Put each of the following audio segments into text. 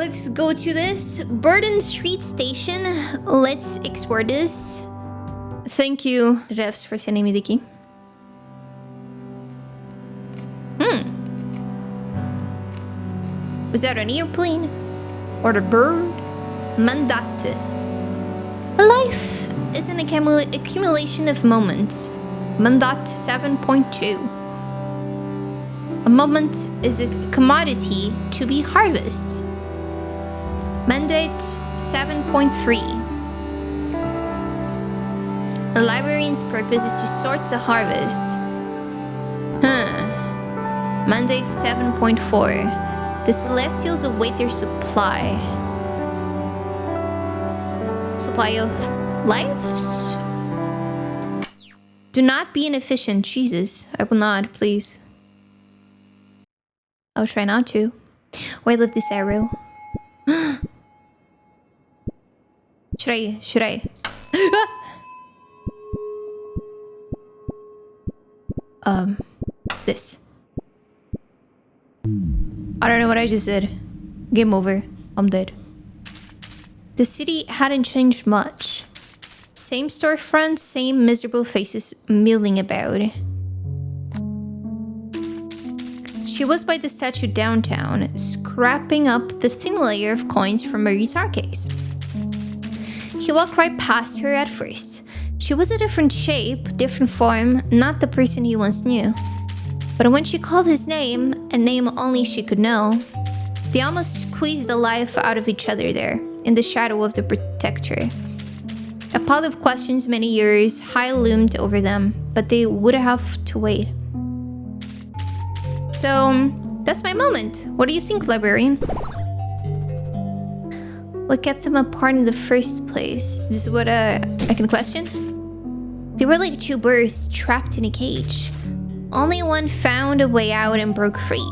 let's go to this. Burden Street Station. Let's explore this. Thank you, refs, for sending me the key. Was that an airplane? Or a bird? Mandate. Life is an accumulation of moments. Mandate 7.2. A moment is a commodity to be harvested. Mandate 7.3. A librarian's purpose is to sort the harvest. Mandate 7.4. The Celestials await their supply. Supply of lives? Do not be inefficient. Jesus, I will not, please. I'll try not to. Why live this arrow? Should I? This. I don't know what I just did. Game over. I'm dead. The city hadn't changed much. Same storefront, same miserable faces milling about. She was by the statue downtown, scrapping up the thin layer of coins from a guitar case. He walked right past her at first. She was a different shape, different form, not the person he once knew. But when she called his name, a name only she could know, they almost squeezed the life out of each other there, in the shadow of the protector. A pile of questions many years high loomed over them, but they would have to wait. So, that's my moment. What do you think, librarian? What kept them apart in the first place? This is what I can question? They were like two birds trapped in a cage. Only one found a way out and broke free.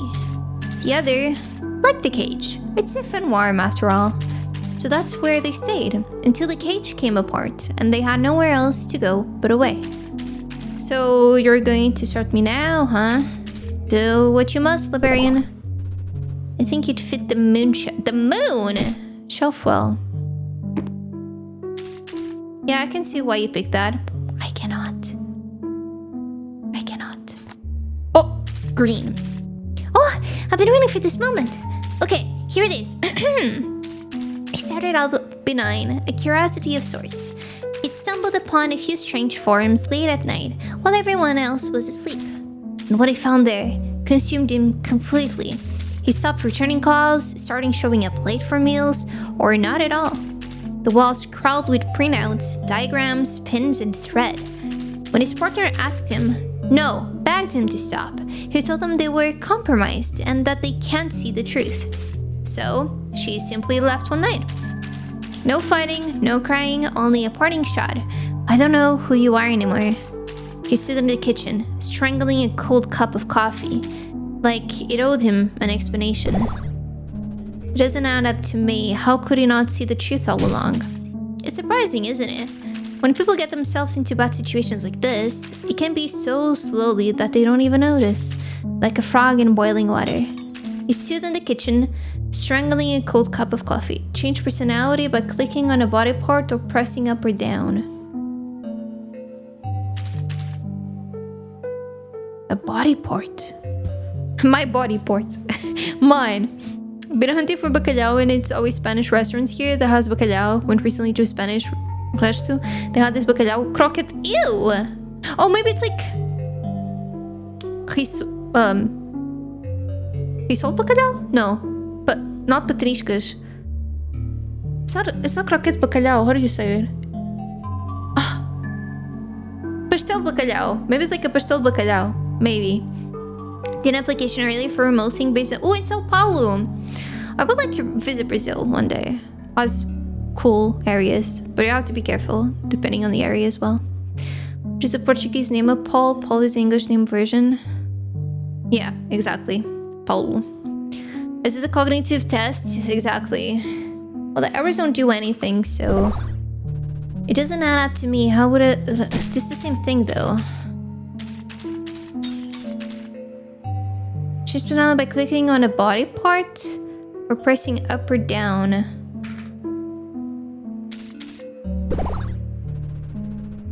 The other liked the cage. It's safe and warm after all. So that's where they stayed, until the cage came apart and they had nowhere else to go but away. So you're going to start me now, huh? Do what you must, librarian. I think you'd fit the moon shelf well. Yeah, I can see why you picked that. I cannot. Oh, green. Oh, I've been waiting for this moment. Okay, here it is. It started out benign, a curiosity of sorts. It stumbled upon a few strange forms late at night, while everyone else was asleep. And what he found there consumed him completely. He stopped returning calls, starting showing up late for meals, or not at all. The walls crawled with printouts, diagrams, pins, and thread. When his partner asked him, begged him to stop, he told them they were compromised and that they can't see the truth. So, she simply left one night. No fighting, no crying, only a parting shot. I don't know who you are anymore. He stood in the kitchen, strangling a cold cup of coffee, like it owed him an explanation. It doesn't add up to me. How could he not see the truth all along? It's surprising, isn't it? When people get themselves into bad situations like this, it can be so slowly that they don't even notice, like a frog in boiling water. He stood in the kitchen, strangling a cold cup of coffee. Change personality by clicking on a body part or pressing up or down. A body part. My body part. Mine. Been hunting for bacalhau, and it's always Spanish restaurants here that has bacalhau. Went recently to a Spanish class too. They had this bacalhau croquette. Ew! Oh, maybe it's like risol bacalhau? No, but not patrishkas. It's not croquette bacalhau. How do you say it? Pastel bacalhau. Maybe it's like a pastel bacalhau. Maybe. Did an application earlier for a remote thing based on... Oh, in Sao Paulo. I would like to visit Brazil one day. Has cool areas, but you have to be careful, depending on the area as well. Which is a Portuguese name of Paul. Paul is the English name version. Yeah, exactly. Paulo. This is a cognitive test. Exactly. Well, the errors don't do anything, so... It doesn't add up to me. How would it... This is the same thing, though. She's been on by clicking on a body part. or pressing up or down.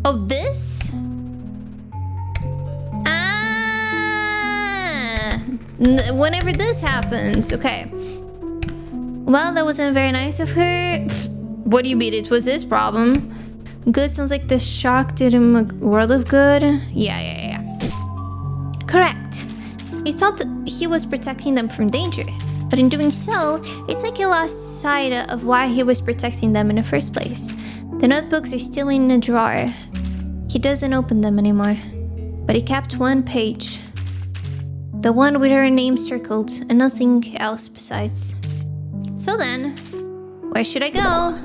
Oh, this? Ah! Whenever this happens. Okay. Well, that wasn't very nice of her. What do you mean it was his problem? Good sounds like the shock did him a world of good. Yeah. Correct. He thought that he was protecting them from danger. But in doing so, it's like he lost sight of why he was protecting them in the first place. The notebooks are still in a drawer. He doesn't open them anymore. But he kept one page. The one with her name circled and nothing else besides. So then, where should I go?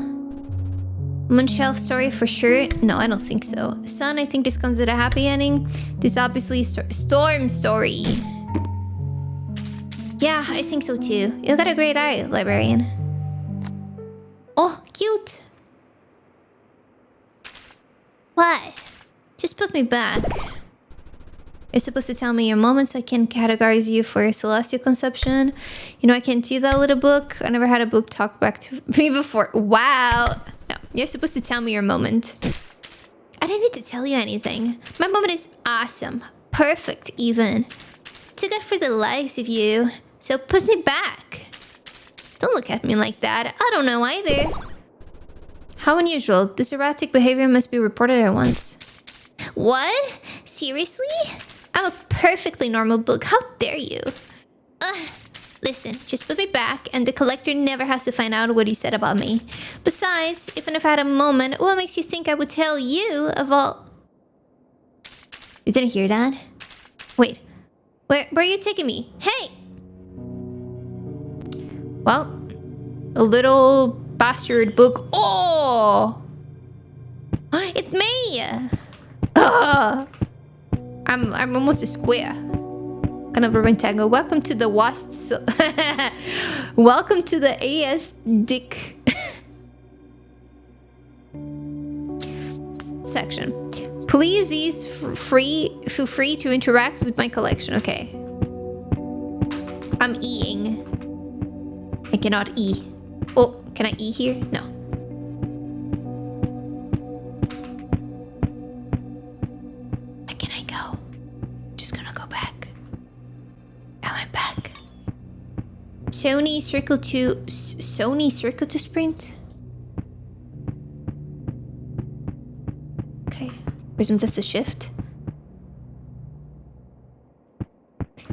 Moonshelf story for sure? No, I don't think so. Sun, I think this comes with a happy ending. This obviously storm story. Yeah, I think so too. You got a great eye, librarian. Oh, cute. What? Just put me back. You're supposed to tell me your moment so I can categorize you for celestial conception. You know, I can't do that with a book. I never had a book talk back to me before. Wow. No, you're supposed to tell me your moment. I didn't need to tell you anything. My moment is awesome. Perfect, even. Too good for the likes of you. So put me back. Don't look at me like that. I don't know either. How unusual. This erratic behavior must be reported at once. What? Seriously? I'm a perfectly normal book. How dare you? Listen, just put me back and the collector never has to find out what you said about me. Besides, even if I had a moment, what makes you think I would tell you of all... You didn't hear that? Wait, where are you taking me? Hey! Well, a little bastard book. Oh! It's me! I'm almost a square. Kind of a rectangle. Welcome to the WASP. Welcome to the AS Dick section. Please feel free to interact with my collection. Okay. I'm eating. I cannot E. Oh, can I E here? No. Where can I go? Just gonna go back. I went back. Sony circle to sprint. Okay. Presume that's a shift.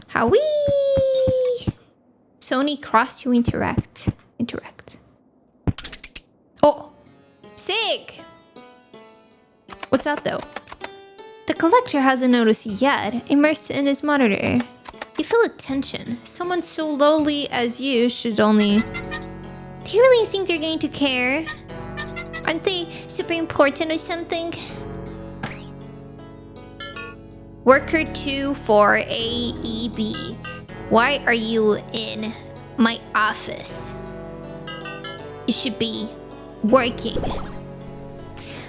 Howie! Sony cross to interact. Oh! Sick! What's that though? The collector hasn't noticed yet, immersed in his monitor. You feel a tension. Someone so lowly as you should only... Do you really think they're going to care? Aren't they super important or something? Worker 2 for AEB. Why are you in my office? You should be working.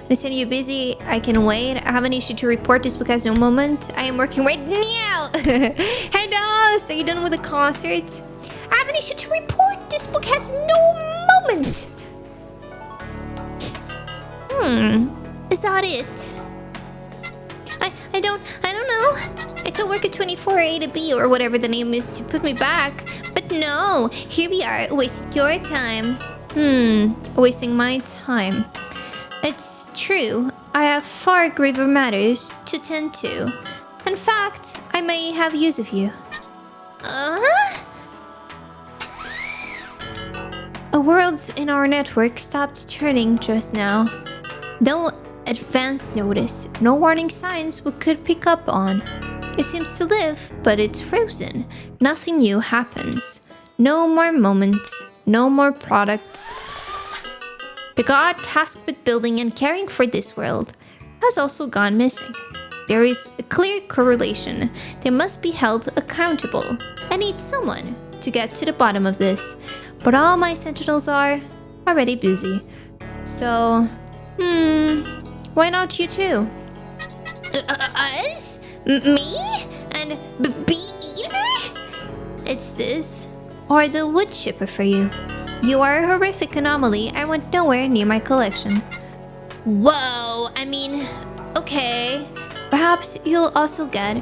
Listen, you're busy. I can wait. I have an issue to report. This book has no moment. I am working right now. Hey, Dust, are you done with the concert? I have an issue to report. This book has no moment. Is that it? I don't know. I told worker 24A to B or whatever the name is to put me back. But no, here we are, wasting your time. Wasting my time. It's true, I have far graver matters to tend to. In fact, I may have use of you. A world in our network stopped turning just now. No advance notice, no warning signs we could pick up on. It seems to live, but it's frozen. Nothing new happens. No more moments, no more products. The god tasked with building and caring for this world has also gone missing. There is a clear correlation. They must be held accountable. I need someone to get to the bottom of this. But all my sentinels are already busy. So, why not you too? Us? Me? And B-Eater? It's this. or the wood chipper for you. You are a horrific anomaly. I want nowhere near my collection. Whoa, I mean, okay. Perhaps you'll also get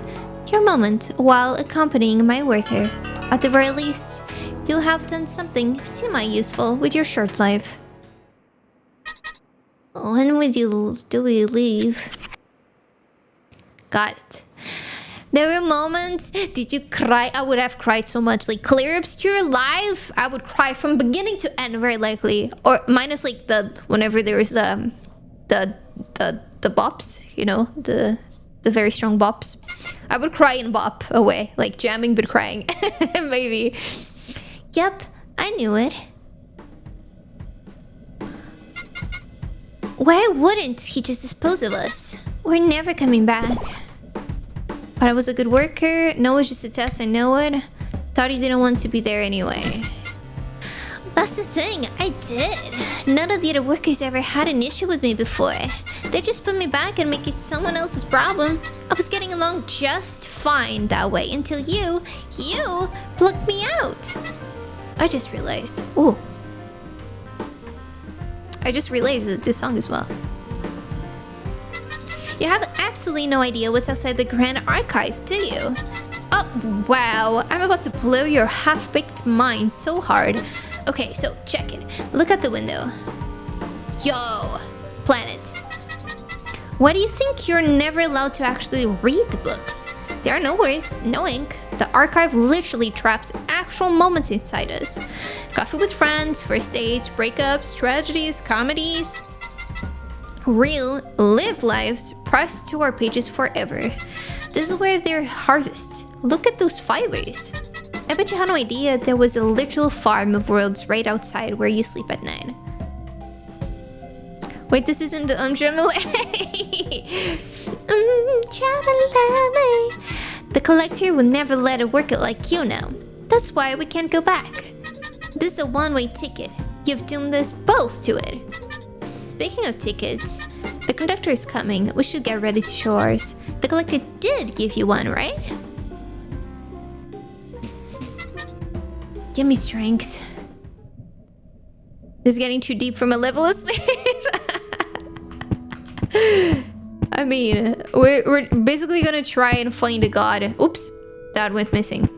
your moment while accompanying my worker. At the very least, you'll have done something semi-useful with your short life. When do we leave? Got it. There were moments. Did you cry? I would have cried so much. Like Clear Obscure Live, I would cry from beginning to end, very likely. Or minus like whenever there's the bops, you know, the very strong bops. I would cry in bop away, like jamming but crying. Maybe. Yep, I knew it. Why wouldn't he just dispose of us? We're never coming back. But I was a good worker. No, it was just a test, I know it. Thought he didn't want to be there anyway. That's the thing, I did. None of the other workers ever had an issue with me before. They just put me back and make it someone else's problem. I was getting along just fine that way until you plucked me out. I just realized. Ooh. I just realized this song as well. You have absolutely no idea what's outside the Grand Archive, do you? Oh, wow. I'm about to blow your half-baked mind so hard. Okay, so check it. Look out the window. Yo, planets. Why do you think you're never allowed to actually read the books? There are no words, no ink. The archive literally traps actual moments inside us. Coffee with friends, first dates, breakups, tragedies, comedies. Real, lived lives pressed to our pages forever. This is where they're harvested. Look at those fibers. I bet you had no idea there was a literal farm of worlds right outside where you sleep at night. Wait, this isn't the The collector would never let a worker like you know. That's why we can't go back. This is a one-way ticket. You've doomed us both to it. Speaking of tickets, the conductor is coming. We should get ready to show ours. The collector did give you one, right? Give me strength. This is getting too deep for my level of sleep. I mean, we're basically gonna try and find a god. Oops, that went missing.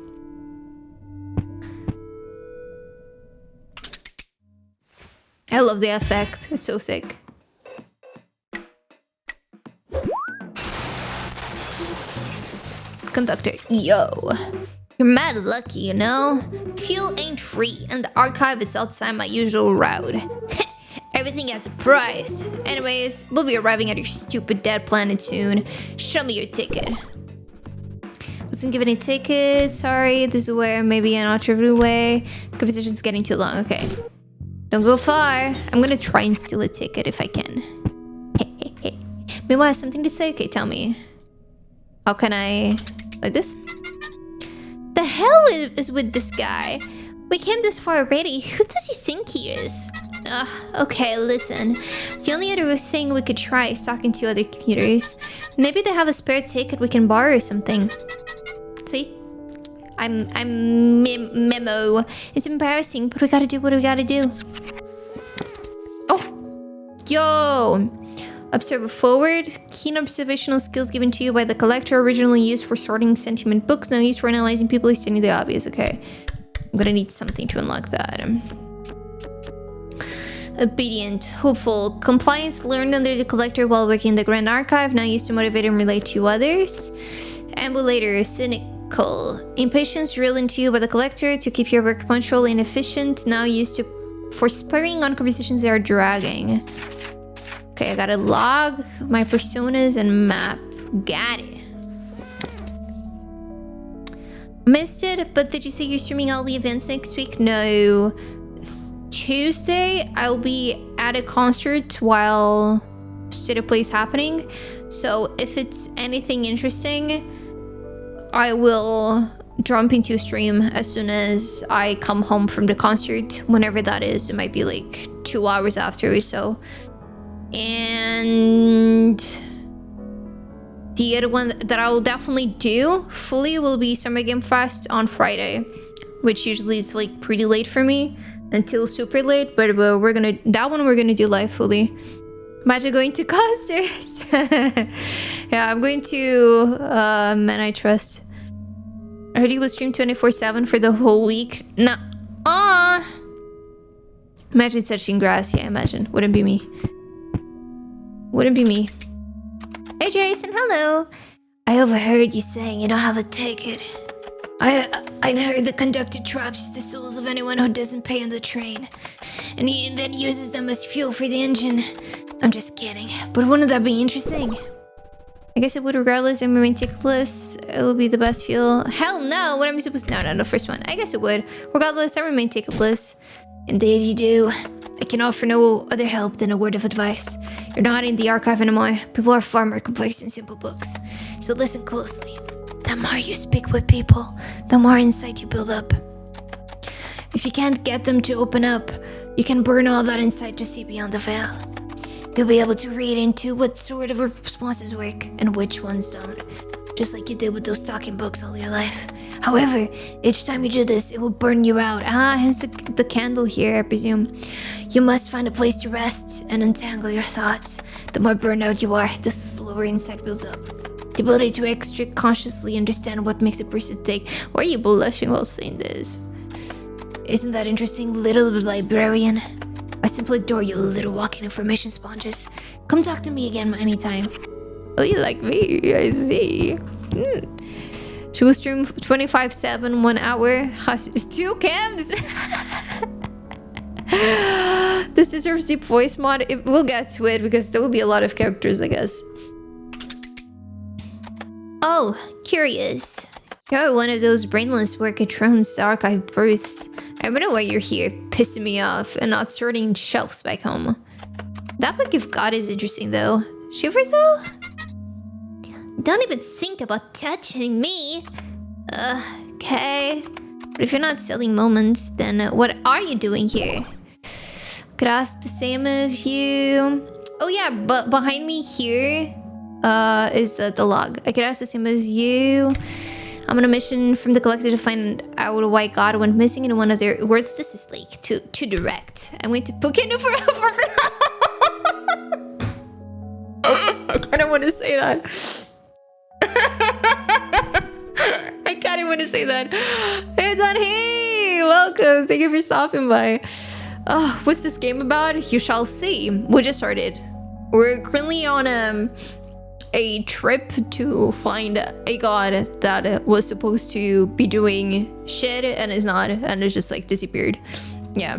I love the effect. It's so sick. Conductor, yo. You're mad lucky, you know? Fuel ain't free, and the archive is outside my usual route. Everything has a price. Anyways, we'll be arriving at your stupid dead planet soon. Show me your ticket. Wasn't given a ticket. Sorry, this is where maybe an alternate way. This conversation's getting too long. Okay. Don't go far. I'm gonna try and steal a ticket if I can. Hey. Meanwhile, I have something to say? Okay, tell me. How can I... like this? The hell is with this guy? We came this far already. Who does he think he is? Okay, listen. The only other thing we could try is talking to other commuters. Maybe they have a spare ticket we can borrow or something. See? I'm memo. It's embarrassing, but we gotta do what we gotta do. Oh! Yo! Observer forward. Keen observational skills given to you by the collector, originally used for sorting sentiment books, now used for analyzing people, stating the obvious. Okay. I'm gonna need something to unlock that. Obedient, hopeful, compliance learned under the collector while working in the Grand Archive, now used to motivate and relate to others. Ambulator, cynical, impatience drilled into you by the collector to keep your work punctual and efficient, now used for spurring on conversations that are dragging. Okay, I gotta log my personas and map. Got it. Missed it, but did you say you're streaming all the events next week? No. Tuesday, I'll be at a concert while State of Play is happening. So if it's anything interesting, I will jump into a stream as soon as I come home from the concert. Whenever that is, it might be like 2 hours after or so. And the other one that I will definitely do fully will be Summer Game Fest on Friday. which usually is like pretty late for me until super late. But we're gonna do live fully. Imagine going to concerts. Yeah, I'm going to Men I Trust. I heard he was streamed 24/7 for the whole week. Nah. Imagine touching grass. Yeah, imagine. Wouldn't be me. Wouldn't be me. Hey Jason, hello. I overheard you saying you don't have a ticket. I've heard the conductor traps the souls of anyone who doesn't pay on the train. And he then uses them as fuel for the engine. I'm just kidding. But wouldn't that be interesting? I guess it would regardless. I'm remain ticketless. It will be the best fuel. Hell no! What am I supposed to... No, the first one. I guess it would. Regardless, I remain ticketless. Indeed you do. I can offer no other help than a word of advice. You're not in the archive anymore. People are far more complex than simple books. So listen closely. The more you speak with people, the more insight you build up. If you can't get them to open up, you can burn all that insight to see beyond the veil. You'll be able to read into what sort of responses work and which ones don't. Just like you did with those talking books all your life. However, each time you do this, it will burn you out. Hence the candle here, I presume. You must find a place to rest and untangle your thoughts. The more burned out you are, the slower insight builds up. The ability to extra consciously understand what makes a person tick. Why are you blushing while saying this? Isn't that interesting, little librarian? I simply adore you little walking information sponges. Come talk to me again anytime. Oh, you like me? I see. She will stream 25/7, 1 hour. Has 2 cams. This deserves deep voice mod. We'll get to it because there will be a lot of characters, I guess. Oh, curious. You're one of those brainless workatrons the archive births. I wonder why you're here, pissing me off and not sorting shelves back home. That book you've got is interesting though. Shiversell? Don't even think about touching me. Okay. But if you're not selling moments, then what are you doing here? Could ask the same of you. Oh yeah, but behind me here is the log. I could ask the same as you. I'm on a mission from the collector to find out why God went missing in one of their words. This is like too direct. I'm going to book in forever. I kind of want to say that. I kind of want to say that. Hey, it's on. Hey, welcome. Thank you for stopping by. Oh, what's this game about? You shall see. We just started. We're currently on a trip to find a god that was supposed to be doing shit and is not, and it's just like disappeared. Yeah,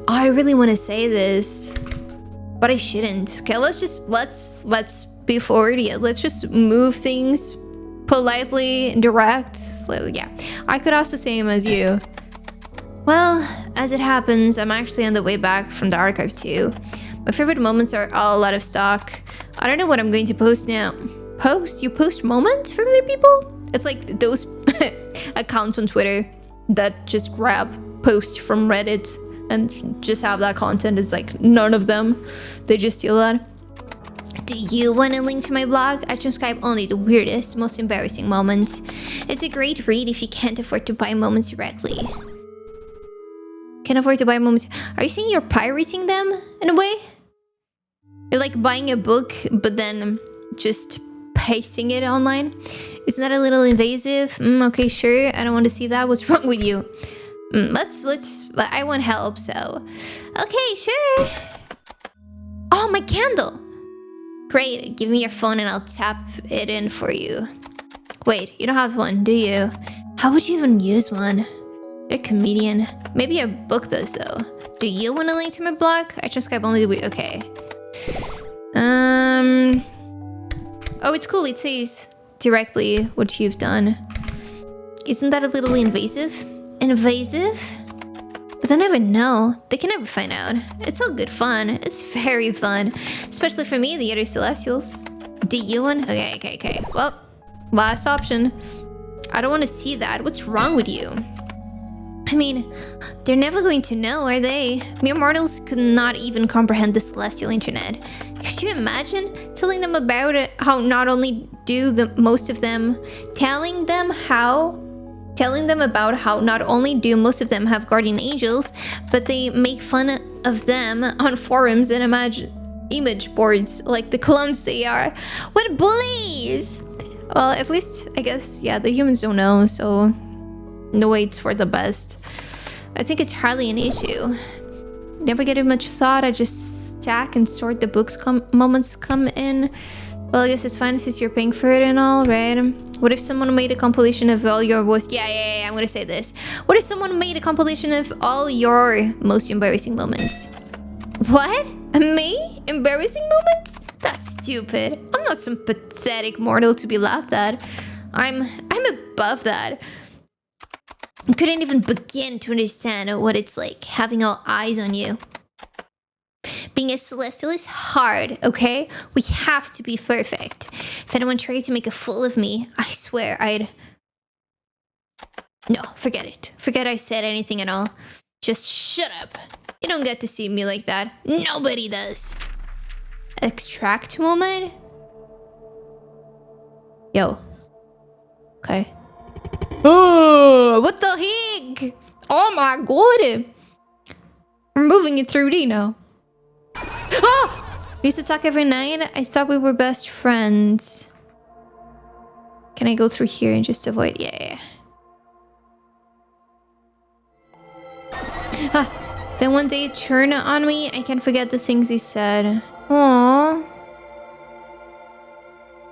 I really want to say this, but I shouldn't. Okay, let's be forward. Yeah, let's just move things politely and direct. So, yeah, I could ask the same as you. Well, as it happens, I'm actually on the way back from the archive too. My favorite moments are all out of stock. I don't know what I'm going to post now. Post? You post moments from other people? It's like those accounts on Twitter that just grab posts from Reddit and just have that content. It's like none of them. They just steal that. Do you want a link to my blog? I transcribe only the weirdest, most embarrassing moments. It's a great read if you can't afford to buy moments directly. Can't afford to buy moments. Are you saying you're pirating them in a way? You're like buying a book, but then just pasting it online? Isn't that a little invasive? Okay, sure. I don't want to see that. What's wrong with you? I want help, so. Okay, sure. Oh, my candle. Great. Give me your phone and I'll tap it in for you. Wait, you don't have one, do you? How would you even use one? You're a comedian. Maybe your book does, though. Do you want a link to my blog? I transcribe only the... Okay. Oh, it's cool. It says directly what you've done. Isn't that a little invasive? Invasive? But they never know. They can never find out. It's all good fun. It's very fun. Especially for me and the other Celestials. Do you want? Okay. Well, last option. I don't want to see that. What's wrong with you? I mean, they're never going to know, are they? Mere mortals could not even comprehend the celestial internet. Could you imagine telling them about it? How not only do the most of them, telling them telling them about how not only do most of them have guardian angels, but they make fun of them on forums and image boards like the clones they are. What bullies! Well, at least, I guess, yeah, the humans don't know, so no way it's for the best. I think it's hardly an issue. Never give it much thought, I just stack and sort the books moments come in. Well, I guess it's fine since you're paying for it and all, right? What if someone made a compilation of all your worst... Yeah, I'm gonna say this. What if someone made a compilation of all your most embarrassing moments? What? Me? Embarrassing moments? That's stupid. I'm not some pathetic mortal to be laughed at. I'm above that. I couldn't even begin to understand what it's like having all eyes on you. Being a celestial is hard, okay? We have to be perfect. If anyone tried to make a fool of me, I swear I'd... No, forget it. Forget I said anything at all. Just shut up. You don't get to see me like that. Nobody does. Extract moment? Yo. Okay. Oh, what the heck? Oh my god. We're moving in 3D now. Oh! We used to talk every night. I thought we were best friends. Can I go through here and just avoid? Yeah. Then one day it turned on me. I can't forget the things he said. Aww.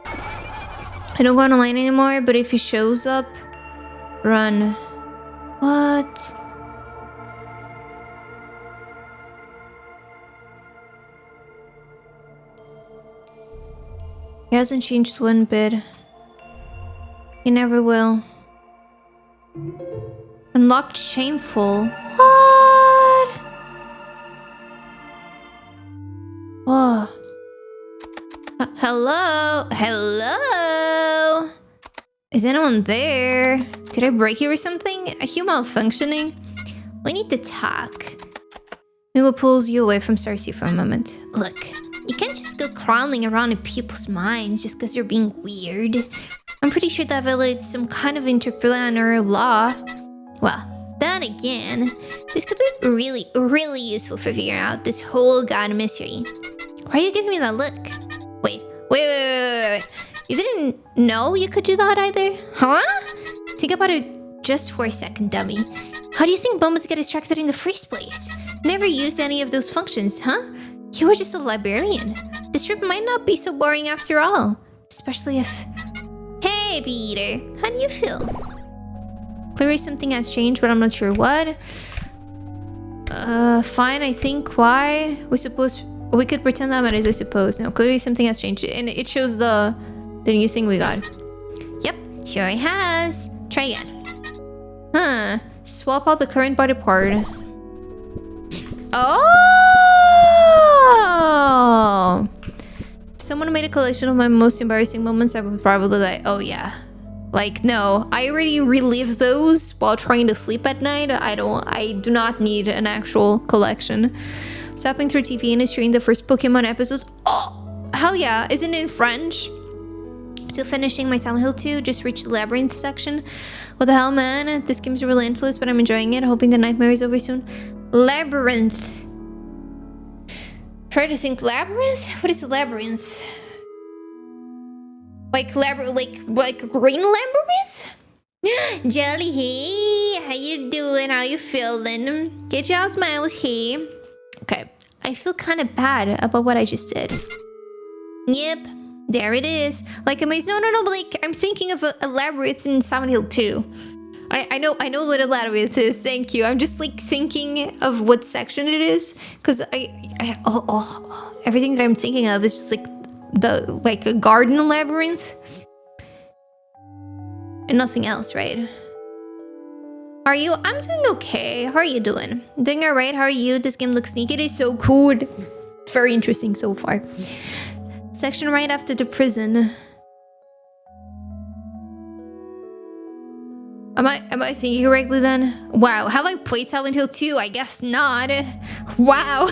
I don't go online anymore, but if he shows up, run. What? He hasn't changed one bit. He never will. Unlocked shameful. What? Whoa. Hello? Hello? Is anyone there? Did I break you or something? Are you malfunctioning? We need to talk. Maybe pulls you away from Cersei for a moment. Look, you can't just go crawling around in people's minds just because you're being weird. I'm pretty sure that violates some kind of interplanetary law. Well, then again, this could be really, really useful for figuring out this whole god mystery. Why are you giving me that look? Wait. You didn't know you could do that either? Huh? Think about it just for a second, dummy. How do you think bombs get extracted in the first place? Never used any of those functions, huh? You were just a librarian. This trip might not be so boring after all. Especially if... Hey, Peter. How do you feel? Clearly something has changed, but I'm not sure what. Fine, I think. Why? We could pretend that matters, I suppose. No, clearly something has changed. And it shows the new thing we got. Yep, sure it has. Try again. Huh. Swap out the current body part. Oh! If someone made a collection of my most embarrassing moments, I would probably like, oh yeah. Like, no, I already relived those while trying to sleep at night. I do not need an actual collection. Zapping through TV industry in the first Pokemon episodes. Oh, hell yeah. Isn't it in French? Still finishing my Silent Hill 2. Just reached the Labyrinth section. What the hell, man? This game's relentless, but I'm enjoying it. Hoping the nightmare is over soon. Labyrinth. Try to think Labyrinth? What is a labyrinth? Like green labyrinth? Jelly, hey, how you doing? How you feeling? Get your smiles here. Okay, I feel kind of bad about what I just did. Yep, there it is. Like, amazed. No, but like, I'm thinking of a labyrinth in Silent Hill 2. I know what a labyrinth is. Thank you. I'm just like thinking of what section it is, because everything that I'm thinking of is just like a garden labyrinth and nothing else, right? Are you? I'm doing okay. How are you doing? Doing alright. How are you? This game looks neat. It is so cool. It's very interesting so far. Section right after the prison. Am I thinking correctly then? Wow, have I played Silent Hill 2? I guess not. Wow.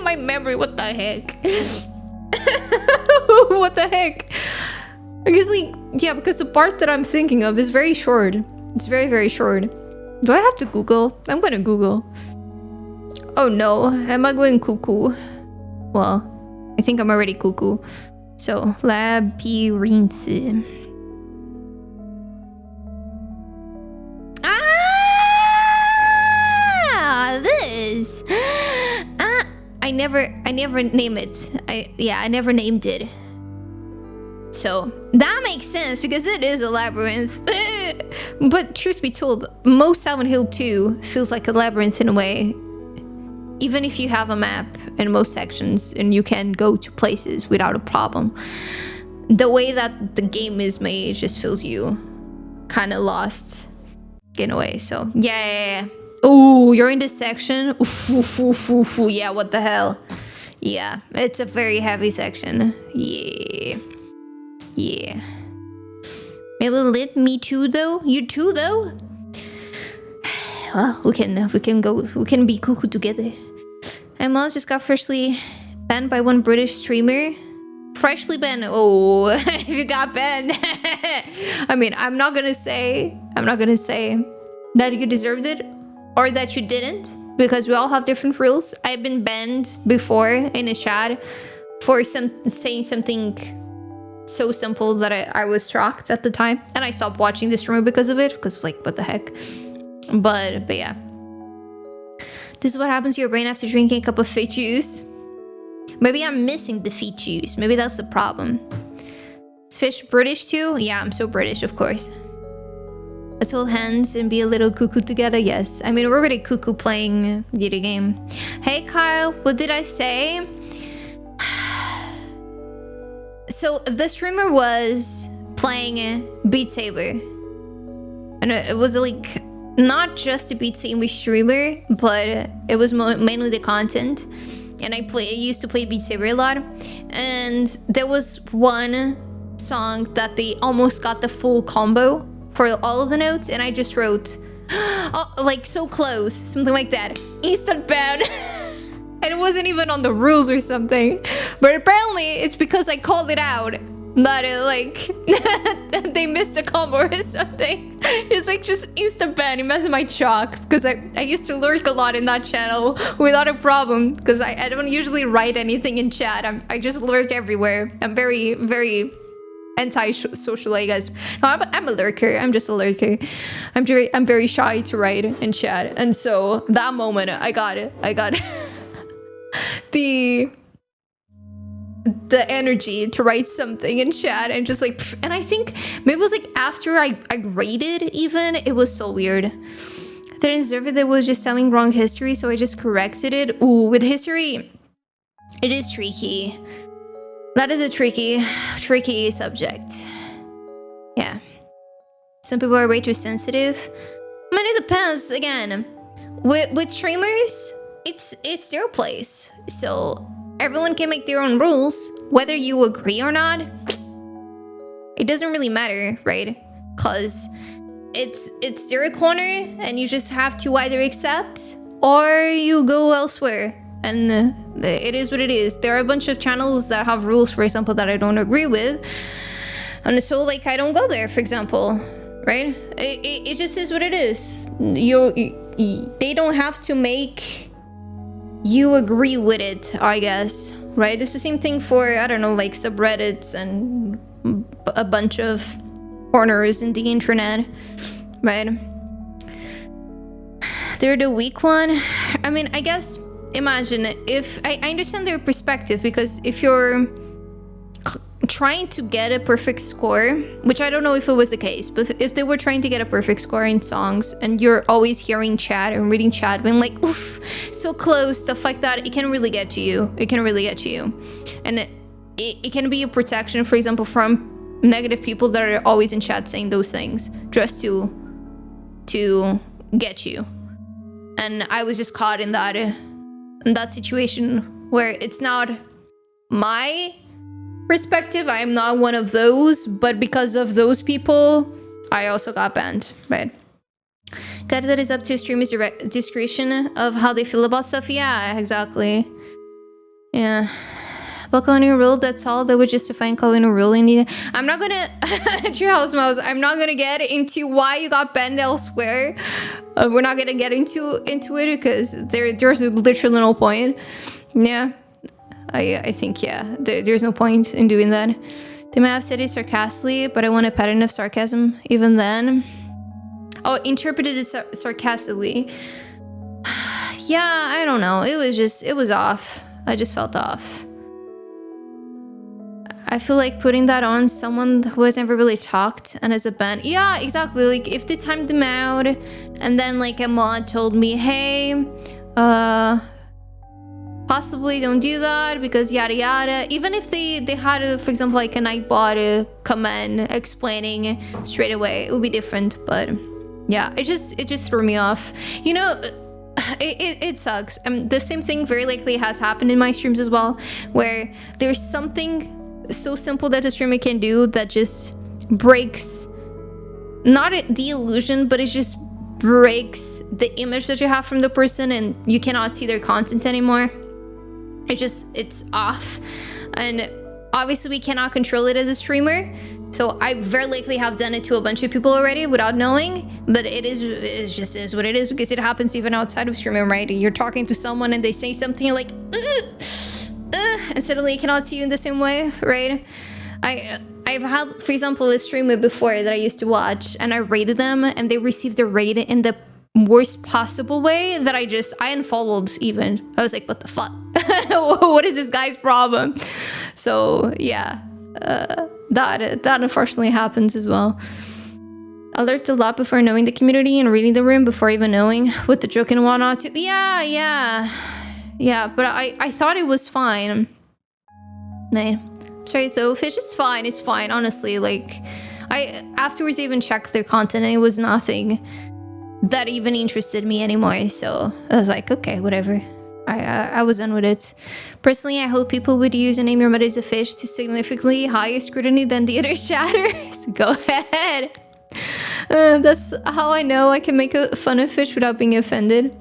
My memory, what the heck? What the heck? I guess, like, yeah, because the part that I'm thinking of is very short. It's very, very short. Do I have to Google? I'm gonna Google. Oh no, am I going cuckoo? Well, I think I'm already cuckoo. So, labyrinth. Ah, this. I never name it. I never named it. So that makes sense because it is a labyrinth. But truth be told, most Silent Hill 2 feels like a labyrinth in a way. Even if you have a map in most sections and you can go to places without a problem, the way that the game is made just feels you kind of lost in a way. So yeah. Oh, you're in this section. Yeah, what the hell? Yeah, it's a very heavy section. Yeah. Maybe let me too though. You too though. Well, we can be cuckoo together. And Miles just got freshly banned by one British streamer. Freshly banned. Oh, if you got banned. I mean, I'm not gonna say that you deserved it or that you didn't, because we all have different rules. I've been banned before in a chat for saying something so simple that I was shocked at the time, and I stopped watching the streamer because of it, because like, what the heck. But yeah, this is what happens to your brain after drinking a cup of fake juice. Maybe I'm missing the fake juice. Maybe that's the problem. Is fish British too? Yeah, I'm so British, of course. Let's hold hands and be a little cuckoo together. Yes, I mean, we're already cuckoo playing video game. Hey Kyle, what did I say? So the streamer was playing Beat Saber, and it was like not just a Beat Saber streamer, but it was mainly the content. And I used to play Beat Saber a lot, and there was one song that they almost got the full combo for all of the notes, and I just wrote, oh, like so close, something like that. Instant ban. And it wasn't even on the rules or something, but apparently it's because I called it out that it like they missed a combo or something. It's like just instant ban. It messed my chalk, because I used to lurk a lot in that channel without a problem, because I don't usually write anything in chat. I just lurk everywhere. I'm very, very anti-social, I guess. No, I'm a lurker. I'm just a lurker. I'm very shy to write in chat, and so that moment I got it. the energy to write something in chat, and just like, and I think maybe it was like after I rated, even, it was so weird. I didn't deserve it. That was just telling wrong history, so I just corrected it. Ooh, with history, it is tricky. That is a tricky subject. Yeah, some people are way too sensitive. I mean, it depends. Again, with streamers, it's their place, so everyone can make their own rules, whether you agree or not. It doesn't really matter, right? Because it's their corner, and you just have to either accept or you go elsewhere, and it is what it is. There are a bunch of channels that have rules, for example, that I don't agree with, and so like I don't go there, for example, right? It just is what it is. They don't have to make you agree with it, I guess, right? It's the same thing for, I don't know, like subreddits and a bunch of corners in the internet, right? They're the weak one. I mean, I guess, imagine if I understand their perspective, because if you're trying to get a perfect score, which I don't know if it was the case, but if they were trying to get a perfect score in songs, and you're always hearing chat and reading chat being like, oof, so close, stuff like that, it can really get to you. It can really get to you. And it can be a protection, for example, from negative people that are always in chat saying those things just to get you. And I was just caught in that situation where it's not my perspective. I am not one of those, but because of those people, I also got banned, right? God, that is up to streamers' discretion of how they feel about stuff. Yeah, exactly. Yeah. About calling a rule, that's all that would justify calling a rule. I'm not gonna Treehouse Mouse, I'm not gonna get into why you got banned elsewhere. We're not gonna get into it because there's literally no point. Yeah, I think there's no point in doing that. They might have said it sarcastically, but I want a pattern of sarcasm even then. Oh, interpreted it sarcastically. Yeah, I don't know. It was off. I just felt off. I feel like putting that on someone who has never really talked and as a band. Yeah, exactly. Like if they timed them out and then like a mod told me, hey, possibly don't do that because yada yada. Even if they had, for example, like a Nightbot comment explaining straight away, it would be different. But yeah, it just threw me off. You know, it sucks. The same thing very likely has happened in my streams as well, where there's something so simple that a streamer can do that just breaks, not the illusion, but it just breaks the image that you have from the person and you cannot see their content anymore. It's off. And obviously we cannot control it as a streamer. So I very likely have done it to a bunch of people already without knowing, but it just is what it is because it happens even outside of streaming, right? You're talking to someone and they say something, you're like, and suddenly you cannot see you in the same way, right? I've had, for example, a streamer before that I used to watch and I rated them and they received a rate in the worst possible way that I unfollowed even. I was like, what the fuck? What is this guy's problem? So yeah, that unfortunately happens as well. I lurked a lot before knowing the community and reading the room before even knowing what the joke and whatnot. Yeah, but I thought it was fine. Man, sorry though, Fish, it's fine, honestly. Like, I afterwards even checked their content and it was nothing that even interested me anymore. So I was like, okay, whatever. I was done with it. Personally, I hope people would use Name Your Mother is a Fish to significantly higher scrutiny than the other chatters. Go ahead. That's how I know I can make fun of Fish without being offended.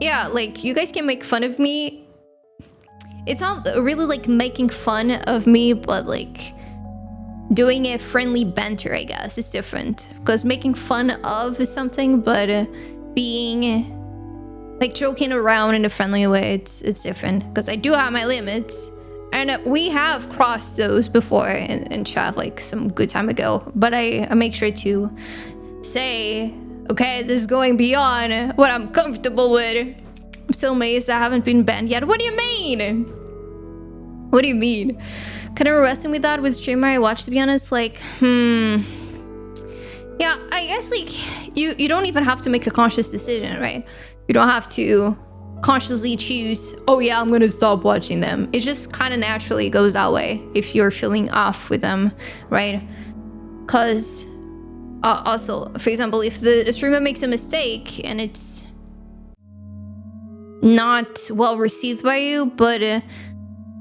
Yeah, like, you guys can make fun of me. It's not really like making fun of me, but like doing a friendly banter, I guess. It's different. Because making fun of is something, but being like joking around in a friendly way, it's different. Because I do have my limits. And we have crossed those before in chat, like some good time ago. But I make sure to say, okay, this is going beyond what I'm comfortable with. I'm so amazed I haven't been banned yet. What do you mean? What do you mean? Kind of wrestling with that with streamer I watch, to be honest. Like, yeah, I guess like you don't even have to make a conscious decision, right? You don't have to consciously choose, oh yeah, I'm gonna stop watching them. It just kind of naturally goes that way if you're feeling off with them, right? Because also, for example, if the streamer makes a mistake and it's not well received by you, but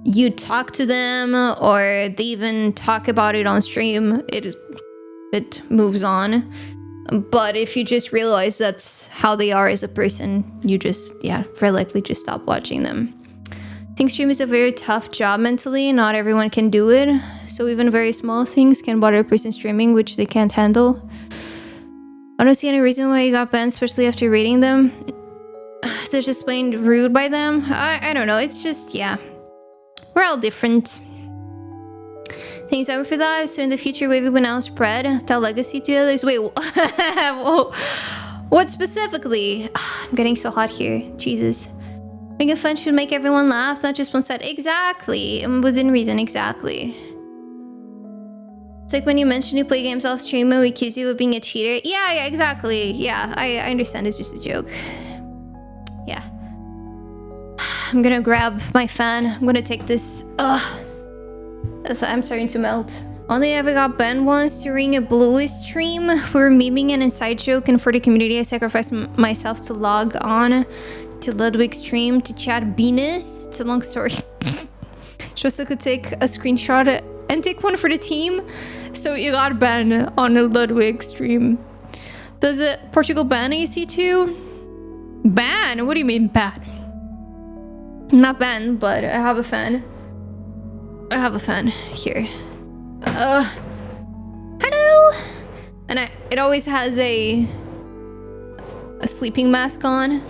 you talk to them or they even talk about it on stream, it moves on. But if you just realize that's how they are as a person, you just, very likely just stop watching them. I think stream is a very tough job mentally. Not everyone can do it. So even very small things can bother a person streaming, which they can't handle. I don't see any reason why you got banned, especially after rating them. They're just plain rude by them. I don't know. It's just, we're all different. Thanks ever for that. So in the future, will everyone else spread that legacy to others? Wait, whoa. What specifically? I'm getting so hot here. Jesus. Making fun should make everyone laugh, not just one side. Exactly. Within reason, exactly. It's like when you mention you play games off stream and we accuse you of being a cheater. Yeah, exactly. Yeah, I understand. It's just a joke. Yeah. I'm gonna grab my fan. I'm gonna take this. I'm starting to melt. Only ever got banned once during a Bluey stream. We were memeing an inside joke, and for the community, I sacrificed myself to log on to Ludwig's stream to chat Venus. It's a long story. She also could take a screenshot and take one for the team. So you got banned on a Ludwig stream. Does it Portugal ban AC2? Ban? What do you mean ban? Not ban, but I have a fan. I have a fan here. Hello. And it always has a sleeping mask on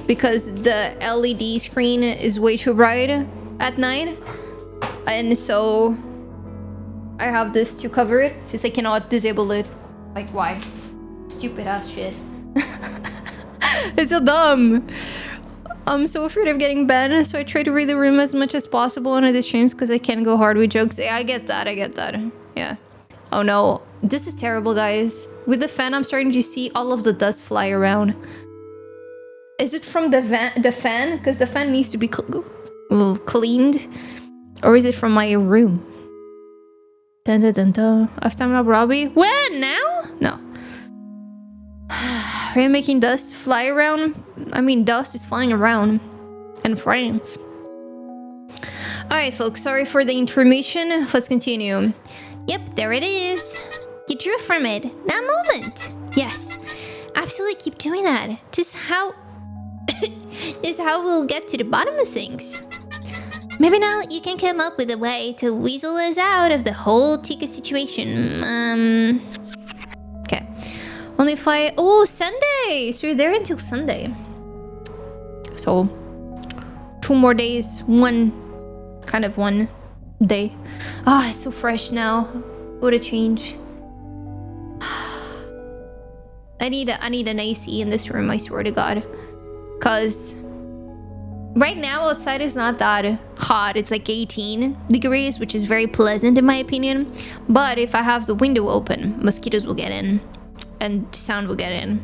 because the LED screen is way too bright at night, and so I have this to cover it since I cannot disable it. Like, why? Stupid ass shit. It's so dumb. I'm so afraid of getting banned, so I try to read the room as much as possible on the streams because I can't go hard with jokes. Yeah, I get that. Yeah. Oh no, this is terrible, guys. With the fan, I'm starting to see all of the dust fly around. Is it from the fan? Because the fan needs to be cleaned. Or is it from my room? Dun dun dun dun. I've timed up Robbie. When? Now? No. Are you making dust fly around? I mean, dust is flying around in France. Alright, folks. Sorry for the intermission. Let's continue. Yep, there it is. You drew from it. That moment. Yes. Absolutely keep doing that. This is how we'll get to the bottom of things. Maybe now you can come up with a way to weasel us out of the whole ticket situation. Okay. Only if I... Oh, Sunday! So you're there until Sunday. So, 2 more days. One day. Ah, it's so fresh now. What a change. I need an AC in this room, I swear to God. Cause right now outside is not that hot. It's like 18 degrees, which is very pleasant in my opinion. But if I have the window open, mosquitoes will get in and sound will get in.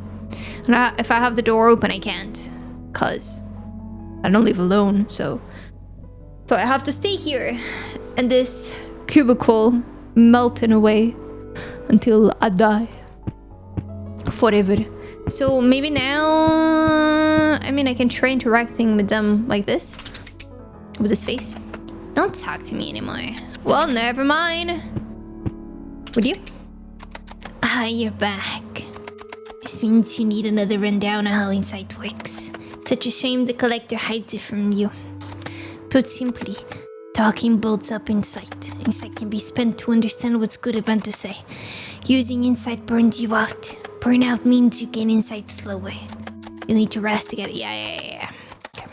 And if I have the door open, I can't, cause I don't live alone. So I have to stay here in this cubicle, melting away until I die. Forever. So maybe now, I mean, I can try interacting with them like this, with this face. Don't talk to me anymore. Well, never mind. Would you? Ah, you're back. This means you need another rundown on how Insight works. Such a shame the collector hides it from you. Put simply, talking builds up insight. Insight can be spent to understand what's good about to say. Using insight burns you out. Burnout means you gain insight slowly. You need to rest to get it. Yeah. Okay.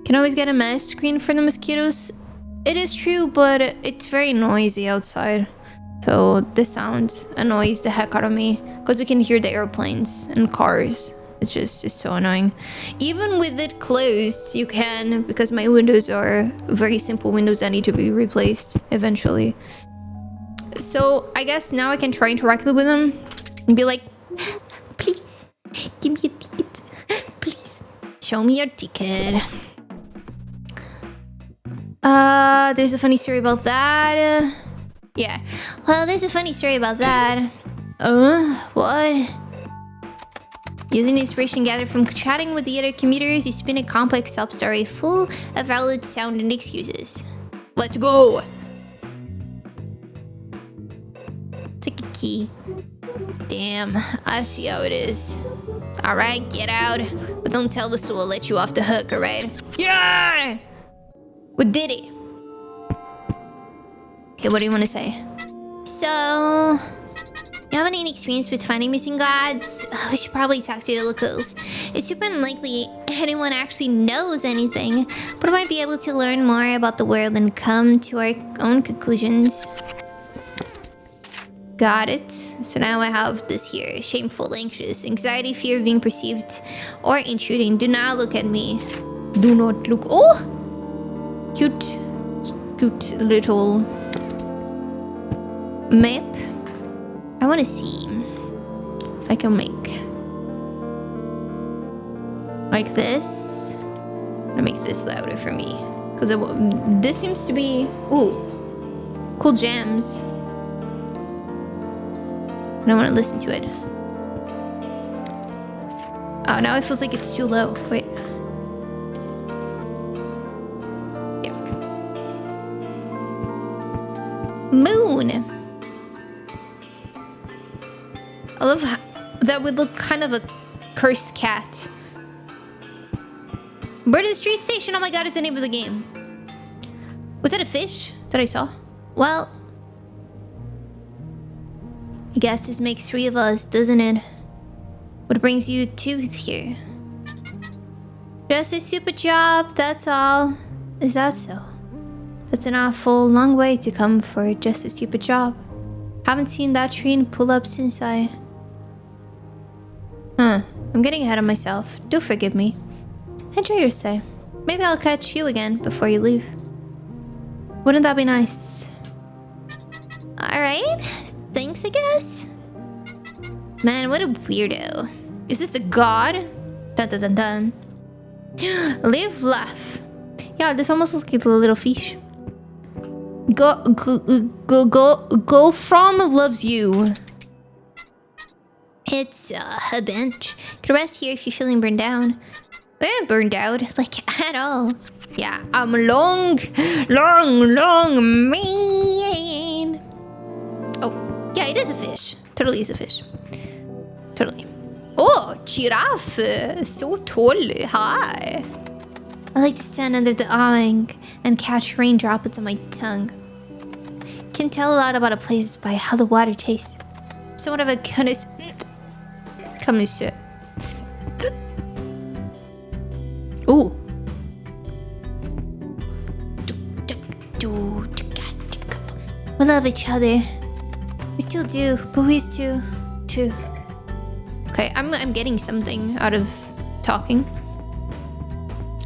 Can always get a mask screen for the mosquitoes. It is true, but it's very noisy outside. So the sound annoys the heck out of me. Because you can hear the airplanes and cars. It's so annoying. Even with it closed, you can, because my windows are very simple windows that need to be replaced eventually. So I guess now I can try interacting with them and be like, please, give me a ticket. Please, show me your ticket. There's a funny story about that. Yeah. Well, there's a funny story about that. What? Using inspiration gathered from chatting with the other commuters, you spin a complex sub-story full of valid sound and excuses. Let's go! Take a key. Damn, I see how it is. Alright, get out. But don't tell the soul I'll let you off the hook, alright? Yeah! We did it. Okay, what do you want to say? So... You have any experience with finding missing gods? Oh, we should probably talk to the locals. It's super unlikely anyone actually knows anything, but I might be able to learn more about the world and come to our own conclusions. Got it. So now I have this here. Shameful, anxious, anxiety, fear of being perceived or intruding. Do not look at me. Do not look. Oh! Cute little map. I want to see if I can make like this. I'm gonna make this louder for me because this seems to be cool jams. I don't want to listen to it. Oh, now it feels like it's too low. Wait. Yeah. Moon. I love how that would look kind of a cursed cat. Bird of the Street Station. Oh my god, it's the name of the game. Was that a fish that I saw? Well, I guess this makes 3 of us, doesn't it? What brings you to here? Just a stupid job, that's all. Is that so? That's an awful long way to come for just a stupid job. Haven't seen that train pull up since I'm getting ahead of myself. Do forgive me. Enjoy your stay. Maybe I'll catch you again before you leave. Wouldn't that be nice? Alright, thanks I guess. Man, what a weirdo. Is this the god? Dun dun dun dun. Live, laugh. Yeah, this almost looks like a little fish. Go from loves you. It's a bench. You can rest here if you're feeling burned down. Burned out, like at all. Yeah, I'm long man. Oh, yeah, it is a fish. Totally is a fish. Totally. Oh, giraffe. So tall. Hi. I like to stand under the awning and catch rain droplets on my tongue. Can tell a lot about a place by how the water tastes. Somewhat of a connoisseur. Ooh. We love each other. We still do, but we used to. Okay, I'm getting something out of talking.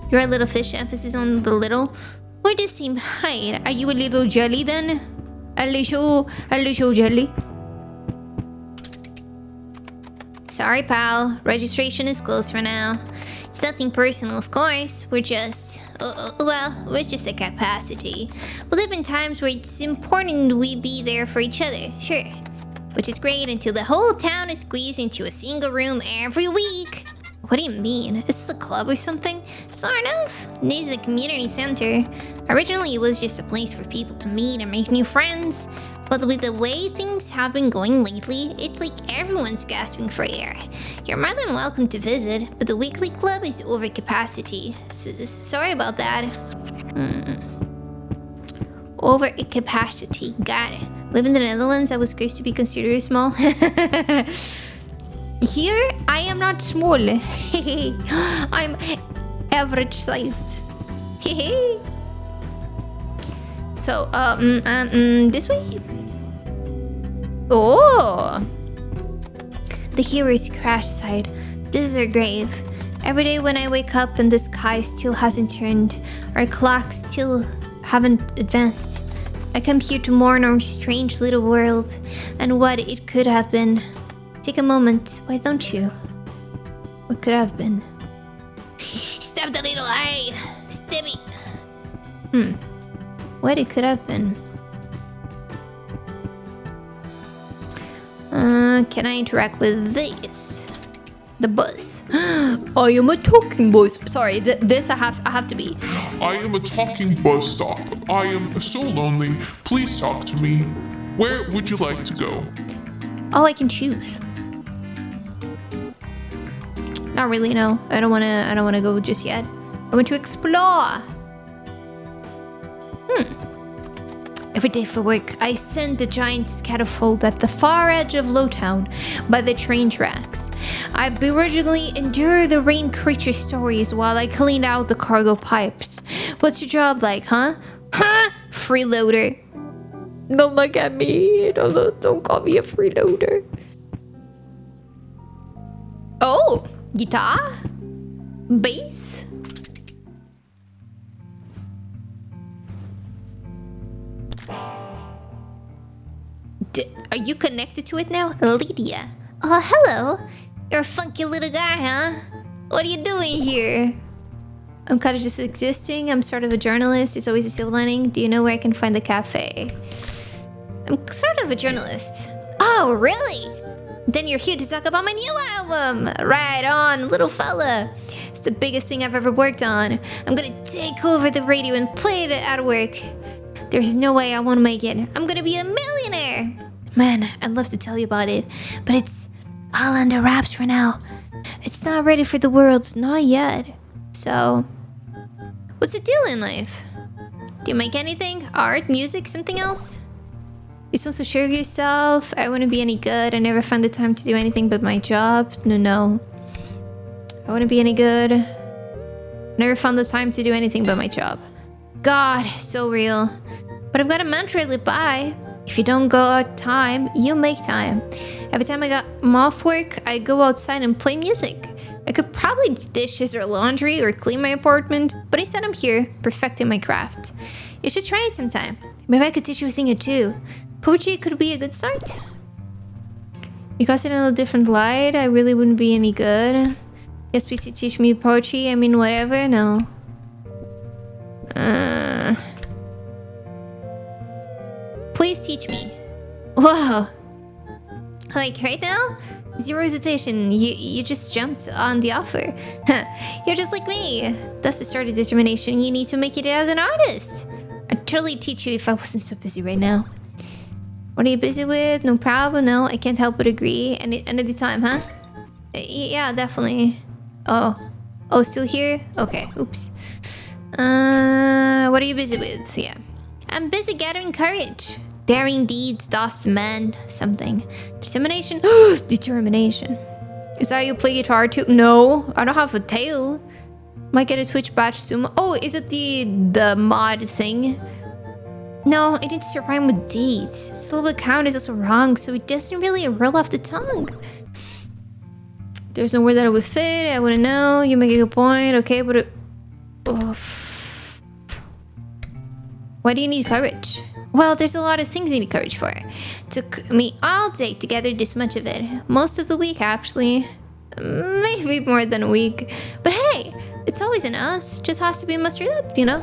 You're a little fish, emphasis on the little. We're the same height. Are you a little jelly then? A little jelly? Sorry, pal. Registration is closed for now. It's nothing personal, of course. We're just... we're just a capacity. We live in times where it's important we be there for each other, sure. Which is great until the whole town is squeezed into a single room every week. What do you mean? Is this a club or something? Sort of. This is a community center. Originally, it was just a place for people to meet and make new friends. But with the way things have been going lately, it's like everyone's gasping for air. You're more than welcome to visit, but the weekly club is over capacity. Sorry about that. Over capacity, got it. Live in the Netherlands, I was supposed to be considered small. Here, I am not small. I'm average sized. So, this way? Oh! The hero's crash site. This is our grave. Every day when I wake up and the sky still hasn't turned, our clocks still haven't advanced, I come here to mourn our strange little world and what it could have been. Take a moment, why don't you? What could have been? Stab the little eye! Stab it! What it could have been. Can I interact with this? The bus. I am a talking bus. Sorry, this I have to be. I am a talking bus stop. I am so lonely. Please talk to me. Where would you like to go? Oh, I can choose. Not really, no. I don't wanna go just yet. I want to explore. Every day for work, I send the giant scaffold at the far edge of Lowtown by the train tracks. I begrudgingly endure the rain creature stories while I clean out the cargo pipes. What's your job like, huh? Huh? Freeloader. Don't look at me. Don't call me a freeloader. Oh, guitar? Bass? Are you connected to it now? Lydia. Oh, hello. You're a funky little guy, huh? What are you doing here? I'm kind of just existing. I'm sort of a journalist. It's always a silver lining. Do you know where I can find the cafe? I'm sort of a journalist. Oh, really? Then you're here to talk about my new album. Right on, little fella. It's the biggest thing I've ever worked on. I'm gonna take over the radio and play it at work. There's no way I won't make it. I'm gonna be a millionaire. Man, I'd love to tell you about it, but it's all under wraps for now. It's not ready for the world, not yet. So, what's the deal in life? Do you make anything? Art, music, something else? You're so sure of yourself. I wouldn't be any good. I never find the time to do anything but my job. No. I wouldn't be any good. Never found the time to do anything but my job. God, so real. But I've got a mantra I live by. If you don't go out time, you make time. Every time I got off work, I go outside and play music. I could probably do dishes or laundry or clean my apartment, but instead I'm here, perfecting my craft. You should try it sometime. Maybe I could teach you a thing or two. Poetry could be a good start. Because in a different light, I really wouldn't be any good. Yes, please teach me poetry. I mean, whatever. No. Please teach me. Whoa. Like right now? Zero hesitation. You just jumped on the offer. You're just like me. That's the sort of determination you need to make it as an artist. I'd totally teach you if I wasn't so busy right now. What are you busy with? No problem. No, I can't help but agree. And end of the time, huh? Yeah, definitely. Oh, still here? Okay, oops. What are you busy with? Yeah. I'm busy gathering courage. Daring deeds doth man something. Determination. Determination. Is that how you play guitar too? No, I don't have a tail. Might get a Twitch badge soon. Oh, is it the mod thing? No, it needs to rhyme with deeds. Syllable count is also wrong, so it doesn't really roll off the tongue. There's no word that it would fit. I wouldn't know. You make a good point. Okay, but it... Why do you need courage? Well, there's a lot of things you need courage for. Took me all day to gather this much of it. Most of the week, actually. Maybe more than a week. But hey, it's always in us. Just has to be mustered up, you know?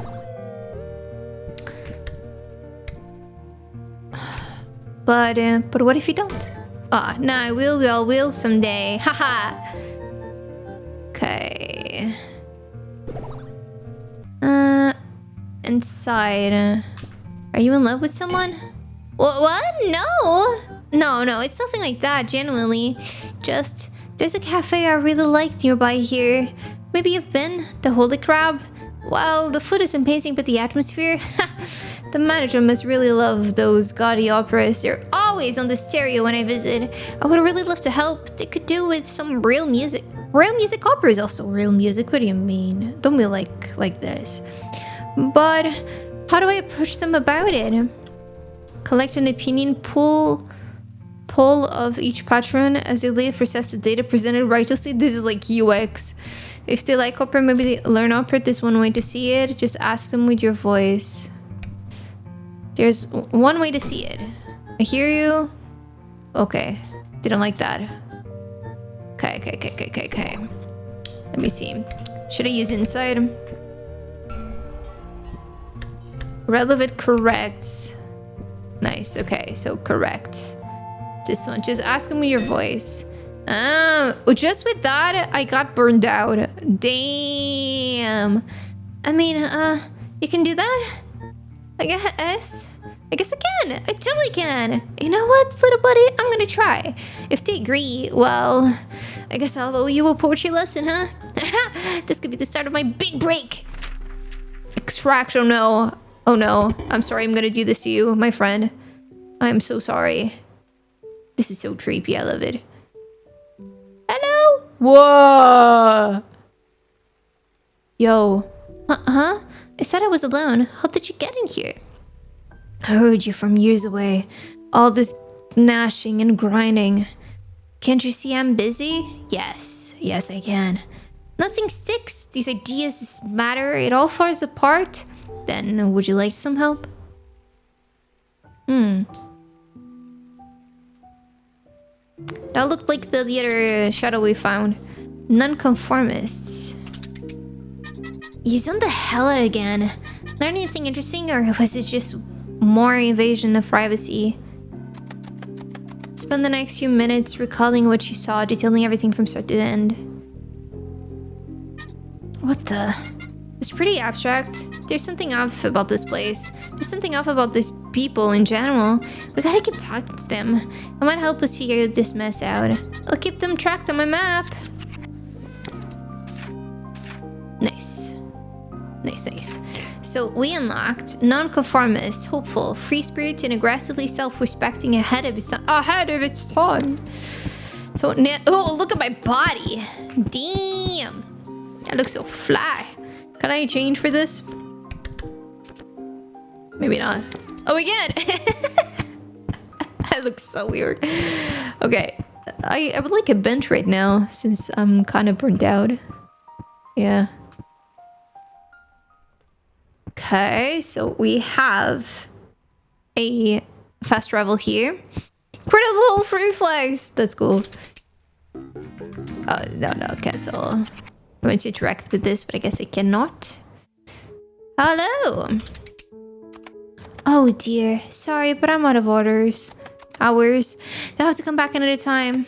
But what if you don't? Ah, no, I will someday. Haha. Okay. Inside. Are you in love with someone? What? No, it's nothing like that, genuinely. Just, there's a cafe I really like nearby here. Maybe you've been? The Holy Crab? Well, the food is amazing, but the atmosphere? The manager must really love those gaudy operas. They're always on the stereo when I visit. I would really love to help. They could do with some real music. Real music opera is also real music. What do you mean? Don't be like this. But how do I approach them about it? Collect an opinion poll of each patron as they lay process the data presented righteously. This is like UX. If they like opera, maybe they learn opera. This one way to see it. Just ask them with your voice. There's one way to see it. I hear you. Okay. Didn't like that. Okay. Let me see. Should I use inside? Relevant, correct. Nice. Okay, so correct. This one. Just ask them with your voice. Just with that, I got burned out. Damn. I mean, you can do that? I guess I can. I totally can. You know what, little buddy? I'm gonna try. If they agree, well, I guess I'll owe you a poetry lesson, huh? This could be the start of my big break. Extract, oh no. I'm sorry, I'm gonna do this to you, my friend. I'm so sorry. This is so creepy, I love it. Hello? Whoa! Yo. Huh? I thought I was alone. How did you get in here? I heard you from years away. All this gnashing and grinding. Can't you see I'm busy? Yes, I can. Nothing sticks. These ideas, this matter, it all falls apart. Then, would you like some help? That looked like the other shadow we found. Nonconformists. You zoned the hell out again. Learn anything interesting, or was it just more invasion of privacy? Spend the next few minutes recalling what you saw, detailing everything from start to end. What the? It's pretty abstract. There's something off about this place. There's something off about these people in general. We gotta keep talking to them. It might help us figure this mess out. I'll keep them tracked on my map. Nice. Nice, nice. So we unlocked nonconformist, hopeful, free spirit, and aggressively self-respecting ahead of its time. So now, oh, look at my body. Damn, I look so fly. Can I change for this? Maybe not. Oh, again. I look so weird. Okay, I would like a bench right now since I'm kind of burnt out. Yeah. Okay, so we have a fast travel here. Critical free flags. That's cool. Oh, no, cancel. I want to interact with this, but I guess I cannot. Hello. Oh dear. Sorry, but I'm out of hours. I'll have to come back another time.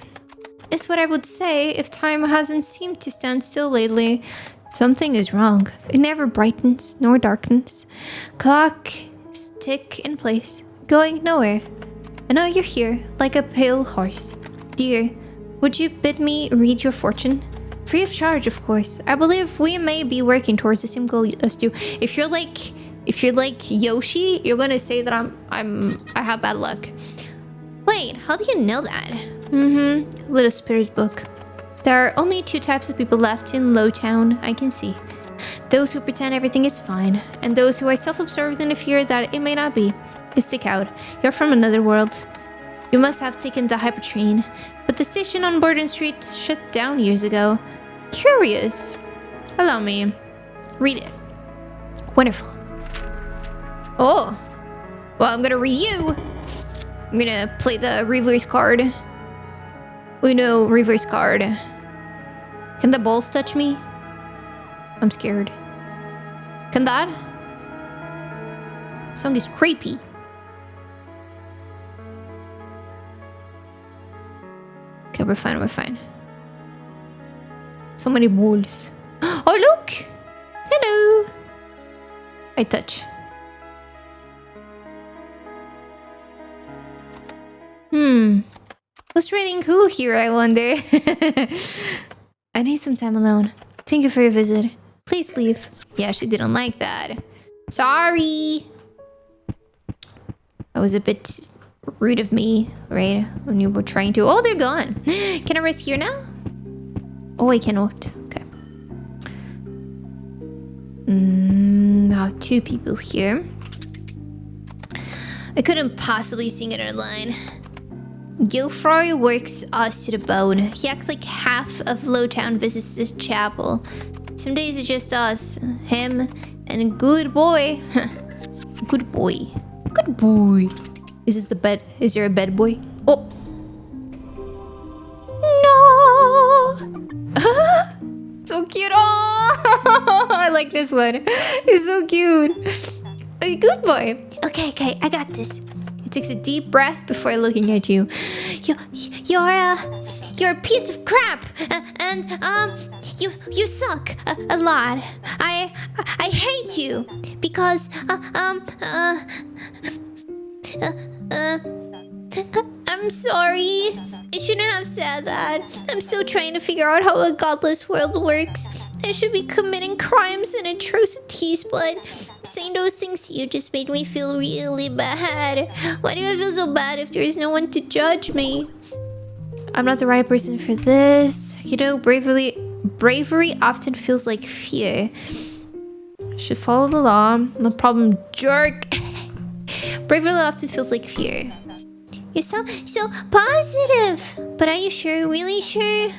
Is what I would say if time hasn't seemed to stand still lately. Something is wrong. It never brightens nor darkens. Clock stick in place, going nowhere. I know you're here, like a pale horse. Dear, would you bid me read your fortune? Free of charge, of course. I believe we may be working towards the same goal as you. If you're like Yoshi, you're gonna say that I have bad luck. Wait, how do you know that? Little spirit book. There are only 2 types of people left in Lowtown, I can see. Those who pretend everything is fine, and those who are self-absorbed in the fear that it may not be. You stick out. You're from another world. You must have taken the hyper train, but the station on Borden Street shut down years ago. Curious. Allow me. Read it. Wonderful. Oh. Well, I'm gonna read you. I'm gonna play the reverse card. Uno reverse card. Can the balls touch me? I'm scared. Can that? Song is creepy. Okay, we're fine. So many balls. Oh, look! Hello! I touch. What's really cool here, I wonder? I need some time alone. Thank you for your visit. Please leave. Yeah, she didn't like that. Sorry! That was a bit rude of me, right? When you were trying to... Oh, they're gone! Can I rest here now? Oh, I cannot. Okay. Now 2 people here. I couldn't possibly sing it online. Gilfroy works us to the bone. He acts like half of Lowtown visits this chapel. Some days it's just us, him, and good boy. Good boy. Good boy. Is this the bed? Is there a bed boy? Oh. No. So cute. Oh, I like this one. It's so cute. Good boy. Okay, I got this. He takes a deep breath before looking at you. You're a piece of crap, and you suck a lot. I hate you because I'm sorry. I shouldn't have said that. I'm still trying to figure out how a godless world works. I should be committing crimes and atrocities, but saying those things to you just made me feel really bad. Why do I feel so bad if there is no one to judge me? I'm not the right person for this. You know, bravery often feels like fear. I should follow the law. No problem, jerk. Bravery often feels like fear. You sound so positive. But are you sure? Really sure?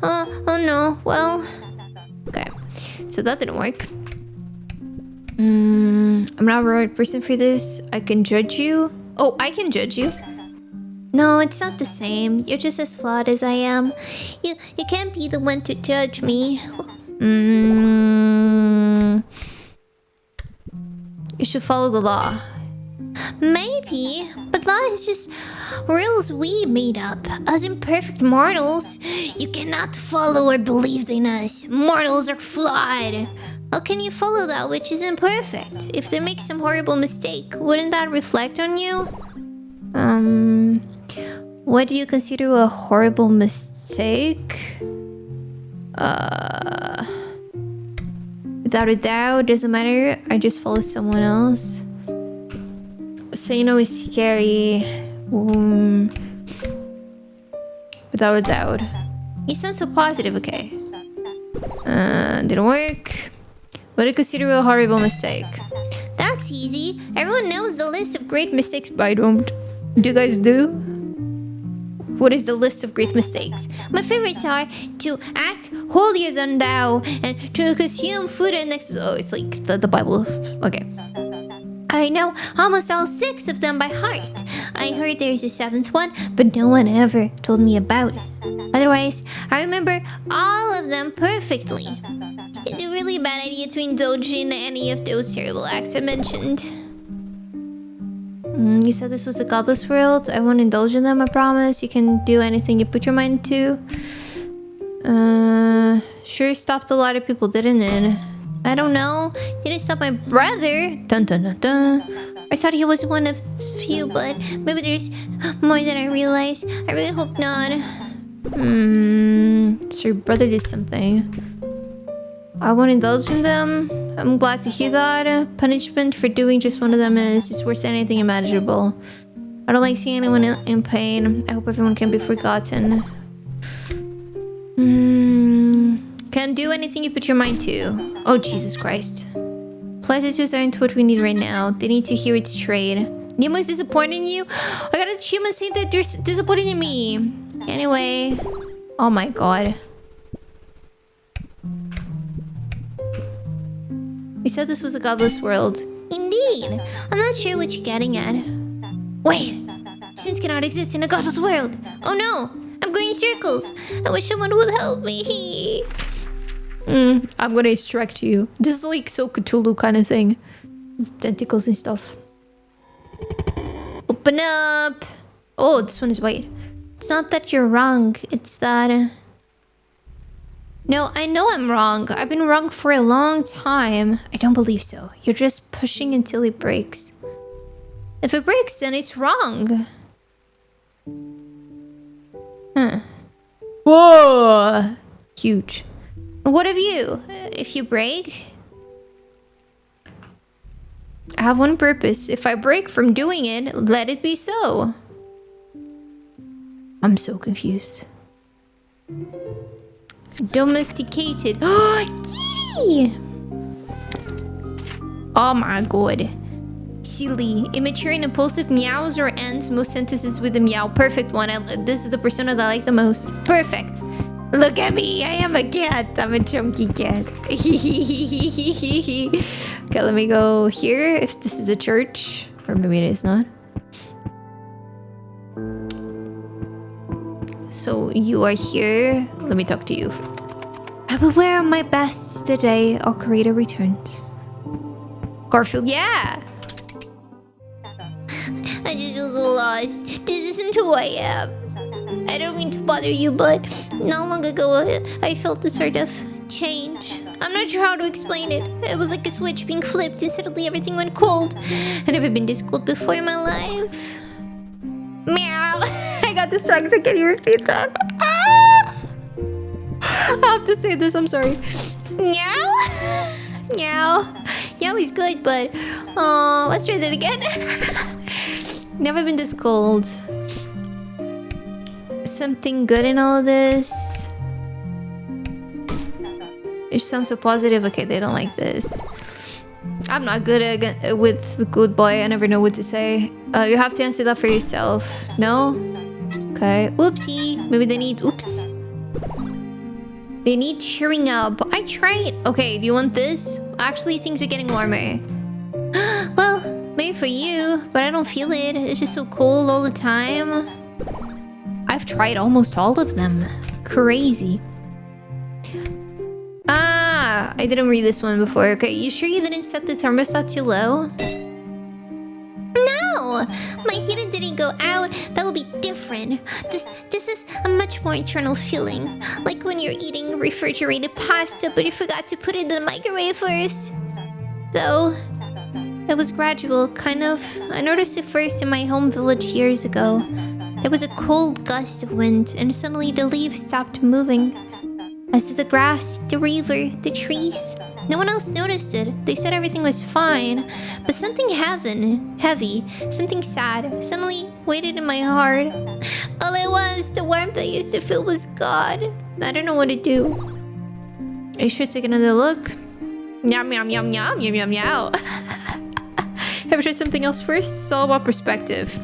Oh no. Well, okay. So that didn't work. I'm not the right person for this. I can judge you. Oh, I can judge you. No, it's not the same. You're just as flawed as I am. You can't be the one to judge me. You should follow the law. Maybe, but law is just rules we made up. As imperfect mortals, you cannot follow or believe in us. Mortals are flawed. How can you follow that which is imperfect? If they make some horrible mistake, wouldn't that reflect on you? What do you consider a horrible mistake? Without a doubt, doesn't matter. I just follow someone else. Say no is scary. Without a doubt. You sound so positive, okay. Didn't work. What I consider a horrible mistake. That's easy. Everyone knows the list of great mistakes, but I don't. Do you guys do? What is the list of great mistakes? My favorites are to act holier than thou and to consume food and next. Oh, it's like the Bible. Okay. I know almost all 6 of them by heart. I heard there's a 7th one, but no one ever told me about it. Otherwise, I remember all of them perfectly. It's a really bad idea to indulge in any of those terrible acts I mentioned. You said this was a godless world. I won't indulge in them, I promise. You can do anything you put your mind to. Sure stopped a lot of people, didn't it? I don't know. Didn't stop my brother. Dun dun dun dun. I thought he was one of few, but maybe there's more than I realized. I really hope not. So your brother did something. I won't indulge in them. I'm glad to hear that. Punishment for doing just one of them is worse than anything imaginable. I don't like seeing anyone in pain. I hope everyone can be forgotten. Can't do anything you put your mind to. Oh, Jesus Christ. Platitudes aren't what we need right now. They need to hear it's trade. Nemo's disappointing you? I got an achievement saying that they're disappointing in me. Anyway. Oh my god. You said this was a godless world. Indeed. I'm not sure what you're getting at. Wait. Sins cannot exist in a godless world. Oh no. I'm going in circles. I wish someone would help me. I'm gonna extract you. This is like so Cthulhu kind of thing. With tentacles and stuff. Open up. Oh, this one is white. It's not that you're wrong. It's that... No, I know I'm wrong. I've been wrong for a long time. I don't believe so. You're just pushing until it breaks. If it breaks, then it's wrong. Whoa! Huge. What of you? If you break? I have one purpose. If I break from doing it, let it be so. I'm so confused. Domesticated. Oh, kitty! Oh my god. Silly. Immature and impulsive meows or ends most sentences with a meow. Perfect one. This is the persona that I like the most. Perfect. Look at me. I am a cat. I'm a chunky cat. Okay, let me go here. If this is a church. Or maybe it is not. So you are here. Let me talk to you. I will wear my best the day our creator returns. Garfield, yeah. I just feel so lost. This isn't who I am. I don't mean to bother you, but not long ago I felt a sort of change. I'm not sure how to explain it. It was like a switch being flipped and suddenly everything went cold. I've never been this cold before in my life. Meow. I got distracted. Can you repeat that? Ah! I have to say this. I'm sorry. Meow. Meow. Meow is good, but let's try that again. Never been this cold. Something good in all of this? It sounds so positive. Okay, they don't like this. I'm not good with good boy. I never know what to say. You have to answer that for yourself. No? Okay. Oopsie. Maybe they need... Oops. They need cheering up. I tried. Okay, do you want this? Actually, things are getting warmer. Well, maybe for you, but I don't feel it. It's just so cold all the time. I've tried almost all of them. Crazy. Ah, I didn't read this one before. Okay, you sure you didn't set the thermostat too low? No! My heater didn't go out. That would be different. This is a much more internal feeling. Like when you're eating refrigerated pasta, but you forgot to put it in the microwave first. Though, it was gradual, kind of. I noticed it first in my home village years ago. There was a cold gust of wind, and suddenly the leaves stopped moving. As did the grass, the river, the trees. No one else noticed it. They said everything was fine. But something heavy, something sad, suddenly waited in my heart. All it was, the warmth I used to feel was gone. I don't know what to do. I should take another look. Yum, yum, yum, yum, yum, yum, yum. Have I tried something else first? It's all about perspective.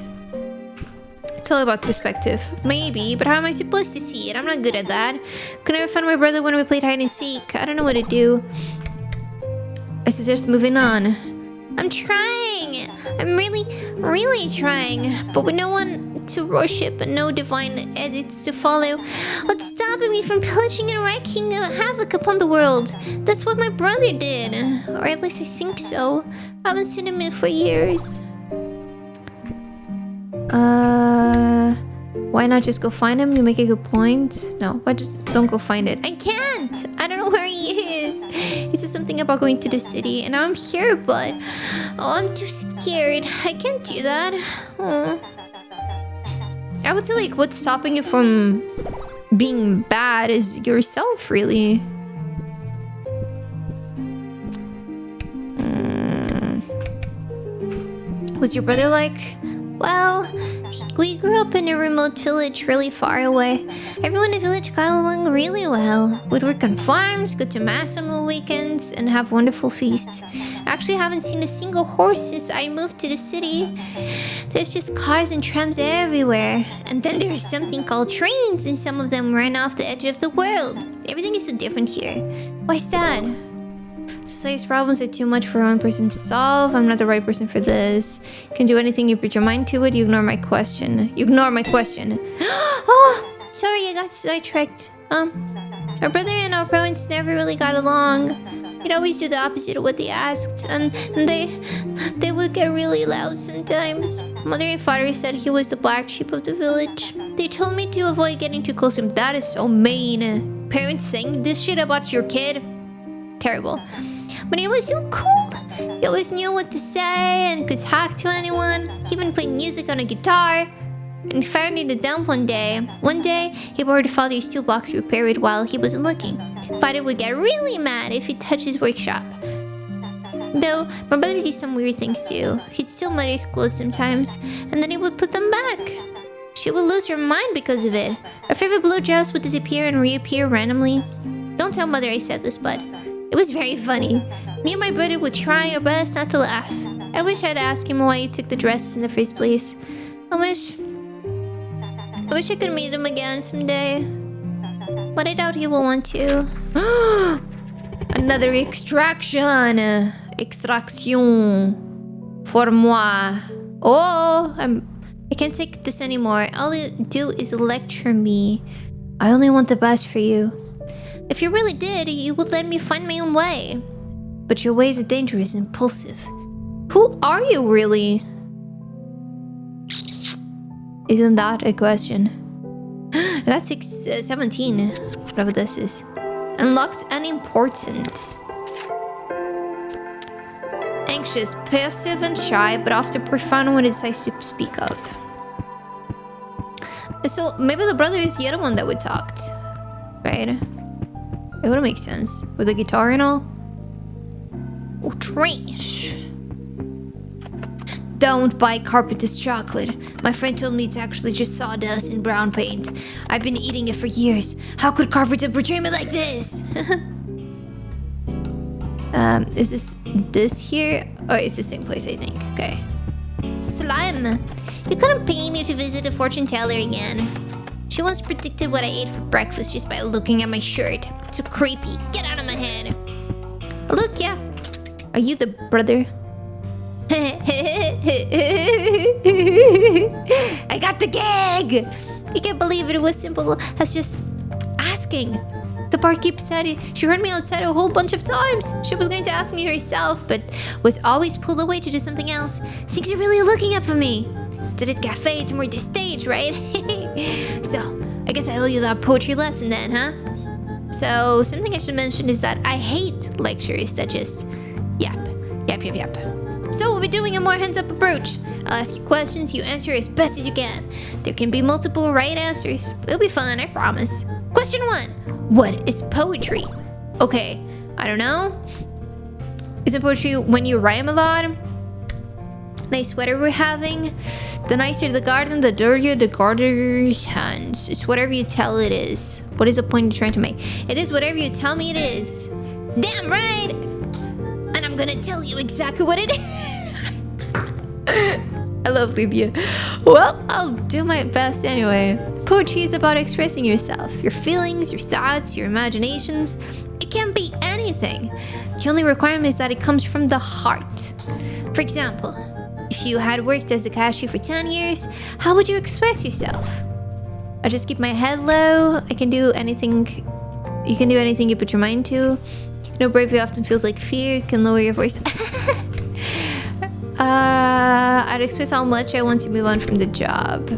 It's all about perspective. Maybe, but how am I supposed to see it? I'm not good at that. Could never find my brother when we played hide and seek. I don't know what to do. I suggest moving on. I'm trying. I'm really trying. But with no one to worship and no divine edicts to follow, what's stopping me from pillaging and wreaking havoc upon the world? That's what my brother did. Or at least I think so. I haven't seen him in for years. Why not just go find him? You make a good point. No, don't go find it. I can't. I don't know where he is. He said something about going to the city, and now I'm here, but I'm too scared. I can't do that. Oh. I would say, like, what's stopping you from being bad is yourself, really. What's your brother like? Well, we grew up in a remote village really far away. Everyone in the village got along really well. We'd work on farms, go to mass on the weekends, and have wonderful feasts. I actually haven't seen a single horse since I moved to the city. There's just cars and trams everywhere. And then there's something called trains, and some of them run off the edge of the world. Everything is so different here. Why's that? Society's problems are too much for one person to solve. I'm not the right person for this. Can do anything you put your mind to it. You ignore my question. Oh, sorry, I got sidetracked. Our brother and our parents never really got along. He'd always do the opposite of what they asked, and they would get really loud sometimes. Mother and father said he was the black sheep of the village. They told me to avoid getting too close to him. That is so mean. Parents saying this shit about your kid? Terrible. But he was so cool. He always knew what to say and could talk to anyone. He even played music on a guitar. And father needed help one day. One day, he borrowed father's toolbox to repair it while he wasn't looking. Father would get really mad if he touched his workshop. Though, my brother did some weird things too. He'd steal mother's clothes sometimes, and then he would put them back. She would lose her mind because of it. Her favorite blue dress would disappear and reappear randomly. Don't tell mother I said this, but it was very funny. Me and my brother would try our best not to laugh. I wish I'd asked him why he took the dresses in the first place. I wish I could meet him again someday. But I doubt he will want to. Another extraction. Extraction. For moi. Oh, I can't take this anymore. All you do is lecture me. I only want the best for you. If you really did, you would let me find my own way. But your ways are dangerous and impulsive. Who are you really? Isn't that a question? I got 17. Whatever this is. Unlocked unimportant. Anxious, passive, and shy, but often profound when it decides to speak of. So maybe the brother is the other one that we talked, right? It would make sense with the guitar and all. Oh, trash. Don't buy carpenter's chocolate. My friend told me it's actually just sawdust and brown paint. I've been eating it for years. How could carpenter portray me like this? Is this here? Oh, it's the same place, I think. Okay. Slime. You couldn't pay me to visit a fortune teller again. She once predicted what I ate for breakfast just by looking at my shirt. So creepy. Get out of my head. Look, yeah. Are you the brother? I got the gag! You can't believe it was simple as just asking. The barkeep said she heard me outside a whole bunch of times. She was going to ask me herself, but was always pulled away to do something else. Things are really looking up for me. Did it cafe to more the stage, right? So, I guess I owe you that poetry lesson then, huh? So, something I should mention is that I hate lectures that just yap. So, we'll be doing a more hands-up approach. I'll ask you questions, you answer as best as you can. There can be multiple right answers. It'll be fun, I promise. Question 1. What is poetry? Okay, I don't know. Isn't poetry when you rhyme a lot? Nice weather we're having. The nicer the garden, the dirtier the gardener's hands. It's whatever you tell it is. What is the point you're trying to make? It is whatever you tell me it is. Damn right! And I'm gonna tell you exactly what it is. I love Lydia. Well, I'll do my best anyway. Poetry is about expressing yourself, your feelings, your thoughts, your imaginations. It can be anything. The only requirement is that it comes from the heart. For example, if you had worked as a cashier for 10 years, how would you express yourself? I just keep my head low. I can do anything. You can do anything you put your mind to. You know, bravery often feels like fear. You can lower your voice. I'd express how much I want to move on from the job.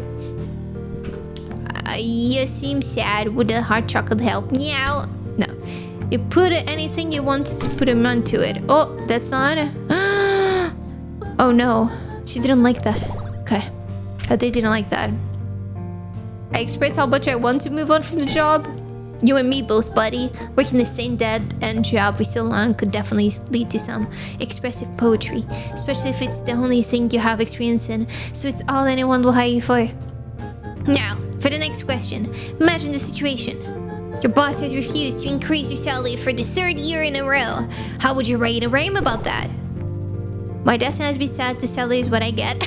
You seem sad. Would a hot chocolate help? Meow. No. You put anything you want to put a mind to it. Oh, that's not. Oh no. She didn't like that. Okay. They didn't like that. I express how much I want to move on from the job. You and me both, buddy. Working the same dead-end job for so long could definitely lead to some expressive poetry. Especially if it's the only thing you have experience in, so it's all anyone will hire you for. Now, for the next question. Imagine the situation. Your boss has refused to increase your salary for the 3rd year in a row. How would you write a rhyme about that? My destiny has been sad, the salary is what I get.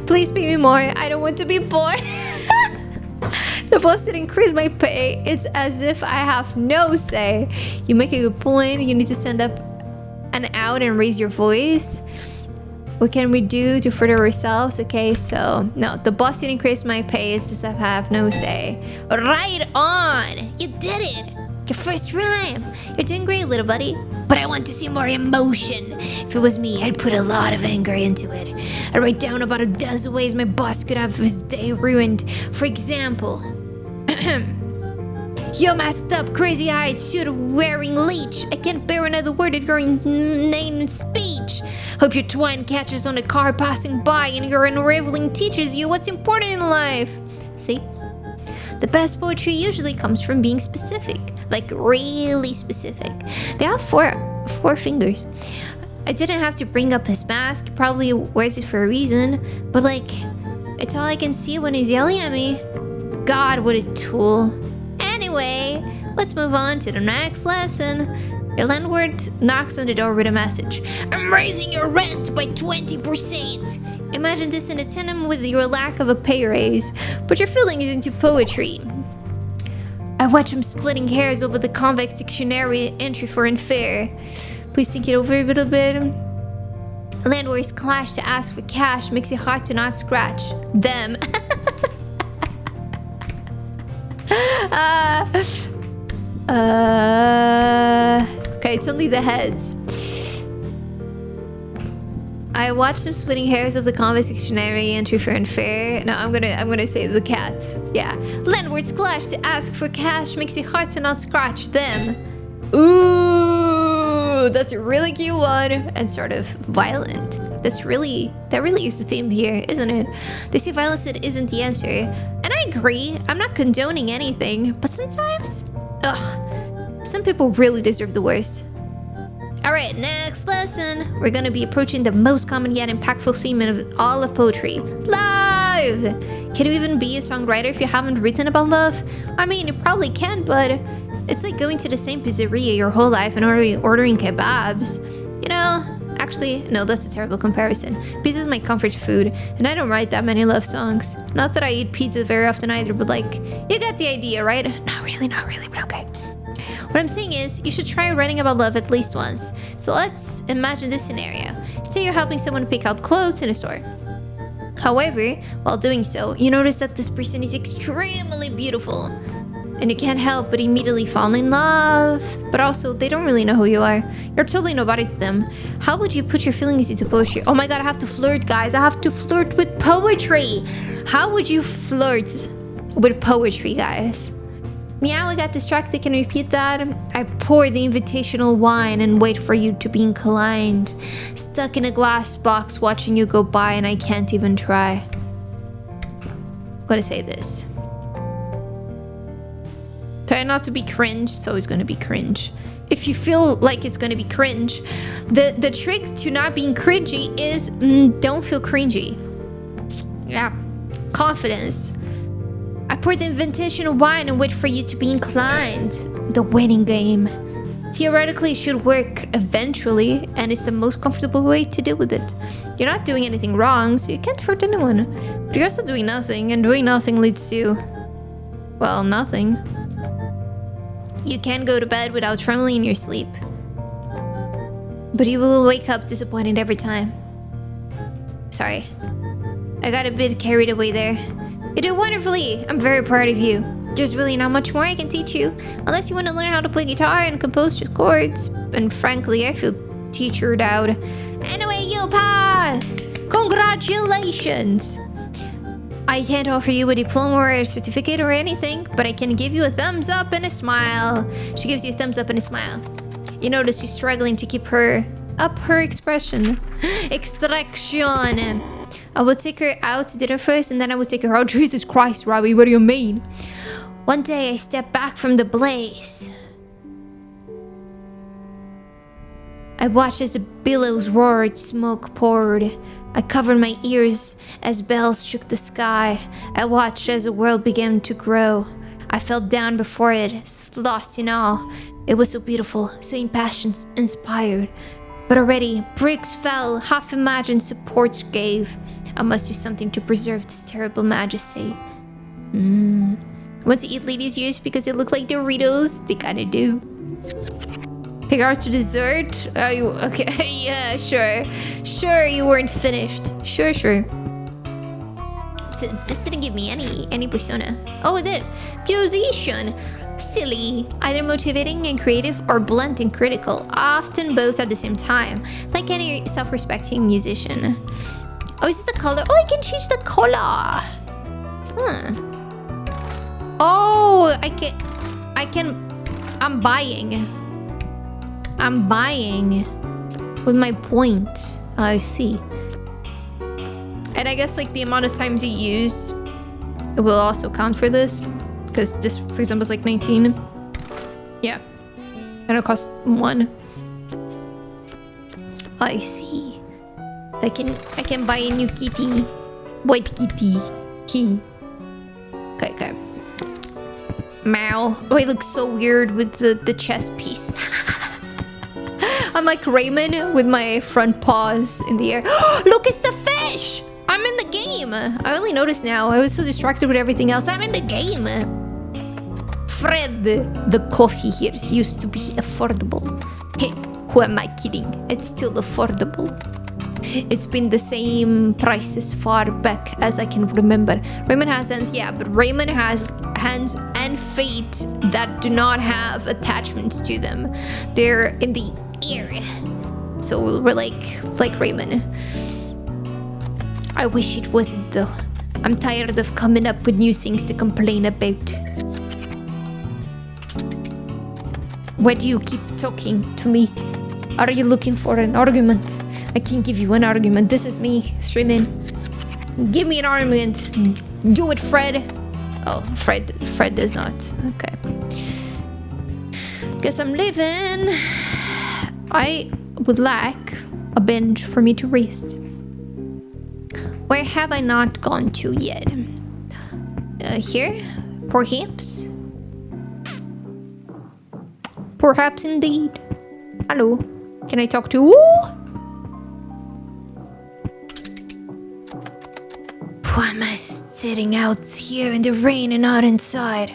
Please pay me more, I don't want to be poor. The boss didn't increase my pay. It's as if I have no say. You make a good point. You need to stand up and out and raise your voice. What can we do to further ourselves? Okay, so no, the boss didn't increase my pay. It's as if I have no say. Right on! You did it! Your first rhyme. You're doing great, little buddy. But I want to see more emotion. If it was me, I'd put a lot of anger into it. I'd write down about a dozen ways my boss could have his day ruined. For example, you masked up, crazy-eyed, suit-wearing leech. I can't bear another word of your inane speech. Hope your twine catches on a car passing by and your unraveling teaches you what's important in life. See? The best poetry usually comes from being specific. Like really specific. They have four fingers. I didn't have to bring up his mask. Probably wears it for a reason. But like, it's all I can see when he's yelling at me. God, what a tool. Anyway, let's move on to the next lesson. Your landlord knocks on the door with a message. I'm raising your rent by 20%. Imagine this in a tandem with your lack of a pay raise. Put your feelings into poetry. I watch him splitting hairs over the convex dictionary entry for unfair. Please think it over a little bit. Landlords clash to ask for cash makes it hard to not scratch them. Okay, it's only the heads. I watched them splitting hairs of the convex dictionary entry for unfair. No, I'm gonna say the cat. Yeah. Landlords clash to ask for cash makes it hard to not scratch them. Ooh, that's a really cute one and sort of violent. That really is the theme here, isn't it? They say violence isn't the answer. And I agree, I'm not condoning anything, but sometimes, some people really deserve the worst. Alright, next lesson. We're gonna be approaching the most common yet impactful theme of all of poetry. Love! Can you even be a songwriter if you haven't written about love? I mean, you probably can, but it's like going to the same pizzeria your whole life and ordering kebabs. You know, actually, no, that's a terrible comparison. Pizza is my comfort food, and I don't write that many love songs. Not that I eat pizza very often either, but like, you get the idea, right? Not really, but okay. What I'm saying is, you should try writing about love at least once. So let's imagine this scenario. Say you're helping someone pick out clothes in a store. However, while doing so, you notice that this person is extremely beautiful. And you can't help but immediately fall in love. But also, they don't really know who you are. You're totally nobody to them. How would you put your feelings into poetry? Oh my god, I have to flirt, guys. I have to flirt with poetry. How would you flirt with poetry, guys? Meow, I got distracted. Can you repeat that? I pour the invitational wine and wait for you to be inclined. Stuck in a glass box watching you go by and I can't even try. I'm gonna say this. Try not to be cringe. It's always gonna be cringe. if you feel like it's gonna be cringe. The trick to not being cringy is don't feel cringy. Yeah, confidence. I pour the invitational wine and wait for you to be inclined. The winning game. Theoretically, it should work eventually, and it's the most comfortable way to deal with it. You're not doing anything wrong, so you can't hurt anyone. But you're also doing nothing, and doing nothing leads to, well, nothing. You can't go to bed without trembling in your sleep. But you will wake up disappointed every time. Sorry. I got a bit carried away there. You did wonderfully. I'm very proud of you. There's really not much more I can teach you, unless you want to learn how to play guitar and compose your chords. And frankly, I feel teachered out. Anyway, you pass! Congratulations! I can't offer you a diploma or a certificate or anything, but I can give you a thumbs up and a smile. She gives you a thumbs up and a smile. You notice she's struggling to keep her expression. Extraction. I will take her out to dinner first, and then I will take her out. Jesus Christ, Robbie, what do you mean? One day I stepped back from the blaze. I watched as the billows roared, smoke poured. I covered my ears as bells shook the sky. I watched as the world began to grow. I fell down before it, lost in awe. It was so beautiful, so impassioned, inspired. But already, bricks fell, half-imagined supports gave. I must do something to preserve this terrible majesty. Want to eat ladies' ears because they look like Doritos? They kinda do. Take her out to dessert? Are you okay? Yeah, sure. Sure, you weren't finished. Sure. So this didn't give me any persona. Oh, it did. Musician. Silly. Either motivating and creative or blunt and critical. Often both at the same time. Like any self-respecting musician. Oh, is this the color? Oh, I can change the color. Huh. Oh, I'm buying with my point. I see. And I guess like the amount of times you use, it will also count for this. Because this, for example, is like 19. Yeah. And it costs 1. I see. So I can buy a new kitty. White kitty. Key. Okay. Meow. Oh, it looks so weird with the chest piece. I'm like Raymond with my front paws in the air. Look, it's the fish! I'm in the game. I only noticed now. I was so distracted with everything else. I'm in the game. Fred, the coffee here used to be affordable. Hey, who am I kidding? It's still affordable. It's been the same price as far back as I can remember. Raymond has hands, yeah, but Raymond has hands and feet that do not have attachments to them. They're in the air. So we're like Raymond. I wish it wasn't though. I'm tired of coming up with new things to complain about. Why do you keep talking to me? Are you looking for an argument? I can give you an argument. This is me streaming. Give me an argument. Do it, Fred. Oh, Fred does not. Okay. Guess I'm leaving. I would like a bench for me to rest. Where have I not gone to yet? Here? Perhaps? Perhaps indeed. Hello. Can I talk to you? Why am I sitting out here in the rain and not inside?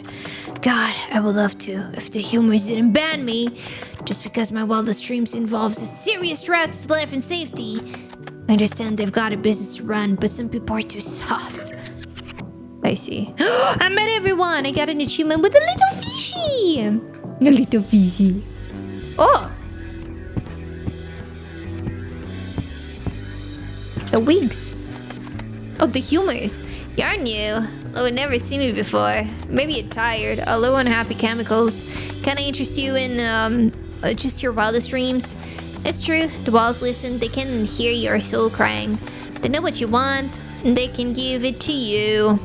God, I would love to if the humors didn't ban me just because my wildest dreams involves a serious threat to life and safety. I understand they've got a business to run, but some people are too soft. I see. I met everyone! I got an achievement with a little fishy! A little fishy. Oh! The wigs. Oh, the humors. You're new. Oh, I've never seen you before. Maybe you're tired. Or low on happy chemicals. Can I interest you in, just your wildest dreams? It's true. The walls listen. They can hear your soul crying. They know what you want, and they can give it to you.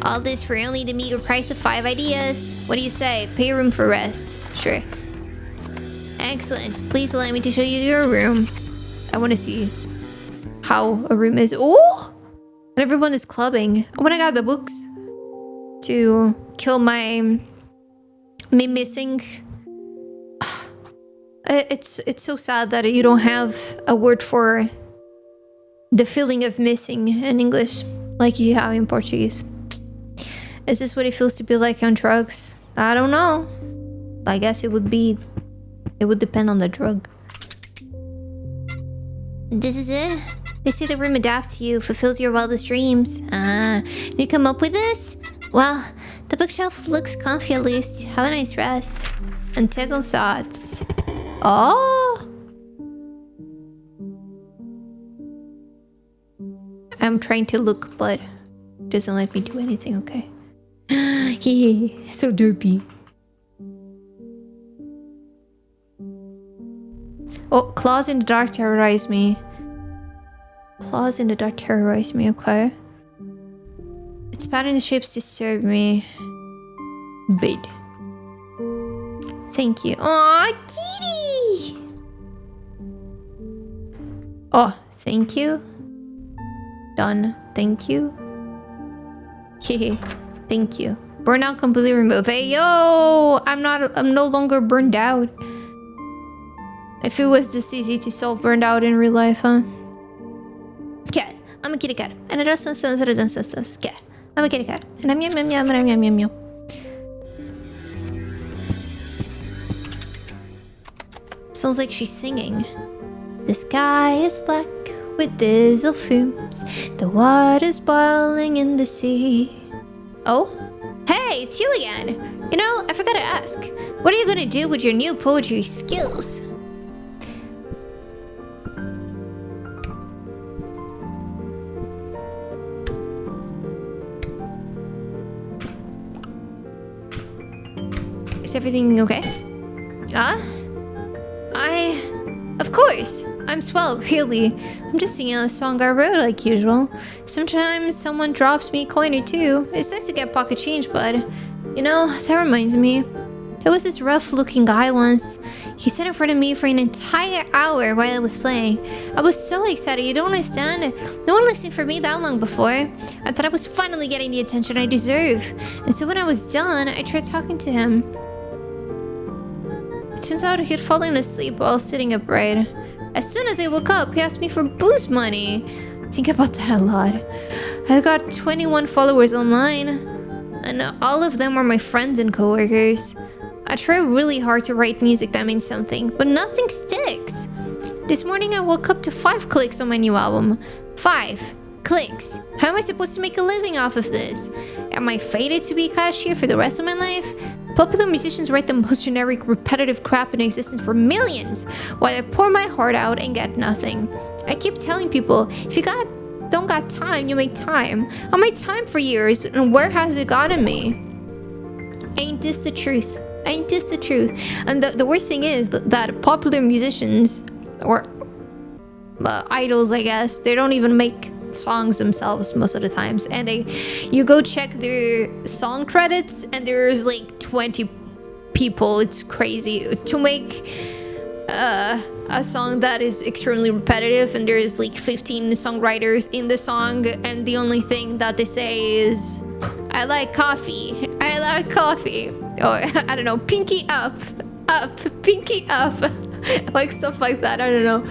All this for only the meager price of 5 ideas. What do you say? Pay room for rest. Sure. Excellent. Please allow me to show you your room. I want to see how a room is. Oh! And everyone is clubbing. Oh, when I got the books to kill me missing. It's so sad that you don't have a word for the feeling of missing in English like you have in Portuguese. Is this what it feels to be like on drugs? I don't know. I guess it would depend on the drug. This is it? They say the room adapts to you, fulfills your wildest dreams. You come up with this? Well, the bookshelf looks comfy at least. Have a nice rest. Untangled thoughts. Oh! I'm trying to look, but it doesn't let me do anything, okay? So derpy. Oh, claws in the dark terrorize me. Claws in the dark terrorize me, okay. Its pattern and shapes disturb me. Bait. Thank you. Aw, kitty! Oh, thank you. Done. Thank you. Hehe. Thank you. Burnout completely removed. Hey, yo! I'm no longer burned out. If it was this easy to solve burned out in real life, huh? Cat. I'm a kitty cat. And it does cat. I'm a kitty cat. And I'm yum yum yum and I'm yum yum yum. Sounds like she's singing. The sky is black with diesel fumes. The water's boiling in the sea. Oh? Hey, it's you again. You know, I forgot to ask. What are you gonna do with your new poetry skills? Is everything okay? Of course. I'm swell, really. I'm just singing a song I wrote like usual. Sometimes someone drops me a coin or two. It's nice to get pocket change, but you know, that reminds me. There was this rough-looking guy once. He sat in front of me for an entire hour while I was playing. I was so excited, you don't understand. No one listened for me that long before. I thought I was finally getting the attention I deserve. And so when I was done, I tried talking to him. It turns out he'd fallen asleep while sitting upright. As soon as I woke up, he asked me for booze money. Think about that a lot. I got 21 followers online, and all of them are my friends and coworkers. I try really hard to write music that means something, but nothing sticks. This morning I woke up to 5 clicks on my new album. 5 clicks. How am I supposed to make a living off of this? Am I fated to be a cashier for the rest of my life? Popular musicians write the most generic, repetitive crap in existence for millions, while I pour my heart out and get nothing. I keep telling people, if you don't got time, you make time. I made time for years, and where has it gotten me? Ain't this the truth? Ain't this the truth? And the worst thing is that popular musicians, or idols, I guess, they don't even make songs themselves most of the times, and you go check their song credits and there's like 20 people. It's crazy to make a song that is extremely repetitive, and there's like 15 songwriters in the song, and the only thing that they say is I like coffee, I like coffee, or I don't know, pinky up, pinky up. Like stuff like that. I don't know.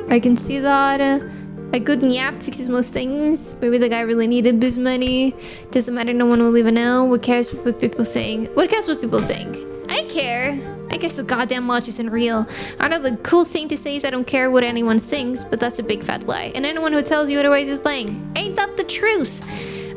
I can see that. A good nyap fixes most things. Maybe the guy really needed booze money. Doesn't matter, no one will even know. What cares what people think? What cares what people think? I care. I care so goddamn much isn't real. I know the cool thing to say is I don't care what anyone thinks, but that's a big fat lie. And anyone who tells you otherwise is lying. Ain't that the truth?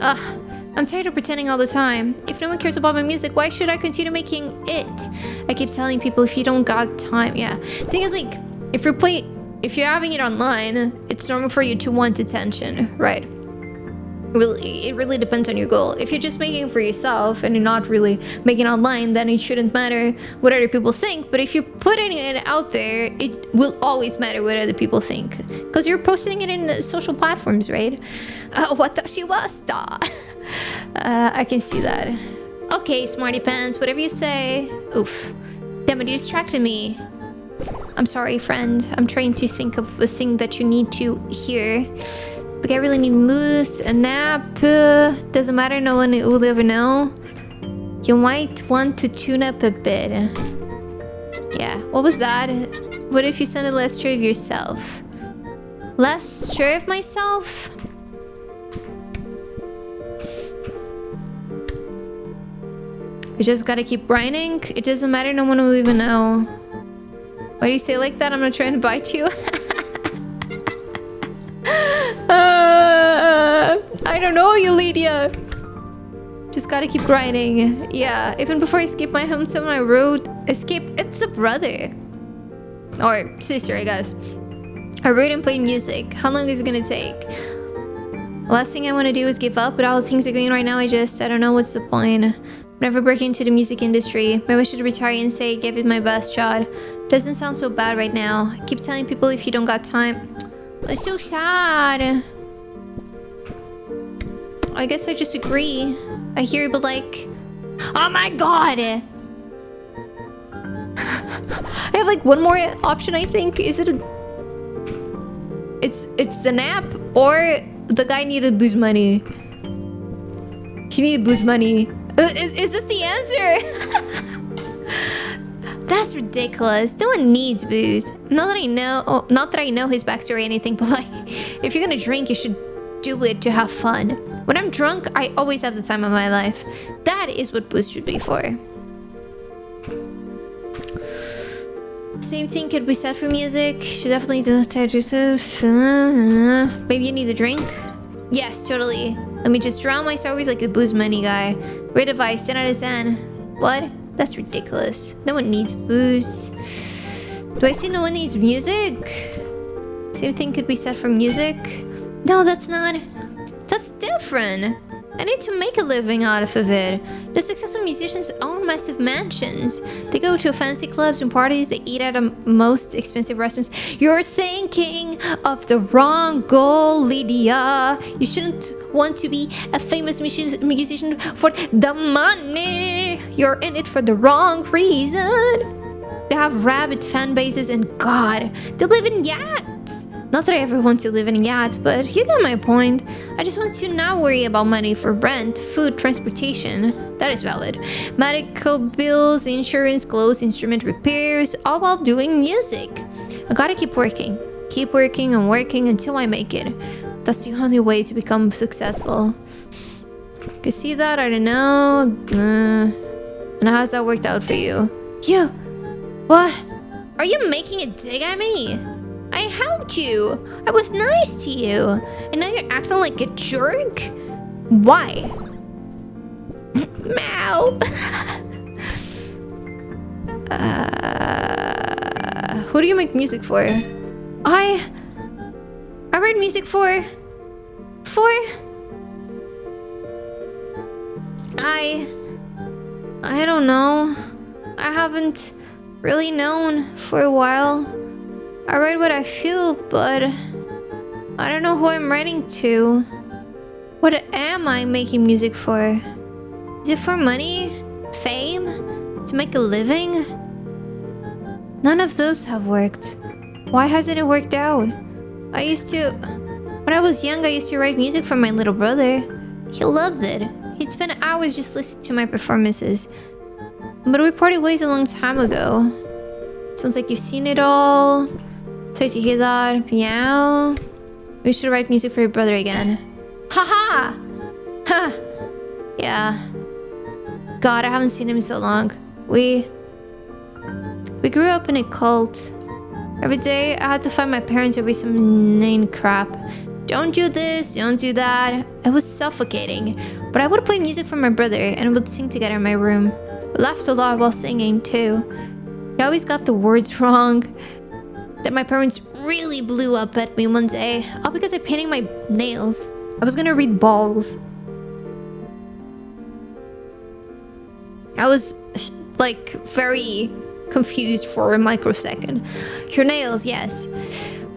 Ugh. I'm tired of pretending all the time. If no one cares about my music, why should I continue making it? I keep telling people if you don't got time, yeah. Thing is, like, if you're having it online, it's normal for you to want attention, right? It really depends on your goal. If you're just making it for yourself and you're not really making it online, then it shouldn't matter what other people think. But if you're putting it out there, it will always matter what other people think, because you're posting it in the social platforms, right? Watashi wa star. I can see that. Okay, smarty pants, whatever you say. Oof. Damn it, you distracted me. I'm sorry, friend. I'm trying to think of a thing that you need to hear. Like, I really need moose, a nap. Doesn't matter, no one will ever know. You might want to tune up a bit. Yeah, what was that? What if you sounded less sure of yourself? Less sure of myself? You just gotta keep grinding. It doesn't matter, no one will even know. Why do you say it like that? I'm not trying to bite you. I don't know you, Lydia. Just gotta keep grinding. Yeah, even before I escape my hometown, I wrote escape. It's a brother. Or sister, I guess. I wrote and played music. How long is it gonna take? Last thing I want to do is give up, but all the things are going right now. I don't know what's the point. Never break into the music industry. Maybe I should retire and say, give it my best shot. Doesn't sound so bad right now. Keep telling people if you don't got time. It's so sad. I guess I just agree. I hear you, but like... Oh my god! I have like one more option, I think. Is it a... It's the nap, or the guy needed booze money. He needed booze money. Is this the answer? That's ridiculous. No one needs booze. Not that I know his backstory or anything, but like, if you're gonna drink, you should do it to have fun. When I'm drunk, I always have the time of my life. That is what booze should be for. Same thing could be said for music. Should definitely do that. Maybe you need a drink? Yes, totally. Let me just drown my sorrows like the booze money guy. Great advice, 10 out of 10. What? That's ridiculous. No one needs booze. Do I say no one needs music? Same thing could be said for music. No, that's not. That's different. I need to make a living out of it. The successful musicians own massive mansions. They go to fancy clubs and parties. They eat at the most expensive restaurants. You're thinking of the wrong goal, Lydia. You shouldn't want to be a famous musician for the money. You're in it for the wrong reason. They have rabid fan bases and God, they live in yachts. Not that I ever want to live in a yacht, but you get my point. I just want to not worry about money for rent, food, transportation. That is valid. Medical bills, insurance, clothes, instrument repairs, all while doing music. I gotta keep working. Keep working and working until I make it. That's the only way to become successful. You can see that? I don't know. And how's that worked out for you? You! What? Are you making a dig at me? I helped you. I was nice to you. And now you're acting like a jerk? Why? Meow. Who do you make music for? I write music for... I don't know. I haven't really known for a while. I write what I feel, but I don't know who I'm writing to. What am I making music for? Is it for money? Fame? To make a living? None of those have worked. Why hasn't it worked out? When I was young, I used to write music for my little brother. He loved it. He'd spend hours just listening to my performances. But we parted ways a long time ago. Sounds like you've seen it all. Sorry to hear that. Meow. We should write music for your brother again. Haha! Ha! Yeah. God, I haven't seen him in so long. We grew up in a cult. Every day, I had to find my parents over some inane crap. Don't do this, don't do that. It was suffocating. But I would play music for my brother and would sing together in my room. We laughed a lot while singing, too. He always got the words wrong. That my parents really blew up at me one day, all because I painted my nails. I was gonna read balls. I was like very confused for a microsecond. Your nails, yes.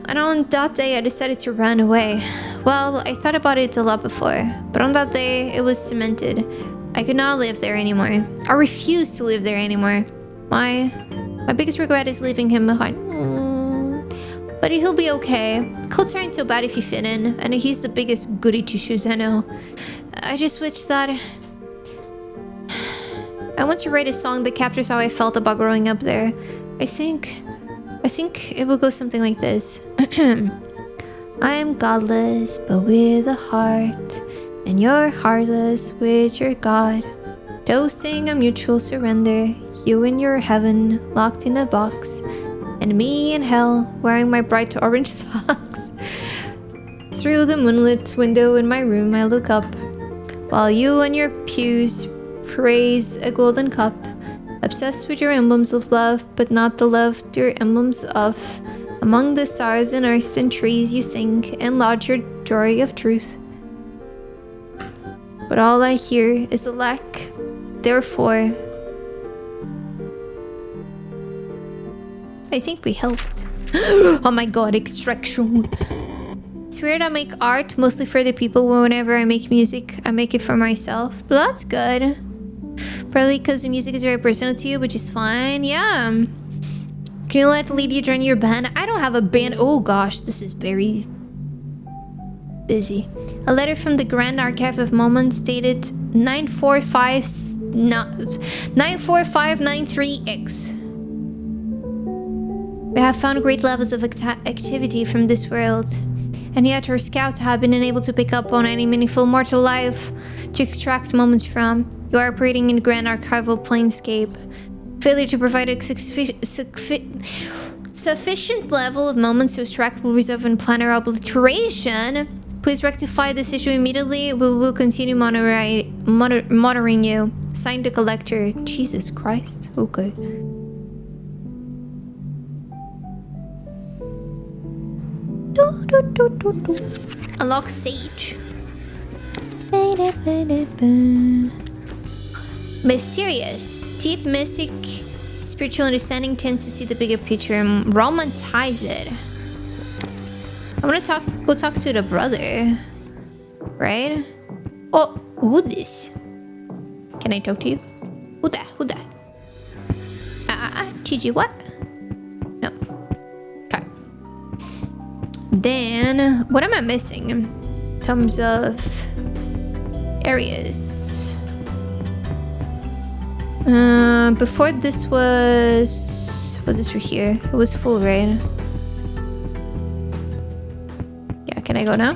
And on that day I decided to run away. Well, I thought about it a lot before, but on that day it was cemented. I could not live there anymore. I refused to live there anymore. My biggest regret is leaving him behind. But he'll be okay. Cults aren't so bad if you fit in, and he's the biggest goody two-shoes I know. I just wish that... I want to write a song that captures how I felt about growing up there. I think it will go something like this. I am godless, but with a heart, and you're heartless with your God. Toasting a mutual surrender, you in your heaven, locked in a box, and me in hell, wearing my bright orange socks. Through the moonlit window in my room, I look up, while you and your pews praise a golden cup, obsessed with your emblems of love, but not the love your emblems of. Among the stars and earth and trees you sing, and laud your joy of truth. But all I hear is a lack, therefore. I think we helped. Oh my god, extraction. It's weird I make art mostly for the people. Whenever I make music, I make it for myself. But that's good. Probably because the music is very personal to you, which is fine. Yeah. Can you let Lydia join your band? I don't have a band. Oh gosh, this is very busy. A letter from the Grand Archive of Moments dated 94593X. We have found great levels of activity from this world, and yet our scouts have been unable to pick up on any meaningful mortal life to extract moments from. You are operating in Grand Archival Planescape. Failure to provide a sufficient level of moments to extract will result in planar obliteration. Please rectify this issue immediately. We will continue monitoring you. Signed, the collector. Jesus Christ. Okay. Unlock Sage. Mysterious. Deep mystic spiritual understanding tends to see the bigger picture and romanticize it. I'm gonna go talk to the brother. Right? Oh, who this? Can I talk to you? Who that? Who that? Gigi, what? No. Okay. Then, what am I missing in terms of areas? Before this was this for here? It was full, right? Yeah, can I go now?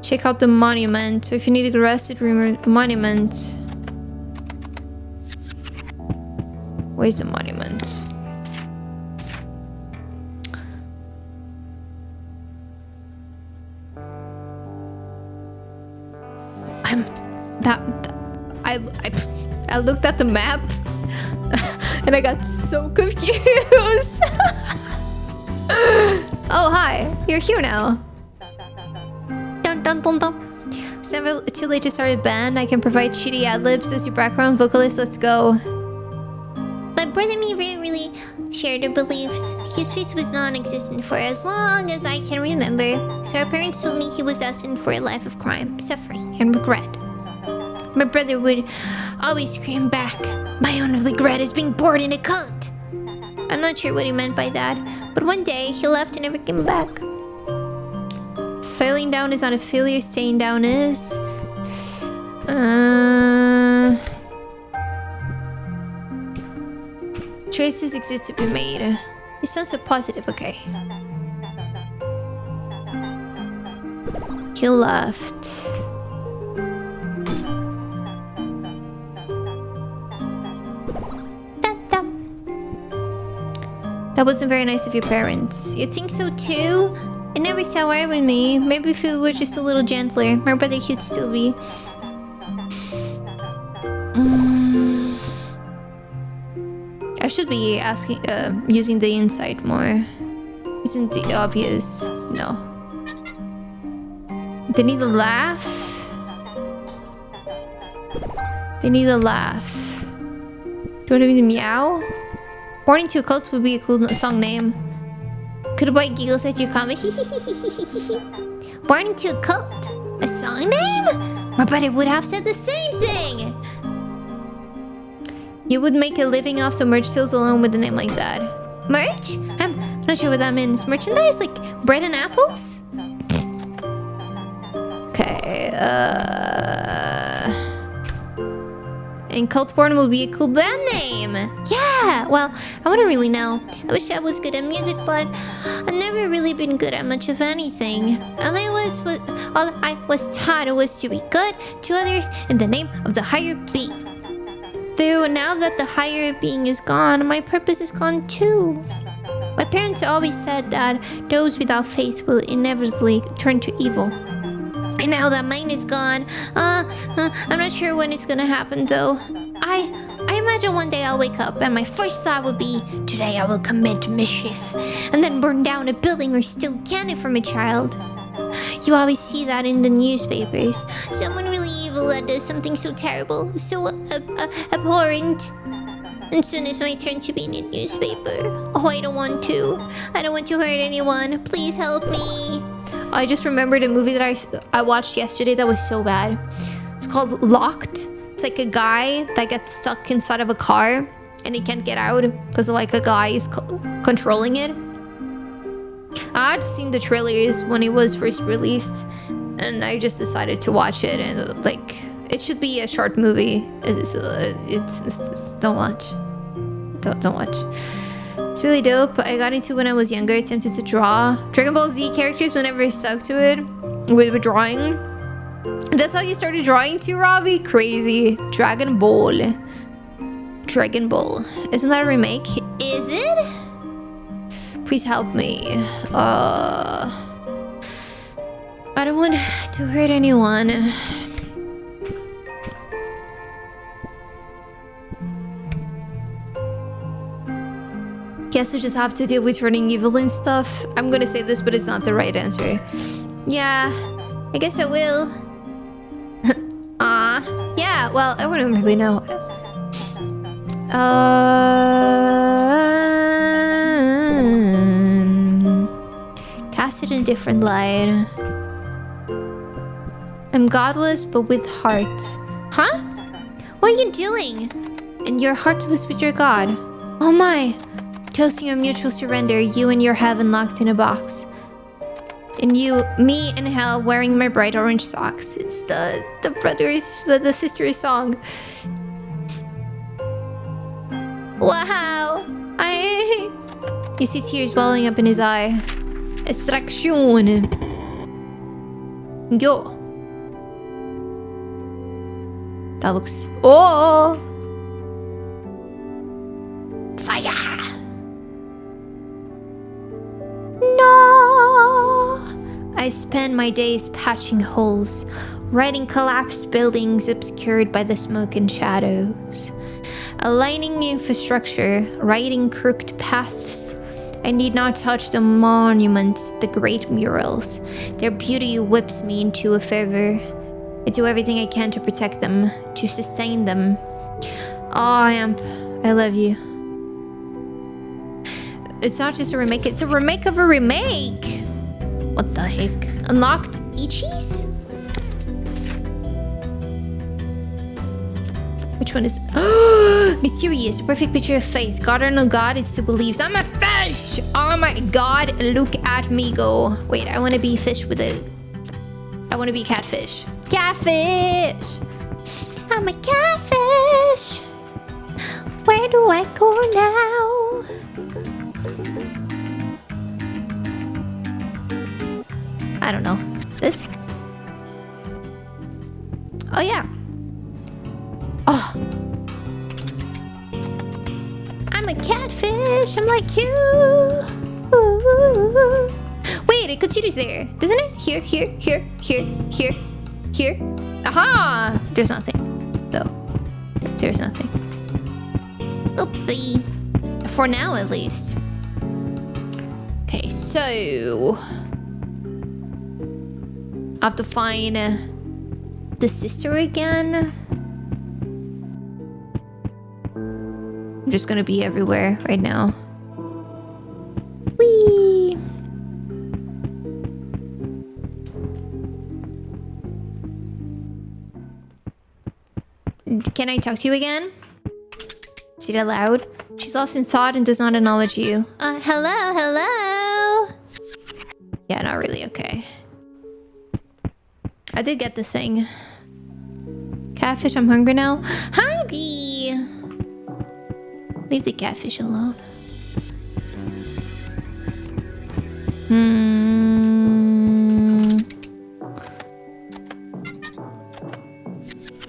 Check out the monument. If you need a rusted monument. Where's the monument? I looked at the map and I got so confused. Oh, hi. You're here now. Dun dun dun dun. Several too late to start a band. I can provide shitty ad-libs as your background vocalist. Let's go. My brother and me really shared our beliefs. His faith was non-existent for as long as I can remember. So our parents told me he was destined for a life of crime, suffering, and regret. My brother would always scream back, "My only regret is being born in a cult." I'm not sure what he meant by that, but one day he left and never came back. Failing down is not a failure, staying down is. Choices exist to be made. You sound so positive, okay. He left. That wasn't very nice of your parents. You think so too? It never sat right with me. Maybe if we were just a little gentler, my brother could still be. I should be asking, using the insight more. Isn't the obvious? No. They need a laugh. They need a laugh. Do you want to be the meow? Born into a cult would be a cool song name. Goodbye giggles at your comment. Born into a cult? A song name? My brother would have said the same thing. You would make a living off the merch sales alone with a name like that. Merch? I'm not sure what that means. Merchandise? Like bread and apples? Okay, and Cultborn will be a cool band name. Yeah, well, I wouldn't really know. I wish I was good at music, but I've never really been good at much of anything. All I was taught was to be good to others in the name of the higher being. Though now that the higher being is gone, my purpose is gone too. My parents always said that those without faith will inevitably turn to evil. And now that mine is gone, I'm not sure when it's gonna happen though. I imagine one day I'll wake up and my first thought will be, today I will commit mischief, and then burn down a building or steal candy from a child. You always see that in the newspapers. Someone really evil that does something so terrible, so abhorrent. And soon it's my turn to be in a newspaper. Oh, I don't want to. I don't want to hurt anyone. Please help me. I just remembered a movie that I watched yesterday that was so bad. It's called Locked. It's like a guy that gets stuck inside of a car and he can't get out because like a guy is controlling it. I had seen the trailers when it was first released and I just decided to watch it, and like it should be a short movie. It's don't watch. Don't watch. It's really dope. I got into when I was younger, attempted to draw Dragon Ball Z characters whenever I stuck to it with drawing. That's how you started drawing too, Robbie? Crazy. Dragon Ball. Dragon Ball. Isn't that a remake? Is it? Please help me. I don't want to hurt anyone. Guess we just have to deal with turning evil and stuff. I'm gonna say this, but it's not the right answer. Yeah, I guess I will. Yeah, well, I wouldn't really know. Cast it in a different light. I'm godless, but with heart. Huh? What are you doing? And your heart was with your god. Oh my. Toasting a mutual surrender, you and your heaven locked in a box. And you, me in hell wearing my bright orange socks. It's the sisters song. Wow! You see tears welling up in his eye. Extraction. Yo. That looks... Oh! Fire! I spend my days patching holes, righting collapsed buildings obscured by the smoke and shadows, aligning infrastructure, righting crooked paths. I need not touch the monuments, the great murals. Their beauty whips me into a fervor. I do everything I can to protect them, to sustain them. Oh, Amp, I love you. It's not just a remake, it's a remake of a remake! What the heck? Unlocked Ichis? Which one is... Mysterious, perfect picture of faith. God or no God, it still believes. I'm a fish! Oh my god, look at me go. Wait, I want to be fish with a... I want to be catfish. Catfish! I'm a catfish! Where do I go now? I don't know. This? Oh, yeah. Oh. I'm a catfish. I'm like you. Ooh. Wait, it continues there, doesn't it? Here. Aha! There's nothing, though. There's nothing. Oopsie. For now, at least. Okay, so... I have to find the sister again. I'm just gonna be everywhere right now. Whee! Can I talk to you again? reads it aloud. She's lost in thought and does not acknowledge you. Hello? Yeah, not really, okay. I did get the thing. Catfish, I'm hungry now. Hungry! Leave the catfish alone.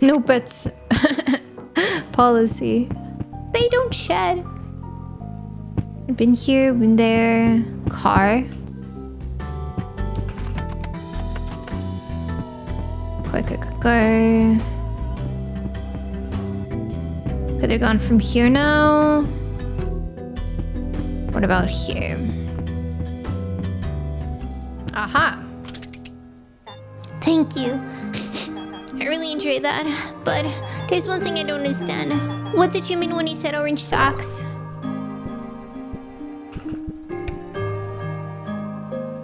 No pets. Policy. They don't shed. I've been here, been there. Car. Car. Okay, they're gone from here now. What about here? Aha! Thank you. I really enjoyed that, but there's one thing I don't understand. What did you mean when you said orange socks?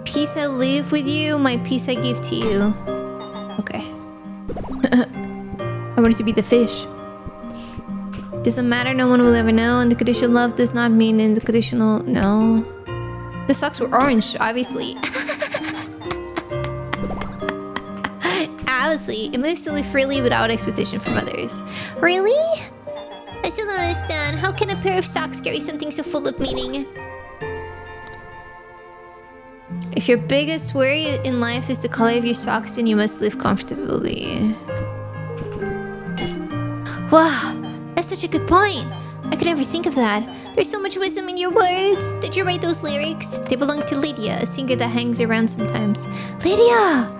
Peace I live with you, my peace I give to you. Okay. I wanted to be the fish. Doesn't matter, no one will ever know. Unconditional love does not mean unconditional... No. The socks were orange, obviously. Obviously, it moves to live freely without expectation from others. Really? I still don't understand. How can a pair of socks carry something so full of meaning? If your biggest worry in life is the color of your socks, then you must live comfortably. Wow, that's such a good point. I could never think of that. There's so much wisdom in your words. Did you write those lyrics? They belong to Lydia, a singer that hangs around sometimes. Lydia!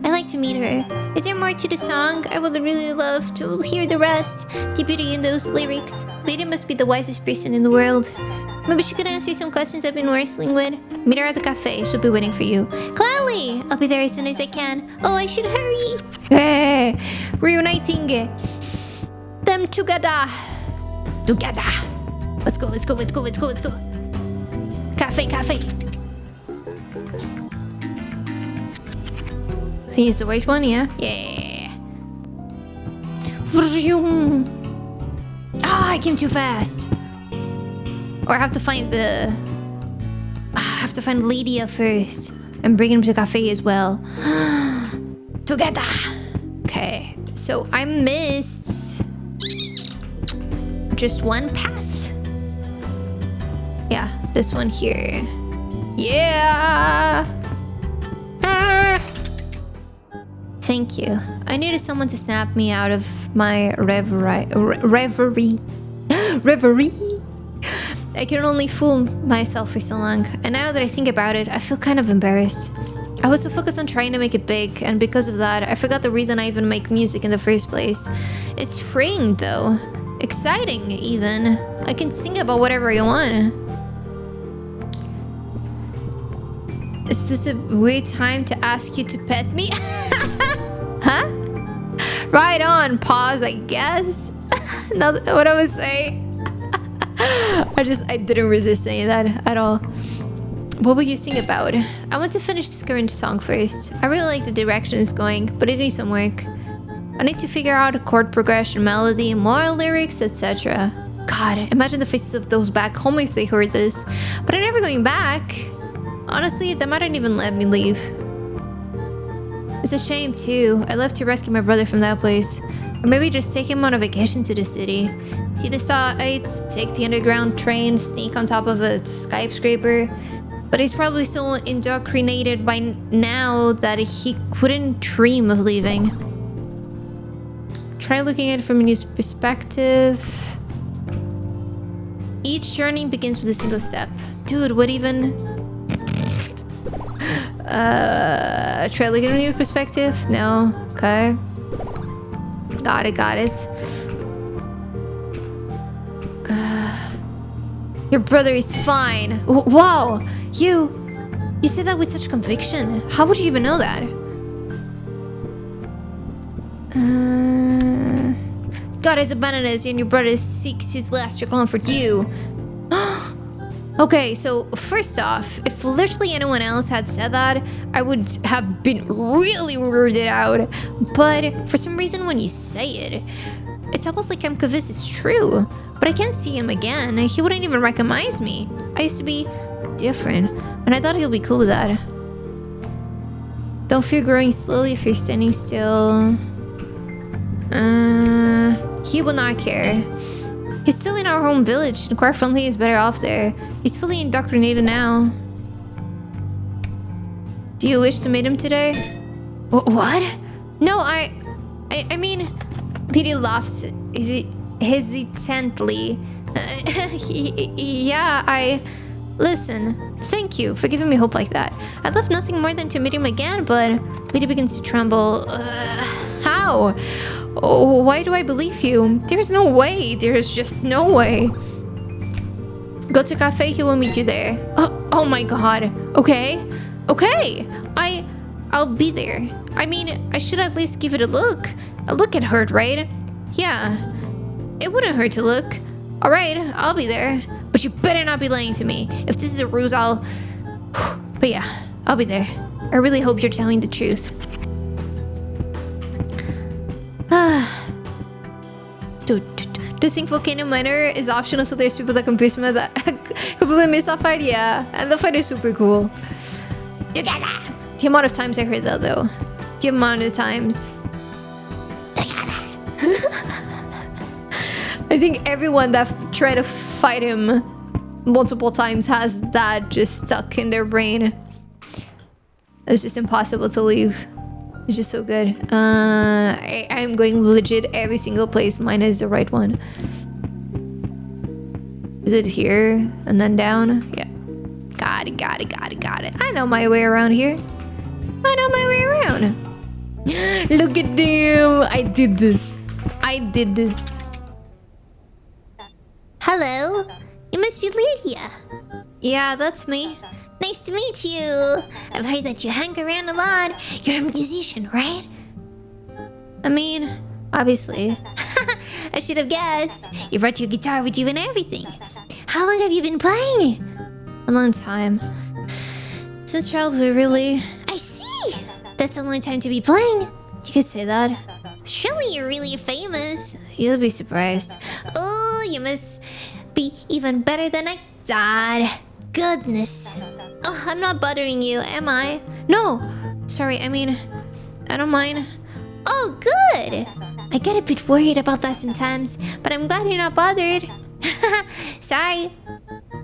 I'd like to meet her. Is there more to the song? I would really love to hear the rest. The beauty in those lyrics. Lydia must be the wisest person in the world. Maybe she could answer some questions I've been wrestling with. Meet her at the cafe. She'll be waiting for you. Gladly! I'll be there as soon as I can. Oh, I should hurry. Hey, reuniting them together. Let's go. Cafe. I think it's the right one, yeah? Yeah. Ah, I came too fast. Or I have to find the... I have to find Lydia first. And bring him to the cafe as well. Together. Okay. So I missed... just one path. Yeah, this one here. Yeah! Thank you. I needed someone to snap me out of my reverie. I can only fool myself for so long, and now that I think about it, I feel kind of embarrassed. I was so focused on trying to make it big, and because of that, I forgot the reason I even make music in the first place. It's freeing though. Exciting even. I can sing about whatever I want. Is this a weird time to ask you to pet me? Huh? Right on, pause, I guess. Not what I was saying. I didn't resist saying that at all. What will you sing about? I want to finish this current song first. I really like the direction it's going, but it needs some work. I need to figure out a chord progression, melody, more lyrics, etc. God, imagine the faces of those back home if they heard this. But I'm never going back. Honestly, they mightn't even let me leave. It's a shame too. I left to rescue my brother from that place. Or maybe just take him on a vacation to the city. See the sights, take the underground train, sneak on top of a skyscraper. But he's probably so indoctrinated by now that he couldn't dream of leaving. Try looking at it from a new perspective. Each journey begins with a single step. Dude, what even... try looking at a new perspective? No. Okay. Got it. Your brother is fine. Wow! You said that with such conviction. How would you even know that? God has abandoned us and your brother seeks his last to comfort you. Okay, so first off, if literally anyone else had said that, I would have been really weirded out. But for some reason when you say it, it's almost like I'm convinced it's true. But I can't see him again. He wouldn't even recognize me. I used to be different, and I thought he'll be cool with that. Don't fear growing slowly if you're standing still. He will not care. He's still in our home village, and quite frankly, he's better off there. He's fully indoctrinated now. Do you wish to meet him today? What? No, I mean, Lily laughs hesitantly. Yeah, Listen, thank you for giving me hope like that. I'd love nothing more than to meet him again, but Lily begins to tremble. How? Oh, why do I believe you? There's no way. There's just no way. Go to cafe, he will meet you there. Oh my god. Okay. Okay. I'll be there. I mean, I should at least give it a look. A look at hurt, right? Yeah. It wouldn't hurt to look. Alright, I'll be there. But you better not be lying to me. If this is a ruse, I'll... But yeah, I'll be there. I really hope you're telling the truth. Do you think Volcano Miner is optional so there's people that can piss me that completely miss that fight? Yeah, and the fight is super cool. Together. The amount of times I heard that though. The amount of times. I think everyone that tried to fight him multiple times has that just stuck in their brain. It's just impossible to leave. It's just so good. I'm going legit every single place. Mine is the right one. Is it here and then down? Yeah. Got it. I know my way around here. I know my way around. Look at them. I did this. Hello? You must be Lydia. Yeah, that's me. Nice to meet you. I've heard that you hang around a lot. You're a musician, right? I mean, obviously. I should have guessed. You brought your guitar with you and everything. How long have you been playing? A long time. Since childhood, really. I see. That's a long time to be playing. You could say that. Surely you're really famous. You'll be surprised. Oh, you must be even better than I thought. Goodness. Oh, I'm not bothering you, am I? No. Sorry, I mean, I don't mind. Oh, good. I get a bit worried about that sometimes, but I'm glad you're not bothered. Sorry.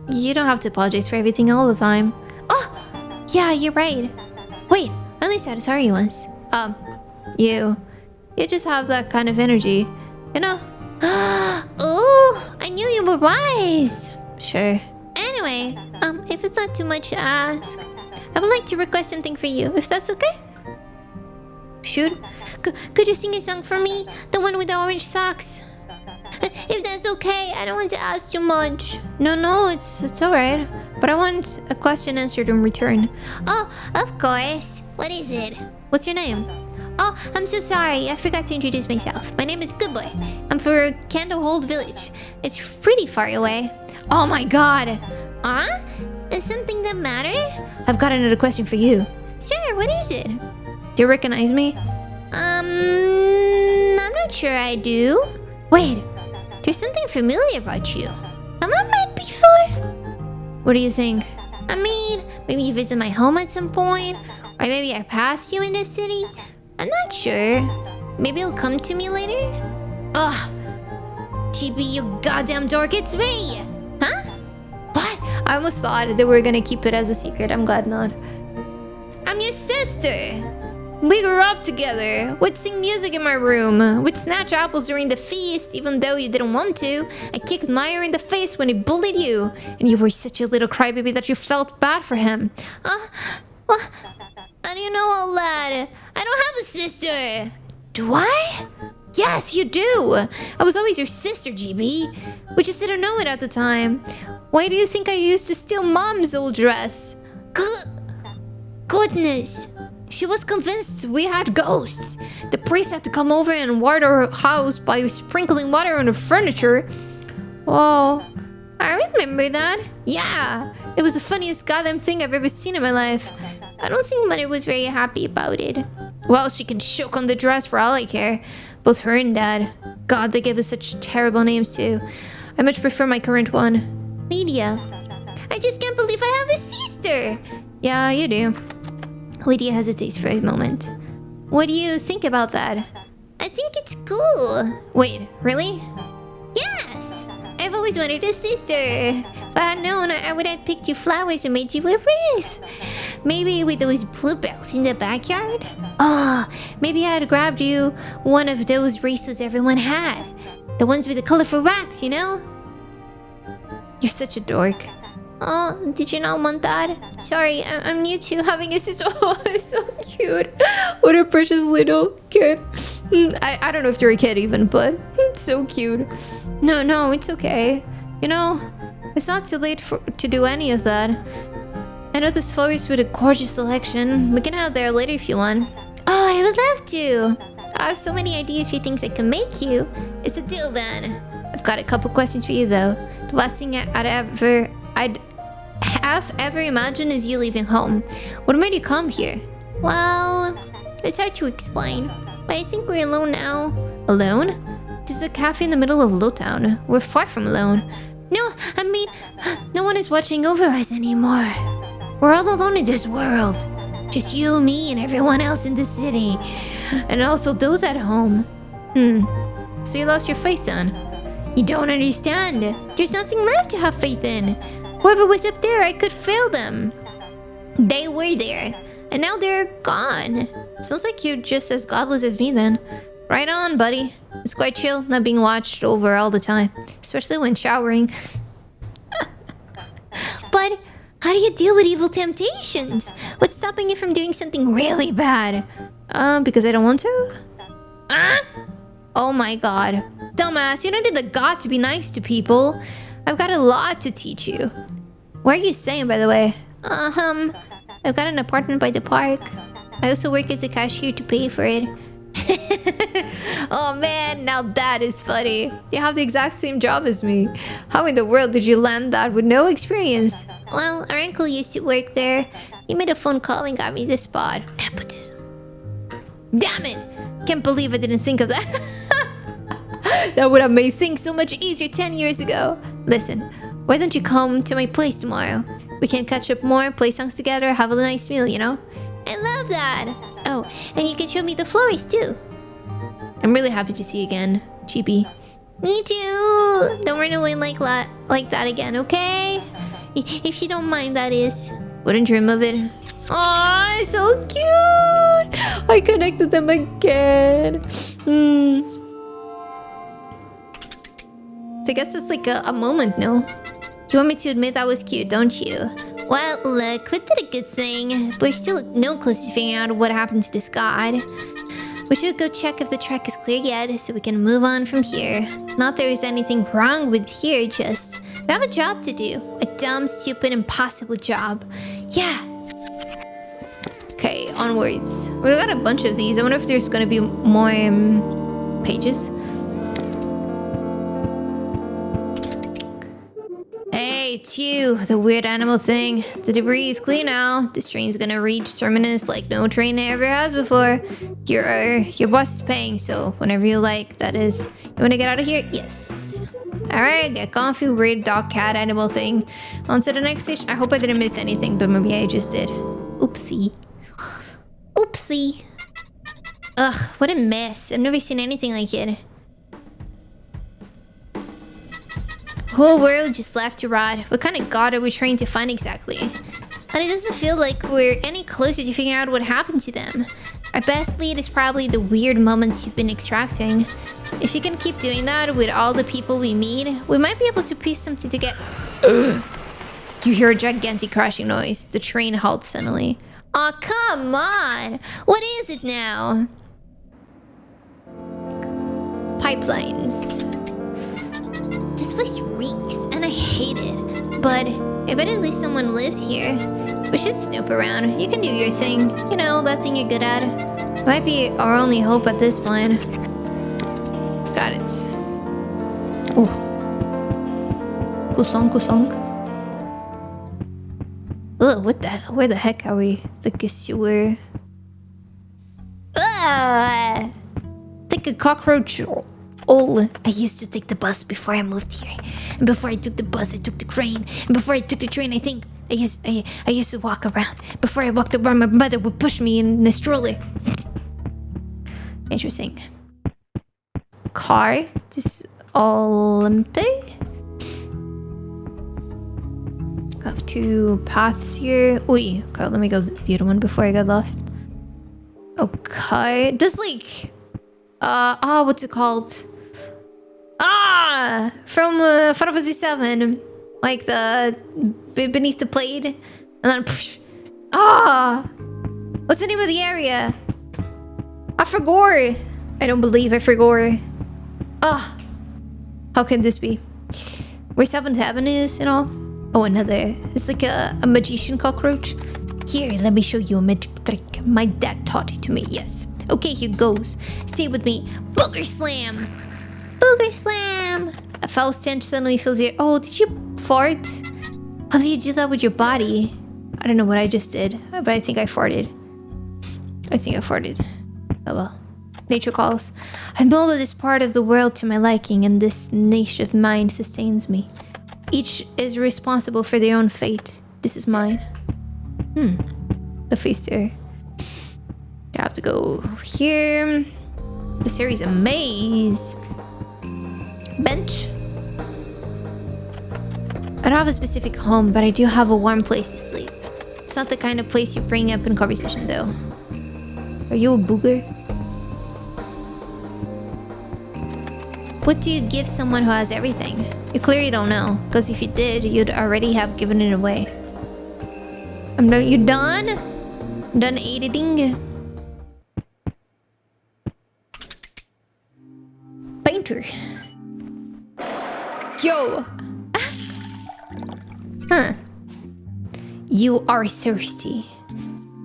You don't have to apologize for everything all the time. Oh, yeah, you're right. Wait, I only said sorry once. You just have that kind of energy, you know? Oh, I knew you were wise. Sure. Anyway, if it's not too much to ask, I would like to request something for you, if that's okay? Shoot. Could you sing a song for me? The one with the orange socks? If that's okay, I don't want to ask too much. No, it's alright. But I want a question answered in return. Oh, of course. What is it? What's your name? Oh, I'm so sorry. I forgot to introduce myself. My name is Goodboy. I'm for Candlehold Village. It's pretty far away. Oh my god. Huh? Is something the matter? I've got another question for you. Sure, what is it? Do you recognize me? I'm not sure I do. Wait, there's something familiar about you. Have I met before? What do you think? I mean, maybe you visit my home at some point, or maybe I passed you in the city. I'm not sure. Maybe you'll come to me later? Ugh. GB, you goddamn dork, it's me! Huh? What? I almost thought they were gonna keep it as a secret. I'm glad not. I'm your sister! We grew up together. We'd sing music in my room. We'd snatch apples during the feast, even though you didn't want to. I kicked Meyer in the face when he bullied you. And you were such a little crybaby that you felt bad for him. Well, how do you know all that? I don't have a sister. Do I? Yes, you do. I was always your sister, GB. We just didn't know it at the time. Why do you think I used to steal Mom's old dress? Goodness. She was convinced we had ghosts. The priest had to come over and water her house by sprinkling water on the furniture. Oh, I remember that. Yeah, it was the funniest goddamn thing I've ever seen in my life. I don't think Mother was very happy about it. Well, she can choke on the dress for all I care. Both her and Dad. God, they gave us such terrible names too. I much prefer my current one. Lydia, I just can't believe I have a sister. Yeah, you do. Lydia hesitates for a moment. What do you think about that? I think it's cool. Wait, really? Yes, I've always wanted a sister. If I had known, I would have picked you flowers and made you a wreath. Maybe with those bluebells in the backyard. Oh, maybe I'd grabbed you one of those wreaths everyone had. The ones with the colorful racks, you know? You're such a dork. Oh, did you not want that? Sorry, I'm new to having a sister. Oh, it's so cute. What a precious little kid. I don't know if you're a kid even, but it's so cute. No, it's okay. You know, it's not too late to do any of that. I know this forest with a gorgeous selection. We can head there later if you want. Oh, I would love to. I have so many ideas for things I can make you. It's a deal then. I've got a couple questions for you though. The last thing I'd have ever imagined is you leaving home. What made you come here? Well, it's hard to explain, but I think we're alone now. Alone? This is a cafe in the middle of Lowtown. We're far from alone. No, I mean, no one is watching over us anymore. We're all alone in this world. Just you, me, and everyone else in the city. And also those at home. So you lost your faith then? You don't understand. There's nothing left to have faith in. Whoever was up there, I could fail them. They were there, and now they're gone. Sounds like you're just as godless as me then. Right on, buddy. It's quite chill not being watched over all the time, especially when showering. But how do you deal with evil temptations? What's stopping you from doing something really bad? Because I don't want to? Oh my god. Dumbass, you don't need the god to be nice to people. I've got a lot to teach you. What are you saying, by the way? I've got an apartment by the park. I also work as a cashier to pay for it. Oh man, now that is funny. You have the exact same job as me. How in the world did you land that with no experience? Well, our uncle used to work there. He made a phone call and got me the spot. Nepotism. Damn it! Can't believe I didn't think of that. That would have made things so much easier 10 years ago. Listen, why don't you come to my place tomorrow? We can catch up more, play songs together, have a nice meal, you know? I love that. Oh, and you can show me the florist too. I'm really happy to see you again, Chibi. Me too. Don't run away like that again, okay? If you don't mind, that is. Wouldn't dream of it. Aw, so cute! I connected them again. So I guess it's like a moment, no? You want me to admit that was cute, don't you? Well, look, we did a good thing, but we're still no close to figuring out what happened to this god. We should go check if the track is clear yet, so we can move on from here. Not there's anything wrong with here, just we have a job to do. A dumb, stupid, impossible job. Yeah. Okay, onwards. We got a bunch of these. I wonder if there's gonna be more pages. Hey, it's you, the weird animal thing. The debris is clear now. This train's gonna reach terminus like no train ever has before. Your boss is paying, so whenever you like, that is. You wanna get out of here? Yes. Alright, get comfy, weird dog cat animal thing. On to the next station. I hope I didn't miss anything, but maybe I just did. Oopsie. Oopsie. Ugh, what a mess. I've never seen anything like it. Whole world just left to rot. What kind of god are we trying to find exactly? And it doesn't feel like we're any closer to figuring out what happened to them. Our best lead is probably the weird moments you've been extracting. If you can keep doing that with all the people we meet, we might be able to piece something together. You hear a gigantic crashing noise. The train halts suddenly. Aw, come on! What is it now? Pipelines. This place reeks, and I hate it. But I bet at least someone lives here. We should snoop around. You can do your thing. You know, that thing you're good at. It might be our only hope at this point. Got it. Oh. Kusong, kusong. Ugh, what the? Where the heck are we? It's like a sewer. Ugh! It's like a cockroach. Oh, old. I used to take the bus before I moved here. And before I took the bus, I took the train. And before I took the train, I think I used to walk around. Before I walked around, my mother would push me in a stroller. Interesting. Car. This empty. Have two paths here. Oi. Okay, let me go the other one before I got lost. Okay. This like what's it called? From Final Fantasy 7. Like the beneath the plate. And then what's the name of the area? I forgot. I don't believe I forgot. How can this be? Where 7th Heaven is and all? Oh, another. It's like a magician cockroach. Here, let me show you a magic trick. My dad taught it to me, yes. Okay, here goes. Say it with me. Booger slam! Booger slam! A foul stench suddenly fills your... Oh, did you fart? How do you do that with your body? I don't know what I just did, but I think I farted. Oh well. Nature calls. I molded this part of the world to my liking, and this niche of mine sustains me. Each is responsible for their own fate. This is mine. The face there. I have to go here. This area is a maze. Bench. I don't have a specific home, but I do have a warm place to sleep. It's not the kind of place you bring up in conversation, though. Are you a booger? What do you give someone who has everything? You clearly don't know, because if you did, you'd already have given it away. I'm done. You done? Done editing? Painter. Yo! Huh. You are thirsty.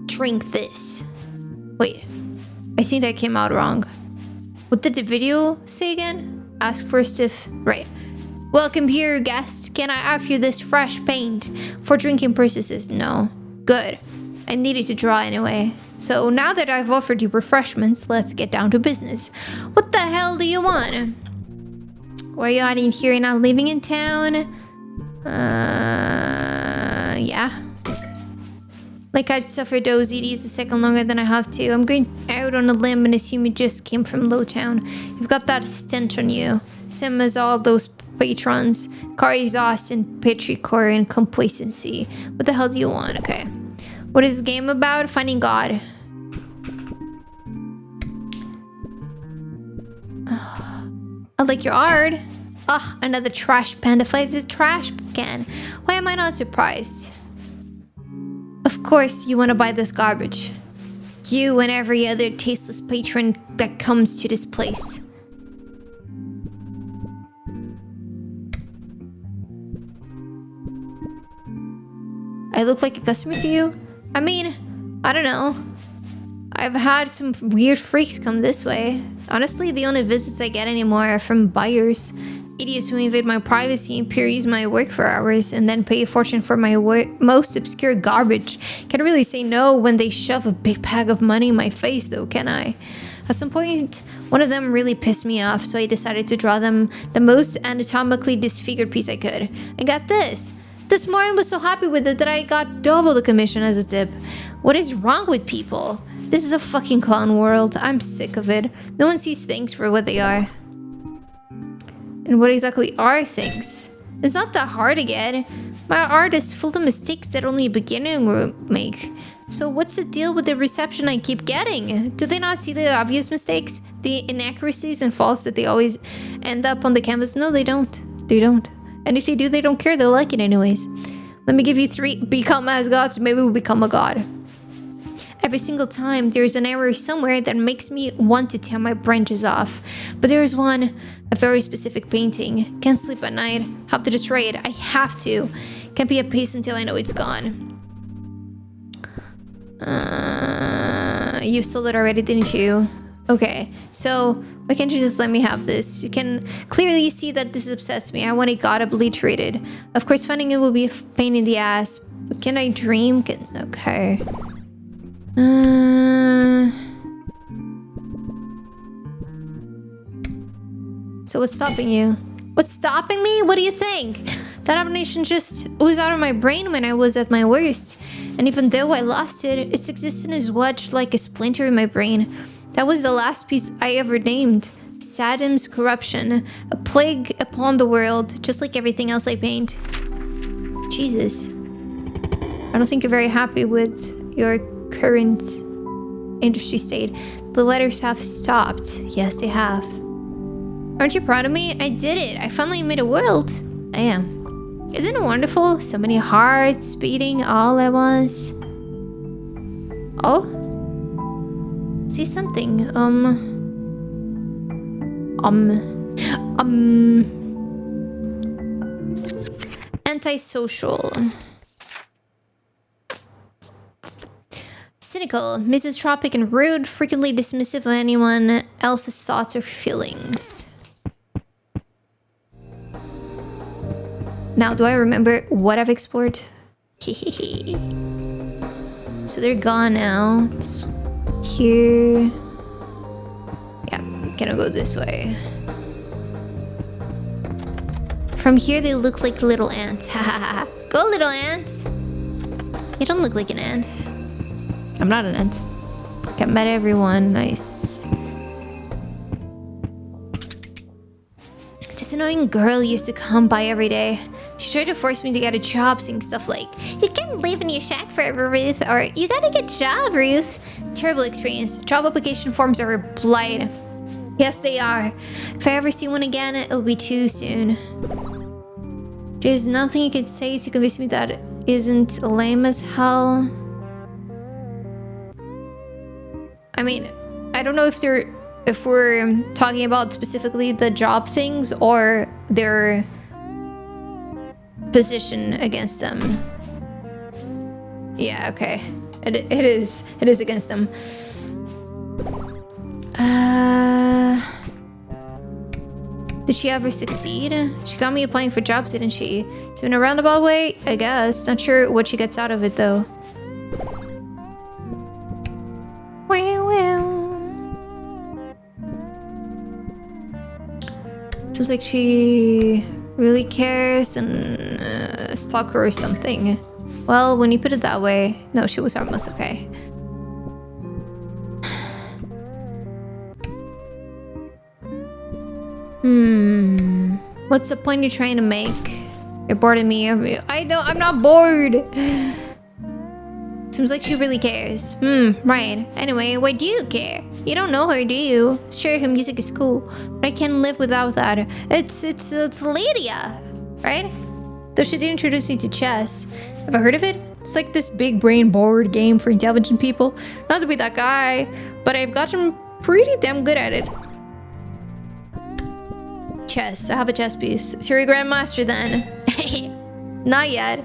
Drink this. Wait. I think that came out wrong. What did the video say again? Ask first if... Right. Welcome here, guest. Can I offer you this fresh paint for drinking purposes? No. Good. I needed to draw anyway. So now that I've offered you refreshments, let's get down to business. What the hell do you want? Why are you hiding here and not living in town? Yeah. Like I'd suffered those EDs a second longer than I have to. I'm going out on a limb and assume you just came from Lowtown. You've got that stench on you. Same as all those patrons. Car exhaust and petrichor and complacency. What the hell do you want? Okay. What is this game about? Finding God. I like your art. Ugh, another trash panda finds a trash can. Why am I not surprised? Of course you want to buy this garbage. You and every other tasteless patron that comes to this place. I look like a customer to you? I mean, I don't know. I've had some weird freaks come this way. Honestly, the only visits I get anymore are from buyers. Idiots who invade my privacy and peruse my work for hours and then pay a fortune for my most obscure garbage. Can't really say no when they shove a big bag of money in my face though, can I? At some point, one of them really pissed me off, so I decided to draw them the most anatomically disfigured piece I could. And got this. This morning was so happy with it that I got double the commission as a tip. What is wrong with people? This is a fucking clown world. I'm sick of it. No one sees things for what they are. And what exactly are things? It's not that hard to get. My art is full of mistakes that only a beginner would make. So what's the deal with the reception I keep getting? Do they not see the obvious mistakes? The inaccuracies and faults that they always end up on the canvas? No, they don't. They don't. And if they do, they don't care. They'll like it anyways. Let me give you 3. Become as gods. Maybe we'll become a god. Every single time, there's an error somewhere that makes me want to tear my branches off. But there's one, a very specific painting. Can't sleep at night. Have to destroy it. I have to. Can't be at peace until I know it's gone. You sold it already, didn't you? Okay, so why can't you just let me have this? You can clearly see that this upsets me. I want it god obliterated. Of course, finding it will be a pain in the ass. But can I dream? Okay. So what's stopping you? What's stopping me? What do you think? That abomination just was out of my brain when I was at my worst. And even though I lost it, its existence is wedged like a splinter in my brain. That was the last piece I ever named. Saddam's corruption. A plague upon the world, just like everything else I paint. Jesus. I don't think you're very happy with your current industry state. The letters have stopped. Yes, they have. Aren't you proud of me? I did it. I finally made a world. I am. Isn't it wonderful? So many hearts beating all at once. Oh? See something. Antisocial. Cynical, misanthropic, and rude, frequently dismissive of anyone else's thoughts or feelings. Now, do I remember what I've explored? Hehehe. So they're gone now. It's here. Yeah, gonna go this way. From here, they look like little ants. Hahaha. Go, little ants. You don't look like an ant. I'm not an ant. Okay, met everyone. Nice. This annoying girl used to come by every day. She tried to force me to get a job, saying stuff like, "You can't live in your shack forever, Ruth," or "You gotta get a job, Ruth." Terrible experience. Job application forms are a blight. Yes, they are. If I ever see one again, it'll be too soon. There's nothing you can say to convince me that it isn't lame as hell. I mean, I don't know if we're talking about specifically the job things or their position against them. Yeah, okay. It is against them. Did she ever succeed? She got me applying for jobs, didn't she? So in a roundabout way, I guess. Not sure what she gets out of it though. Seems like she really cares and stalk her or something. Well, when you put it that way, no, she was harmless, okay. What's the point you're trying to make? You're bored of me. I'm not bored. Seems like she really cares. Right. Anyway, why do you care? You don't know her, do you? Sure, her music is cool, but I can't live without that. It's Lydia, right? Though she did introduce me to chess. Have I heard of it? It's like this big brain board game for intelligent people. Not to be that guy, but I've gotten pretty damn good at it. Chess. I have a chess piece. So you're a grandmaster then? Not yet.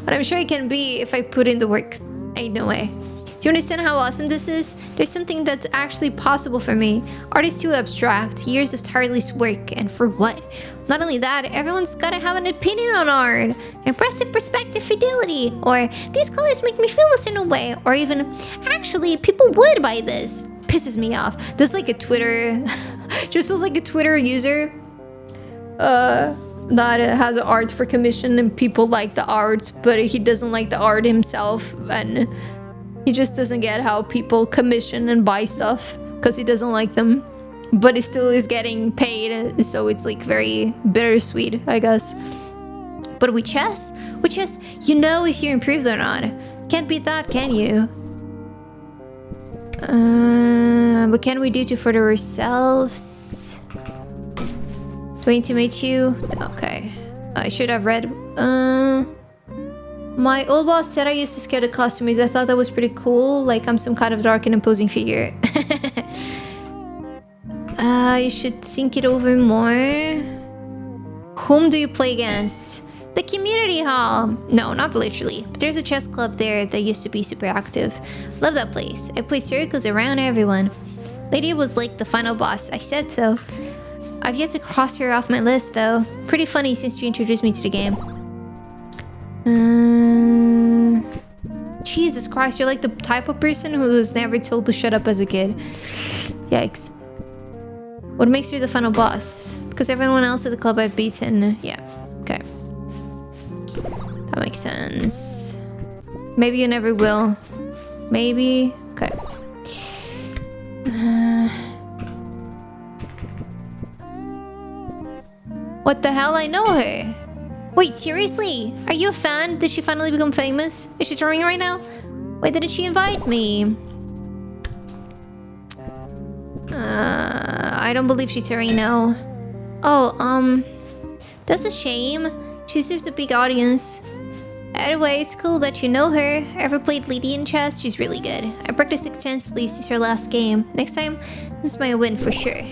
But I'm sure I can be if I put in the work. Ain't no way. Do you understand how awesome this is? There's something that's actually possible for me. Art is too abstract. Years of tireless work. And for what? Not only that, everyone's gotta have an opinion on art. Impressive perspective, fidelity. Or these colors make me feel this in a way. Or even, actually, people would buy this. Pisses me off. There's like a Twitter... just feels like a Twitter user. That has art for commission and people like the art, but he doesn't like the art himself, and he just doesn't get how people commission and buy stuff because he doesn't like them, but he still is getting paid, so it's like very bittersweet, I guess. But with chess, you know if you're improved or not. Can't beat that, can you? What can we do to further ourselves? Do I intimidate you? Okay. I should have read. My old boss said I used to scare the customers. I thought that was pretty cool. Like I'm some kind of dark and imposing figure. You should think it over more. Whom do you play against? The community hall. No, not literally. But there's a chess club there that used to be super active. Love that place. I played circles around everyone. Lady was like the final boss. I said so. I've yet to cross her off my list, though. Pretty funny since you introduced me to the game. Jesus Christ, you're like the type of person who was never told to shut up as a kid. Yikes. What makes her the final boss? Because everyone else at the club I've beaten. Yeah. Okay. That makes sense. Maybe you never will. Maybe. Okay. What the hell? I know her. Wait, seriously? Are you a fan? Did she finally become famous? Is she touring right now? Why didn't she invite me? I don't believe she's touring now. Oh, that's a shame. She deserves a big audience. Anyway, it's cool that you know her. Ever played Lady in chess? She's really good. I practiced extensively since her last game. Next time, this might win for sure.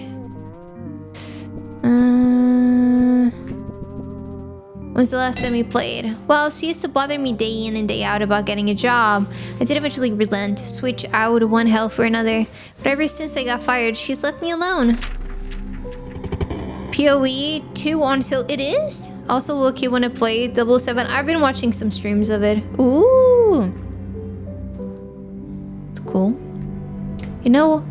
When's the last time you played? Well, she used to bother me day in and day out about getting a job. I did eventually relent, switch out one hell for another. But ever since I got fired, she's left me alone. PoE 2 on sale. It is? Also look, you want to play 007. I've been watching some streams of it. Ooh. It's cool. You know,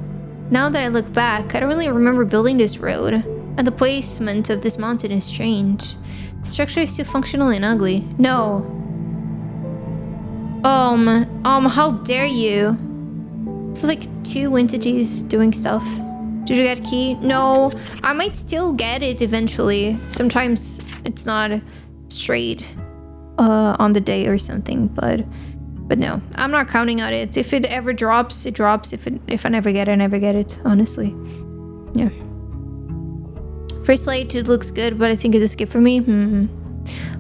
now that I look back, I don't really remember building this road. And the placement of this mountain is strange. The structure is too functional and ugly. No. How dare you? It's like two entities doing stuff. Did you get a key? No. I might still get it eventually. Sometimes it's not straight on the day or something, but no. I'm not counting on it. If it ever drops, it drops. If I never get it, I never get it, honestly. Yeah. First light, it looks good, but I think it's a skip for me.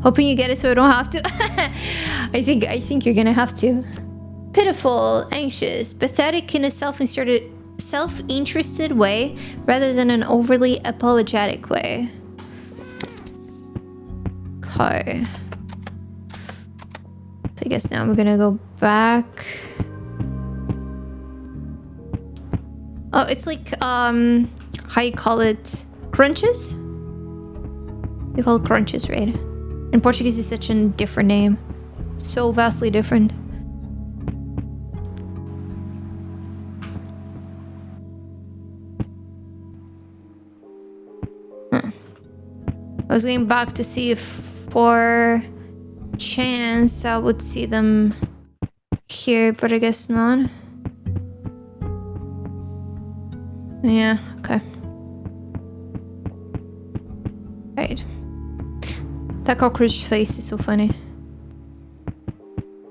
Hoping you get it so I don't have to. I think you're gonna have to. Pitiful, anxious, pathetic in a self-interested way rather than an overly apologetic way. Okay. So I guess now we're gonna go back. Oh, it's like how you call it? Crunches? They call it crunches, right? In Portuguese, it's such a different name. So vastly different. I was going back to see if for chance I would see them here, but I guess not. Yeah, okay. Right. That cockroach face is so funny.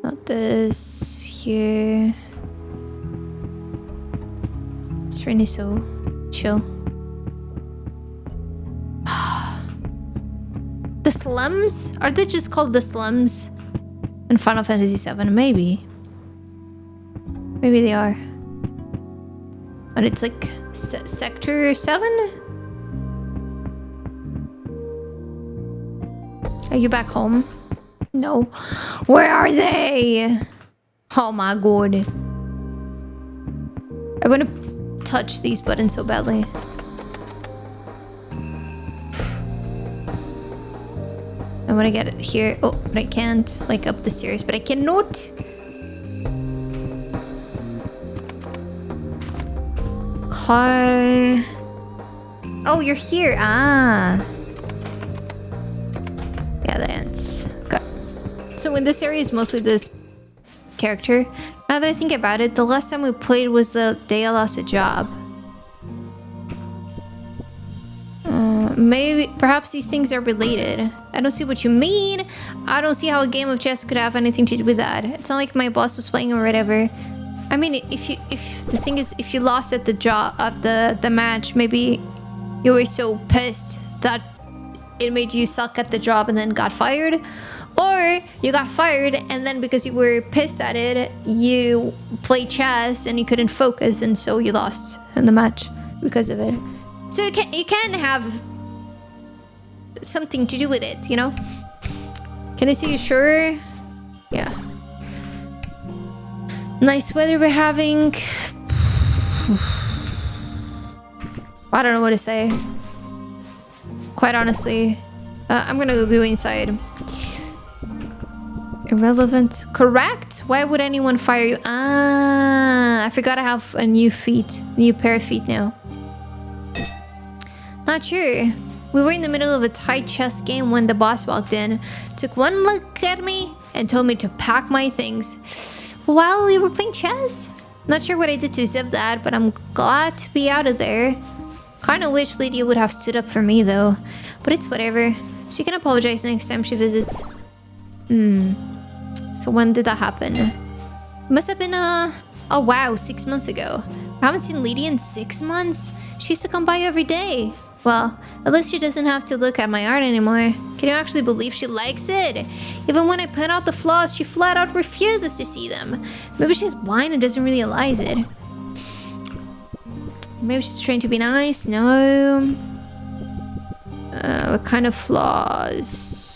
Not this here. This rain is so chill. The slums? Are they just called the slums in Final Fantasy VII? Maybe. Maybe they are. But it's like Sector 7? Are you back home? No. Where are they? Oh my god. I want to touch these buttons so badly. I want to get it here. Oh, but I can't. Like up the stairs, but I cannot. Car. Oh, you're here. Ah. Yeah, that's okay. So in this area is mostly this character. Now that I think about it, the last time we played was the day I lost a job. Maybe, perhaps these things are related. I don't see what you mean. I don't see how a game of chess could have anything to do with that. It's not like my boss was playing or whatever. I mean, if the thing is, if you lost at the job of the match, maybe you were so pissed that it made you suck at the job and then got fired, or you got fired and then because you were pissed at it, you played chess and you couldn't focus, and so you lost in the match because of it. So you can have something to do with it, you know? Can I see you sure? Yeah. Nice weather we're having. I don't know what to say. Quite honestly. I'm gonna go do inside. Irrelevant. Correct? Why would anyone fire you? Ah, I forgot I have a new pair of feet now. Not sure. We were in the middle of a tight chess game when the boss walked in, took one look at me, and told me to pack my things. While we were playing chess? Not sure what I did to deserve that, but I'm glad to be out of there. Kinda wish Lydia would have stood up for me though, but it's whatever. She can apologize next time she visits. So when did that happen? Must have been oh wow, 6 months ago. I haven't seen Lydia in 6 months. She used to come by every day. Well, at least she doesn't have to look at my art anymore. Can you actually believe she likes it? Even when I point out the flaws, she flat out refuses to see them. Maybe she's blind and doesn't realize it. Maybe she's trying to be nice? No. What kind of flaws?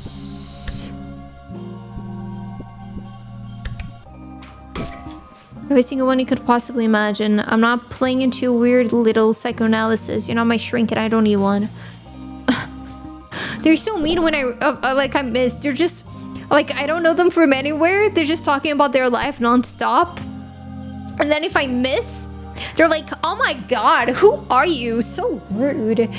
Every single one you could possibly imagine. I'm not playing into weird little psychoanalysis. You're not my shrink and I don't need one. They're so mean when I miss. They're just like, I don't know them from anywhere. They're just talking about their life nonstop. And then if I miss, they're like, oh my god, who are you? So rude.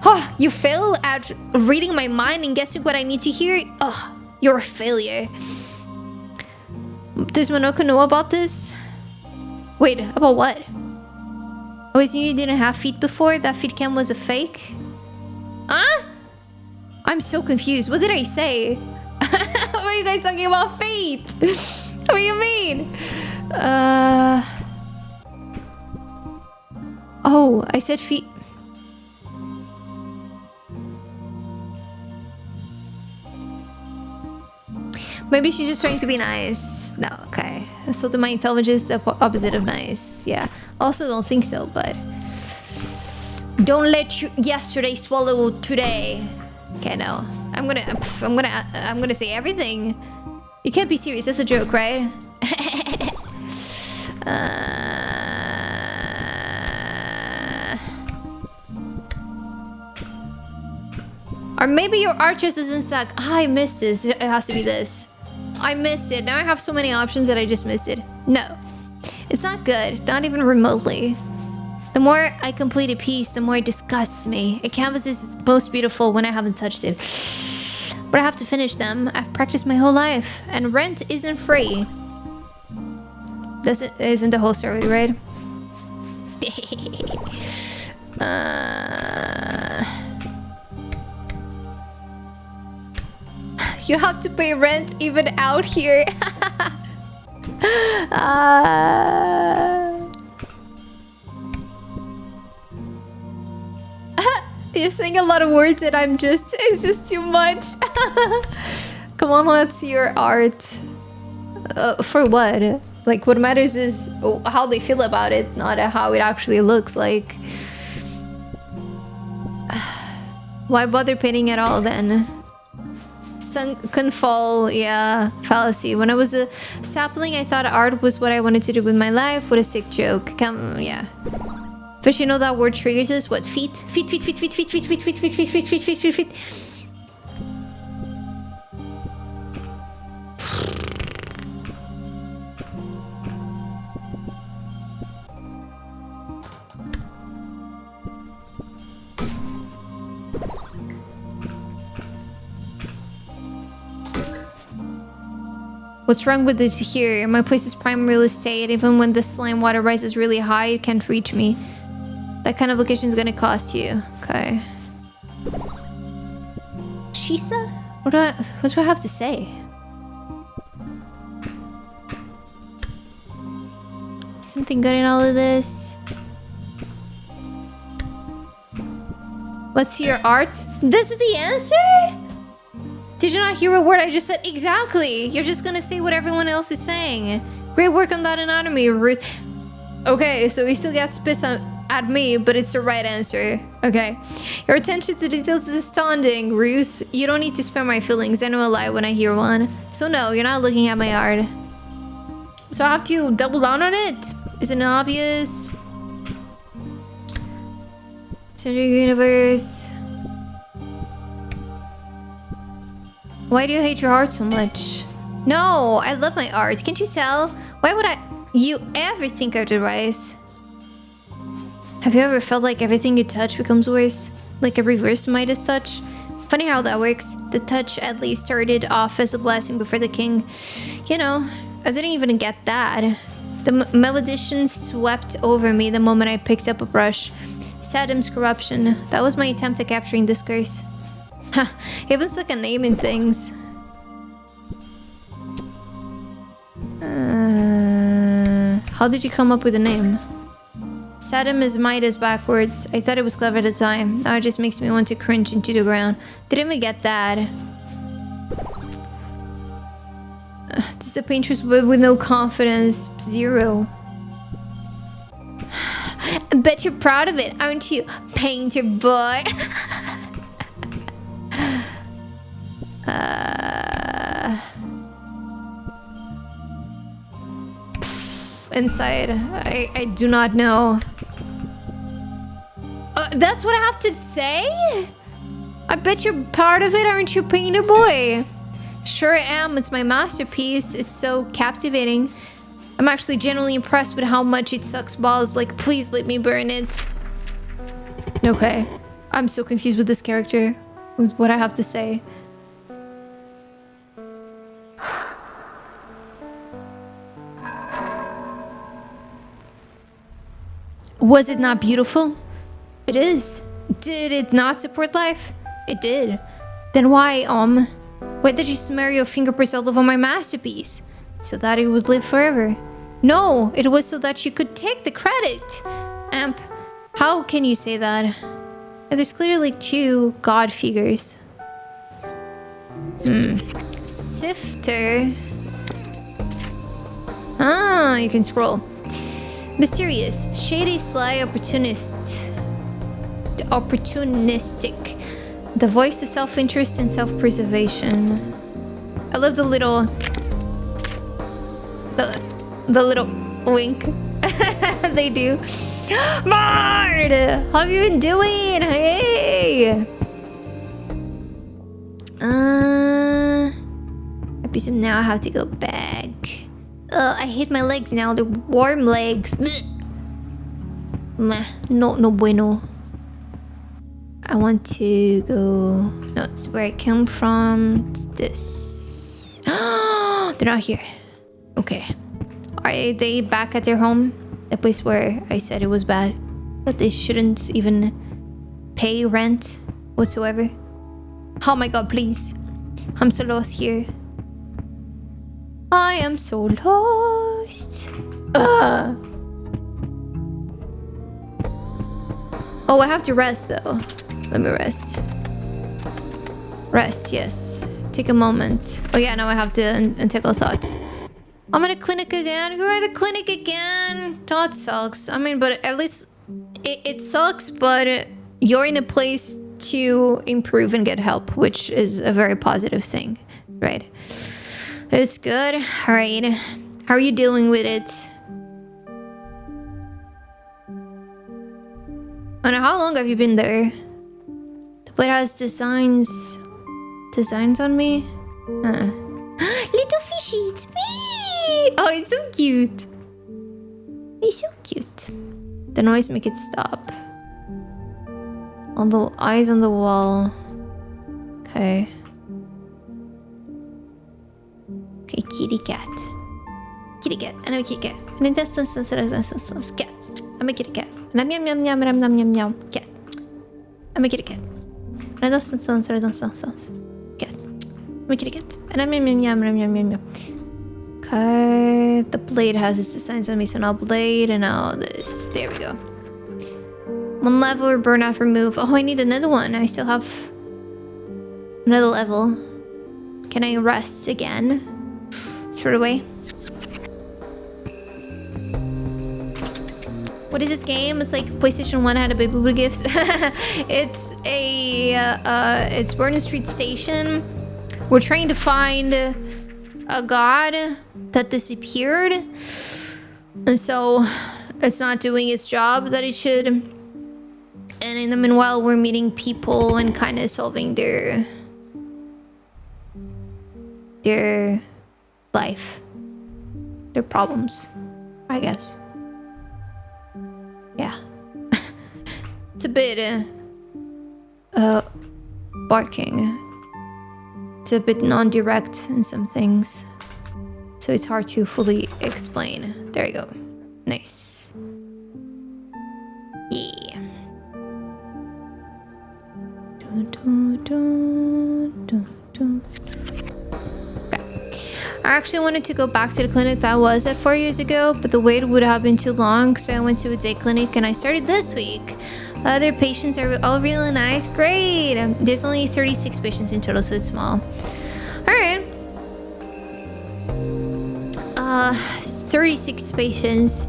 Oh, you fail at reading my mind and guessing what I need to hear? Ugh, you're a failure. Does Monoka know about this? Wait, about what? I always knew you didn't have feet before. That feet cam was a fake? Huh? I'm so confused. What did I say? What are you guys talking about feet? What do you mean? Oh, I said feet. Maybe she's just trying to be nice. No, okay. So to my intelligence, the opposite of nice. Yeah. Also don't think so, but don't let yesterday swallow today. Okay, no. I'm gonna say everything. You can't be serious. That's a joke, right? Or maybe your art just doesn't suck. Ah, I missed this. It has to be this. I missed it. Now I have so many options that I just missed it. No. It's not good. Not even remotely. The more I complete a piece, the more it disgusts me. A canvas is most beautiful when I haven't touched it. But I have to finish them. I've practiced my whole life. And rent isn't free. Isn't the whole story, right? You have to pay rent even out here. You're saying a lot of words and it's just too much. Come on, let's see your art. For what? Like, what matters is how they feel about it, not how it actually looks like. Why bother painting at all then? Sunken fall, yeah, fallacy. When I was a sapling, I thought art was what I wanted to do with my life. What a sick joke. Yeah. But you know that word triggers us? What? Feet? Feet. What's wrong with it here? My place is prime real estate. Even when the slime water rises really high, it can't reach me. That kind of location is gonna cost you. Okay. Shisa? What do I have to say? Something good in all of this? What's your art? This is the answer? Did you not hear a word I just said? Exactly. You're just gonna say what everyone else is saying. Great work on that anatomy, Ruth. Okay, so he still gets pissed at me, but it's the right answer. Okay. Your attention to details is astounding, Ruth. You don't need to spare my feelings. I know a lie when I hear one. So no, you're not looking at my art. So I have to double down on it? Isn't it obvious? Century Universe. Why do you hate your art so much? No, I love my art. Can't you tell? Why would you ever think otherwise? Have you ever felt like everything you touch becomes worse? like a reverse Midas touch. Funny how that works. The touch at least started off as a blessing before the king. You know, I didn't even get that. The malediction swept over me the moment I picked up a brush. Saddam's corruption. That was my attempt at capturing this curse. Ha, even suck at naming things. How did you come up with the name? Saddam is Midas backwards. I thought it was clever at the time. Now it just makes me want to cringe into the ground. Didn't even get that. Just a painter's with no confidence. 0. I bet you're proud of it, aren't you, painter boy? Inside, I do not know. That's what I have to say? I bet you're part of it, aren't you, painter boy? Sure I am. It's my masterpiece. It's so captivating. I'm actually genuinely impressed with how much it sucks balls. Like, please let me burn it. Okay. I'm so confused with this character. With what I have to say. Was it not beautiful? It is. Did it not support life? It did. Then why did you smear your fingerprints all over my masterpiece? So that it would live forever? No, it was so that you could take the credit. Amp, how can you say that? There's clearly 2 god figures. Sifter. Ah, you can scroll. Mysterious, shady, sly, opportunistic. The voice of self-interest and self-preservation. I love the little little wink they do. Mard! How have you been doing? Hey! I presume now I have to go back. I hate my legs now. They're warm legs. Meh. No bueno. I want to go... No, it's where I came from. It's this. They're not here. Okay. Are they back at their home? The place where I said it was bad. That they shouldn't even pay rent whatsoever. Oh my god, please. I'm so lost here. I am so lost. Oh, I have to rest though. Let me rest. Rest, yes. Take a moment. Oh yeah, now I have to untangle thoughts. I'm at a clinic again. You're at a clinic again. That sucks. I mean, but at least it sucks, but you're in a place to improve and get help, which is a very positive thing, right? It's good. All right. How are you dealing with it? And how long have you been there? But it has designs on me? Little fishy, it's me! Oh, it's so cute. He's so cute. The noise make it stop. On the eyes on the wall. Okay. Okay, kitty cat. Kitty cat. And I'm a kitty cat. And in distance, cat. I'm a kitty cat. And I'm yum yum yum yum yum yum yum. Cat. I'm a kitty cat. And I distance, cat. I'm a kitty cat. And I'm yum yum yum yum yum yum yum. Okay. The blade has its designs on me, so now blade and now this. There we go. 1 level or burnout remove. Oh, I need another one. I still have another level. Can I rest again? Straight away. What is this game? It's like PlayStation 1 had a baby boo gift. It's it's Burnham Street Station. We're trying to find a god that disappeared. And so it's not doing its job that it should. And in the meanwhile, we're meeting people and kind of solving their life, their problems, I guess. Yeah. It's a bit barking. It's a bit non-direct in some things, so it's hard to fully explain. There you go. Nice. Yeah. I actually wanted to go back to the clinic that I was at 4 years ago, but the wait would have been too long, so I went to a day clinic and I started this week. Other patients are all really nice. Great! There's only 36 patients in total, so it's small. Alright. 36 patients.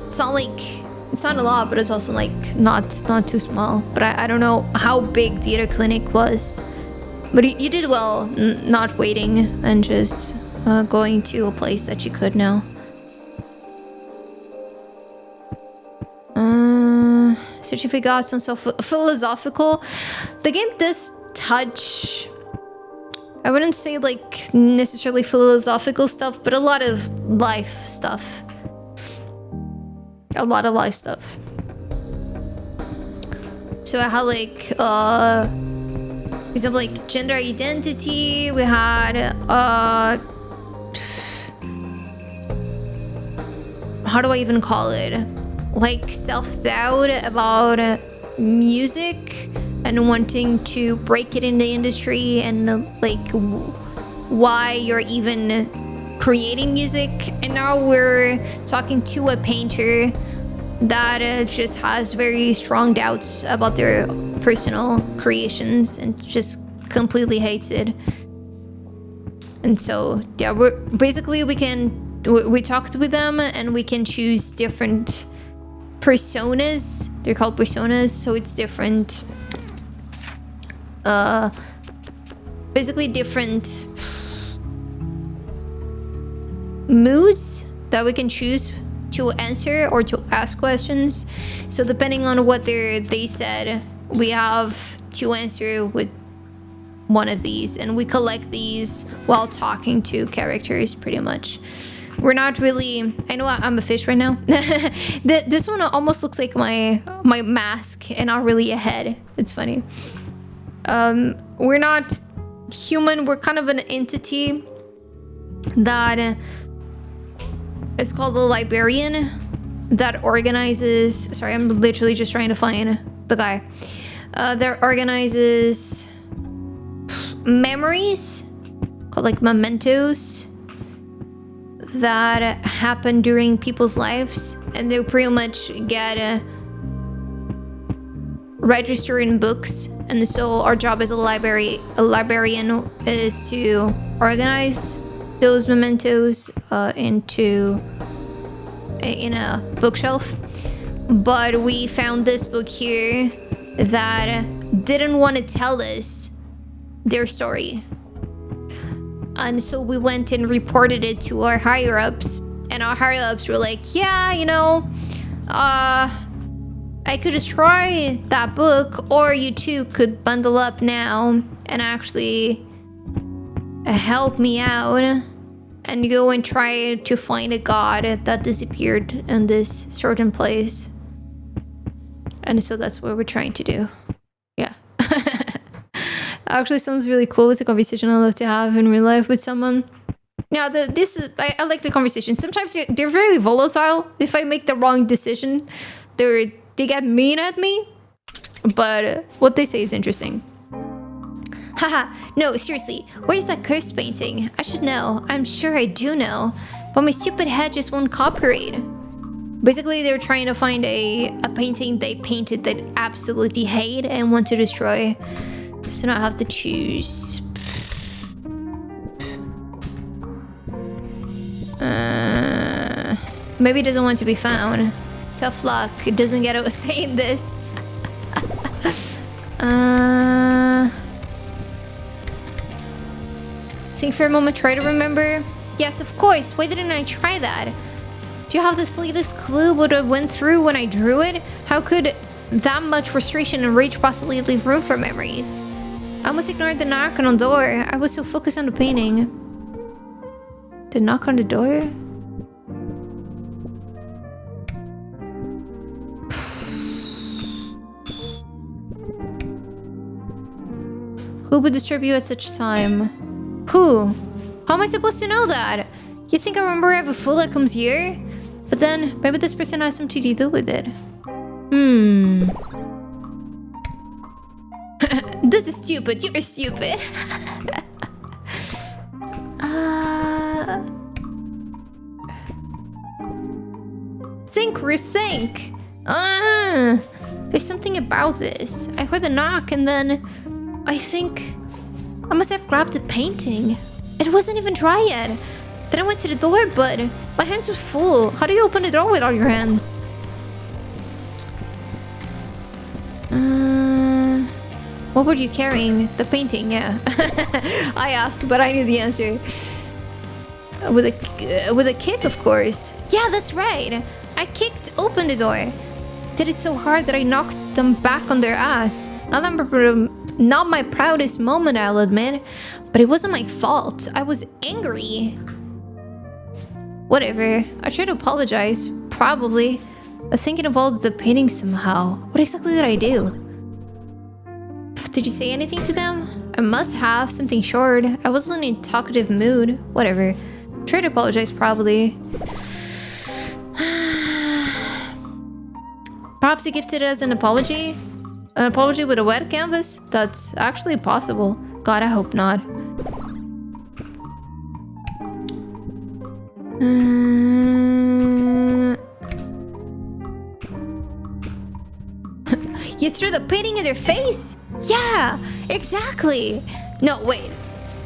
It's not a lot, but it's also like not too small. But I don't know how big the other clinic was. But you did well not waiting and just going to a place that you could now. Certificates and so philosophical. The game does touch, I wouldn't say like necessarily philosophical stuff, but a lot of life stuff. A lot of life stuff. So I had like example, like gender identity. We had how do I even call it? Like self-doubt about music and wanting to break it in the industry, and like why you're even creating music. And now we're talking to a painter that just has very strong doubts about their personal creations and just completely hates it. And so yeah, we talked with them and we can choose different personas. They're called personas, so it's different basically different moods that we can choose to answer or to ask questions. So depending on what they said, we have to answer with one of these, and we collect these while talking to characters pretty much. We're not really, I know I'm a fish right now. This one almost looks like my mask and not really a head. It's funny. We're not human, we're kind of an entity that is called a librarian that organizes, sorry, I'm literally just trying to find the guy. That organizes memories called like mementos that happen during people's lives, and they pretty much get registered in books. And so our job as a librarian is to organize those mementos in a bookshelf. But we found this book here that didn't want to tell us their story. And so we went and reported it to our higher ups, and our higher ups were like, yeah, you know, I could destroy that book, or you two could bundle up now and actually help me out and go and try to find a god that disappeared in this certain place. And so that's what we're trying to do. Yeah. Actually sounds really cool. It's a conversation I love to have in real life with someone. Now, I like the conversation. Sometimes they're very volatile. If I make the wrong decision, they get mean at me. But what they say is interesting. Haha, no, seriously, where's that curse painting? I should know. I'm sure I do know. But my stupid head just won't cooperate. Basically, they're trying to find a painting they painted that absolutely hate and want to destroy. So now I have to choose. Maybe it doesn't want to be found. Tough luck. It doesn't get a say in this. Think for a moment, try to remember. Yes, of course. Why didn't I try that? Do you have the slightest clue what I went through when I drew it? How could that much frustration and rage possibly leave room for memories? I almost ignored the knock on the door. I was so focused on the painting. The knock on the door? Who would disturb you at such time? Who? How am I supposed to know that? You think I remember every fool that comes here? But then, maybe this person has something to do with it. This is stupid. You're stupid. Think, rethink. There's something about this. I heard the knock and then I think I must have grabbed a painting. It wasn't even dry yet. Then I went to the door, but my hands were full. How do you open the door with all your hands? What were you carrying? The painting, yeah. I asked, but I knew the answer. With a kick, of course. Yeah, that's right. I kicked open the door. Did it so hard that I knocked them back on their ass. Not my proudest moment, I'll admit. But it wasn't my fault. I was angry. Whatever. I tried to apologize. Probably. I think it involved the painting somehow. What exactly did I do? Did you say anything to them? I must have. Something short. I wasn't in a talkative mood. Whatever. Tried to apologize, probably. Perhaps you gifted it as an apology? An apology with a wet canvas? That's actually possible. God, I hope not. You threw the painting in their face? Yeah, exactly. No, wait.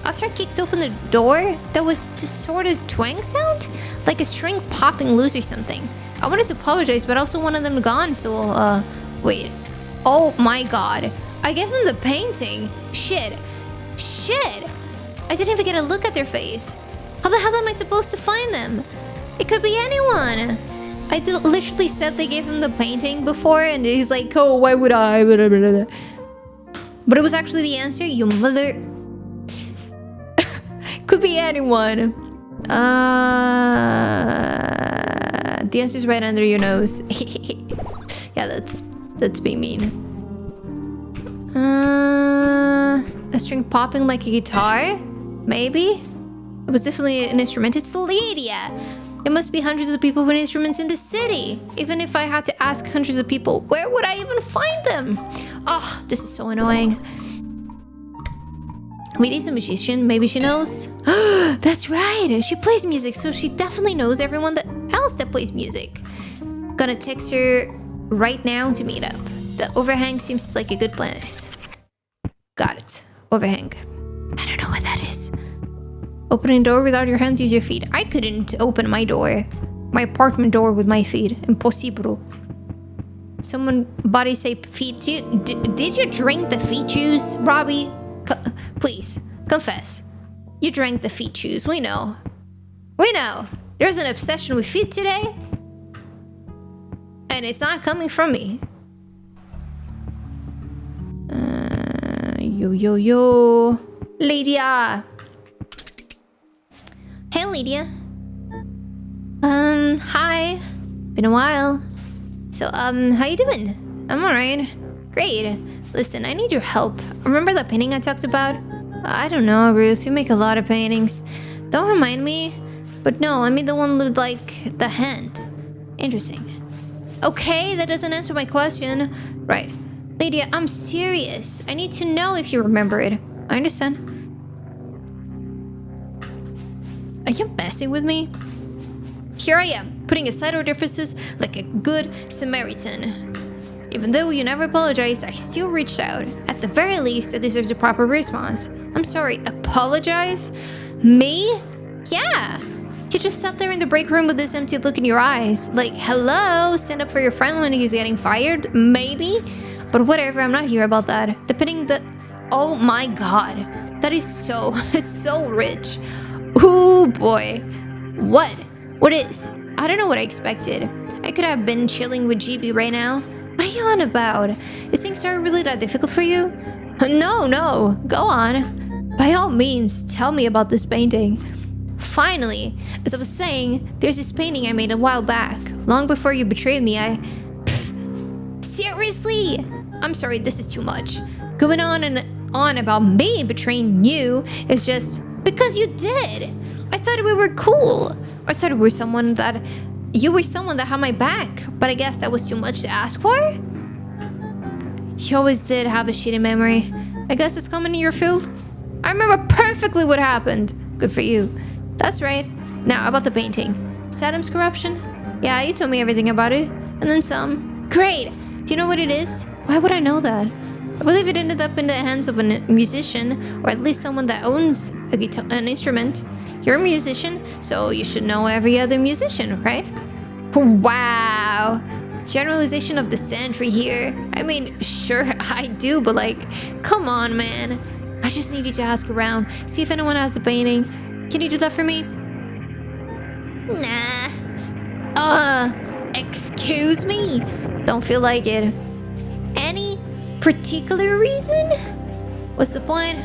After I kicked open the door, there was this sort of twang sound? Like a string popping loose or something. I wanted to apologize, but I also wanted them gone, so, wait. Oh my god. I gave them the painting. Shit. I didn't even get a look at their face. How the hell am I supposed to find them? It could be anyone. I literally said they gave him the painting before, and he's like, oh, why would I? But it was actually the answer, you mother... Could be anyone. The answer's right under your nose. Yeah, that's being mean. A string popping like a guitar? Maybe? It was definitely an instrument. It's Lydia! There must be hundreds of people with instruments in the city. Even if I had to ask hundreds of people, where would I even find them? Oh, this is so annoying. Wait, a musician. Maybe she knows. That's right. She plays music, so she definitely knows everyone else that plays music. Gonna text her right now to meet up. The overhang seems like a good place. Got it. Overhang. I don't know what that is. Opening door without your hands, use your feet. I couldn't open my door. My apartment door with my feet. Impossible. Somebody say feet. Did you drink the feet juice, Robbie? Please, confess. You drank the feet juice. We know. There's an obsession with feet today. And it's not coming from me. Yo. Lydia. Hey, Lydia. Hi. Been a while. So, how you doing? I'm alright. Great. Listen, I need your help. Remember that painting I talked about? I don't know, Ruth. You make a lot of paintings. Don't remind me. But no, I mean the one with, like, the hand. Interesting. Okay, that doesn't answer my question. Right. Lydia, I'm serious. I need to know if you remember it. I understand. Are you messing with me? Here I am, putting aside our differences like a good Samaritan. Even though you never apologized, I still reached out. At the very least, it deserves a proper response. I'm sorry, apologize? Me? Yeah. You just sat there in the break room with this empty look in your eyes. Like, hello, stand up for your friend when he's getting fired? Maybe? But whatever, I'm not here about that. Oh my god. That is so rich. Ooh, boy. What? What is? I don't know what I expected. I could have been chilling with GB right now. What are you on about? Is things are really that difficult for you? No. Go on. By all means, tell me about this painting. Finally, as I was saying, there's this painting I made a while back. Long before you betrayed me, Seriously? I'm sorry, this is too much. Going on and on about me betraying you is just because you did. I thought we were cool. I thought you were someone that had my back, but I guess that was too much to ask for? You always did have a shitty memory. I guess it's coming to your field. I remember perfectly what happened. Good for you. That's right. Now, about the painting. Saddam's corruption? Yeah, you told me everything about it. And then some. Great! Do you know what it is? Why would I know that? I believe it ended up in the hands of a musician, or at least someone that owns an instrument. You're a musician, so you should know every other musician, right? Wow! Generalization of the century here. I mean, sure, I do, but like, come on, man. I just need you to ask around, see if anyone has the painting. Can you do that for me? Nah. Excuse me? Don't feel like it. Any particular reason? What's the point?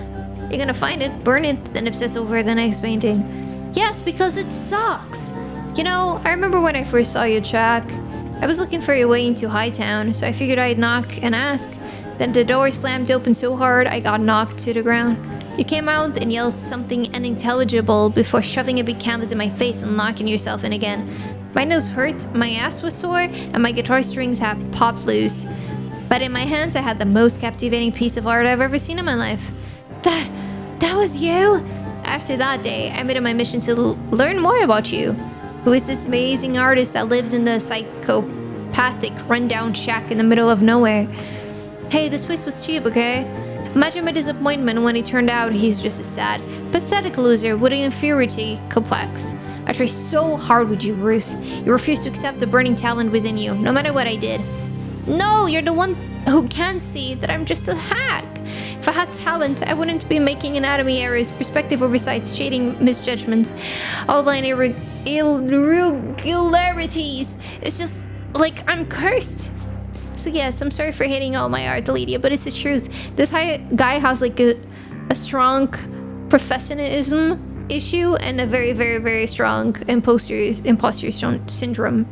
You're gonna find it, burn it, then obsess over the next painting. Yes, because it sucks. You know, I remember when I first saw you, Jack. I was looking for your way into Hightown, so I figured I'd knock and ask. Then the door slammed open so hard I got knocked to the ground. You came out and yelled something unintelligible before shoving a big canvas in my face and locking yourself in again. My nose hurt, my ass was sore, and my guitar strings had popped loose. But in my hands I had the most captivating piece of art I've ever seen in my life. That was you? After that day, I made it my mission to learn more about you. Who is this amazing artist that lives in the psychopathic rundown shack in the middle of nowhere? Hey, this place was cheap, okay? Imagine my disappointment when it turned out he's just a sad, pathetic loser with an inferiority complex. I tried so hard with you, Ruth. You refused to accept the burning talent within you, no matter what I did. No, you're the one who can't see that I'm just a hack. If I had talent, I wouldn't be making anatomy errors, perspective oversights, shading misjudgments, outline irregularities. It's just like I'm cursed. So yes, I'm sorry for hating all my art, Lydia, but it's the truth. This guy has like a strong professionalism issue and a very, very, very strong imposter syndrome.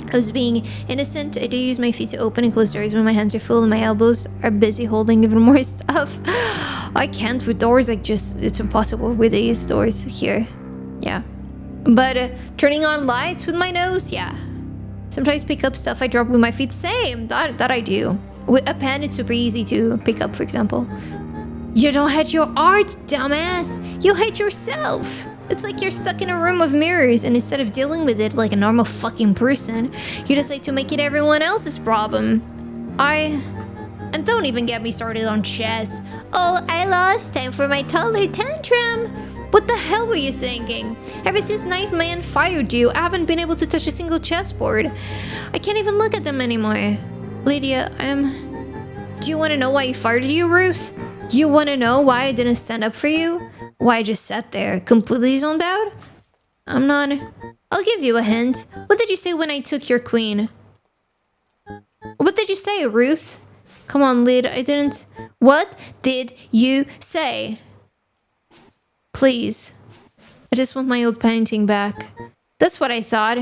I was being innocent. I do use my feet to open and close doors when my hands are full and my elbows are busy holding even more stuff. I can't with doors, it's impossible with these doors here. Yeah. But turning on lights with my nose, yeah. Sometimes pick up stuff I drop with my feet, same, that I do. With a pen, it's super easy to pick up, for example. You don't hate your art, dumbass. You hate yourself. It's like you're stuck in a room of mirrors, and instead of dealing with it like a normal fucking person, you decide to make it everyone else's problem. And don't even get me started on chess. Oh, I lost time for my toddler tantrum. What the hell were you thinking? Ever since Nightman fired you, I haven't been able to touch a single chessboard. I can't even look at them anymore. Lydia, do you want to know why he fired you, Ruth? Do you want to know why I didn't stand up for you? Why I just sat there, completely zoned out? I'm not... I'll give you a hint. What did you say when I took your queen? What did you say, Ruth? Come on, Lyd, I didn't... What did you say? Please. I just want my old painting back. That's what I thought.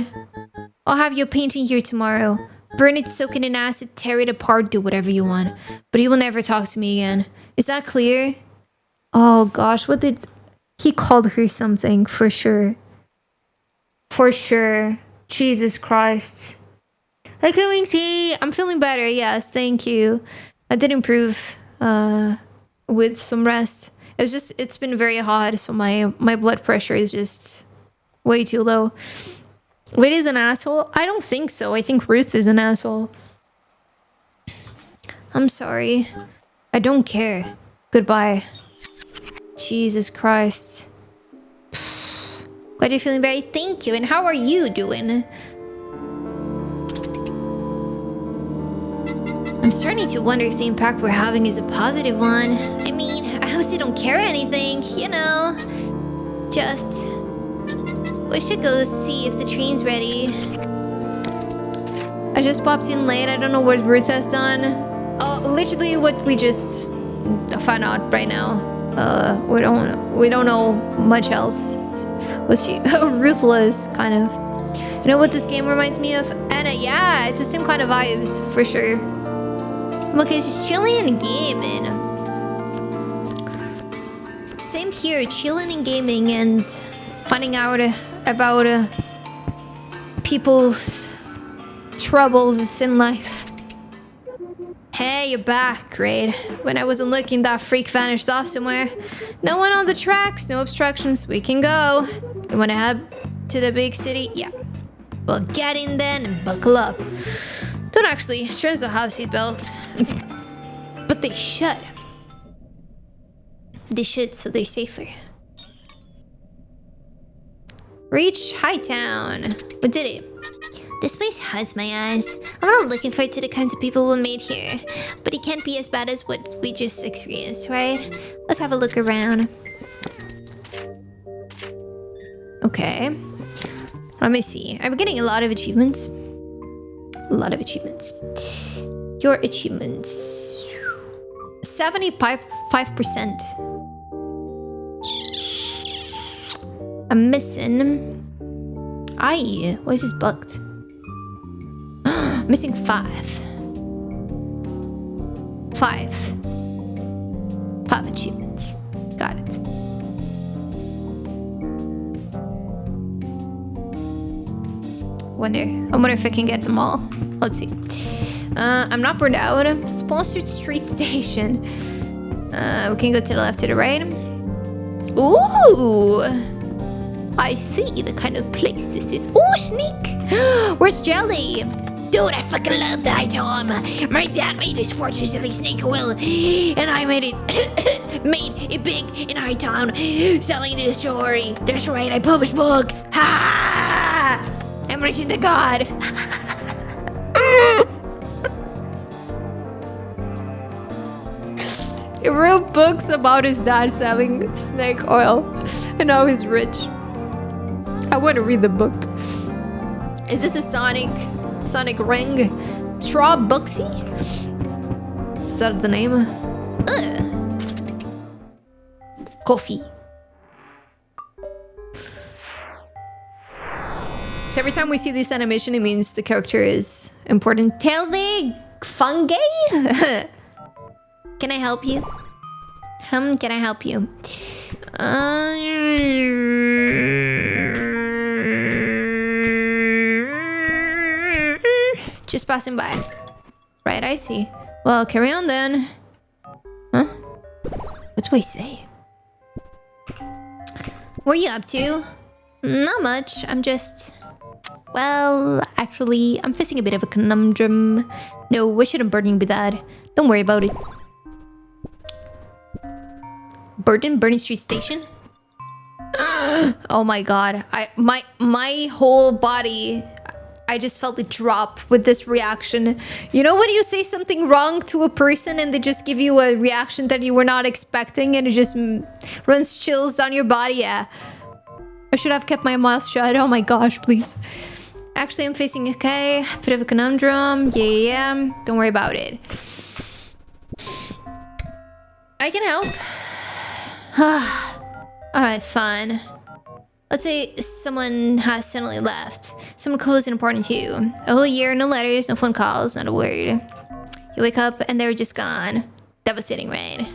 I'll have your painting here tomorrow. Burn it, soak it in acid, tear it apart, do whatever you want. But you will never talk to me again. Is that clear? Oh gosh, what did... He called her something, for sure. For sure. Jesus Christ. Like going tea. I'm feeling better, yes, thank you. I did improve with some rest. It's been very hot, so my blood pressure is just way too low. Wait, is an asshole? I don't think so. I think Ruth is an asshole. I'm sorry. I don't care. Goodbye. Jesus Christ. Glad you're feeling better. Thank you. And how are you doing? I'm starting to wonder if the impact we're having is a positive one. I mean, I honestly don't care anything, you know. Just... we should go see if the train's ready. I just popped in late. I don't know what Ruth has done. Literally what we just found out right now. We don't know much else. Was she ruthless, kind of? You know what this game reminds me of? Anna, yeah, it's the same kind of vibes, for sure. I'm okay, just chilling and gaming. same here, chilling and gaming and finding out about people's troubles in life. Hey, you're back. Great. When I wasn't looking, that freak vanished off somewhere. No one on the tracks, no obstructions. We can go. You wanna head to the big city? Yeah. Well, get in then and buckle up. Don't actually. Trains don't have seatbelts. But they should. They should, so they're safer. Reach Hightown. We did it. This place hurts my eyes. I'm not looking forward to the kinds of people we made here. But it can't be as bad as what we just experienced, right? Let's have a look around. Okay. Let me see. I'm getting a lot of achievements. A lot of achievements. Your achievements. 75%. I'm missing. Aye, why is this bugged? Missing 5. 5 achievements. Got it. I wonder if I can get them all. Let's see. I'm not burned out. Sponsored street station. We can go to the left, to the right. Ooh! I see the kind of place this is. Oh, sneak! Where's Jelly? Dude, I fucking love that, Tom. My dad made his fortune selling snake oil, and I made it big in Hightown, selling this story. That's right, I publish books. Ha! I'm reaching to God. He wrote books about his dad selling snake oil, and now he's rich. I want to read the book. Is this a Sonic ring? Straw Buxy? Is that the name? Coffee. So every time we see this animation, it means the character is important. Tell the fungi? Can I help you? Can I help you? Just passing by. Right, I see. Well, carry on then. Huh? What do I say? What are you up to? Not much. I'm just... Well, actually, I'm facing a bit of a conundrum. No, we shouldn't burden with that. Don't worry about it. Burning Street Station? Oh my god. My whole body... I just felt it drop with this reaction. You know when you say something wrong to a person and they just give you a reaction that you were not expecting and it just runs chills down your body? Yeah. I should have kept my mouth shut. Oh my gosh, please. Actually, I'm facing a bit of a conundrum. Yeah. Don't worry about it. I can help. Alright, fine. Let's say someone has suddenly left. Someone close and important to you. A whole year, no letters, no phone calls, not a word. You wake up and they're just gone. Devastating, right?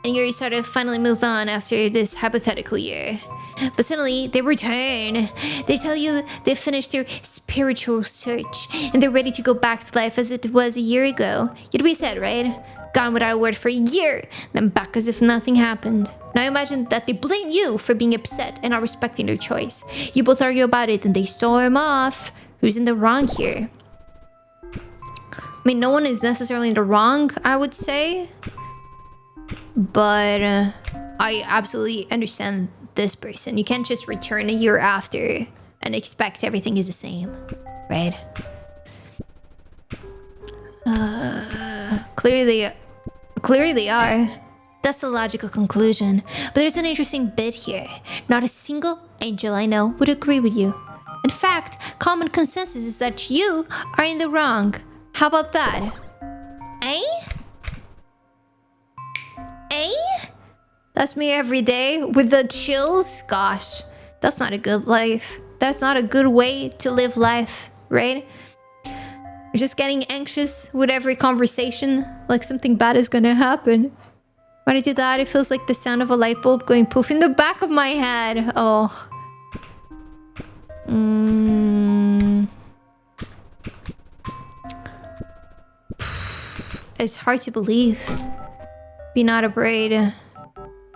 And you sort of finally moved on after this hypothetical year. But suddenly, they return. They tell you they've finished their spiritual search and they're ready to go back to life as it was a year ago. You'd be sad, right? Gone without a word for a year, then back as if nothing happened. Now imagine that they blame you for being upset and not respecting their choice. You both argue about it and they storm off. Who's in the wrong here? I mean, no one is necessarily in the wrong, I would say. But I absolutely understand this person. You can't just return a year after and expect everything is the same, right? Clearly they are. That's the logical conclusion. But there's an interesting bit here. Not a single angel I know would agree with you. In fact, common consensus is that you are in the wrong. How about that? Eh? Eh? That's me every day with the chills. Gosh, that's not a good life. That's not a good way to live life, right? You're just getting anxious with every conversation, like something bad is gonna happen. When I do that, it feels like the sound of a light bulb going poof in the back of my head. Oh. It's hard to believe. Be not afraid.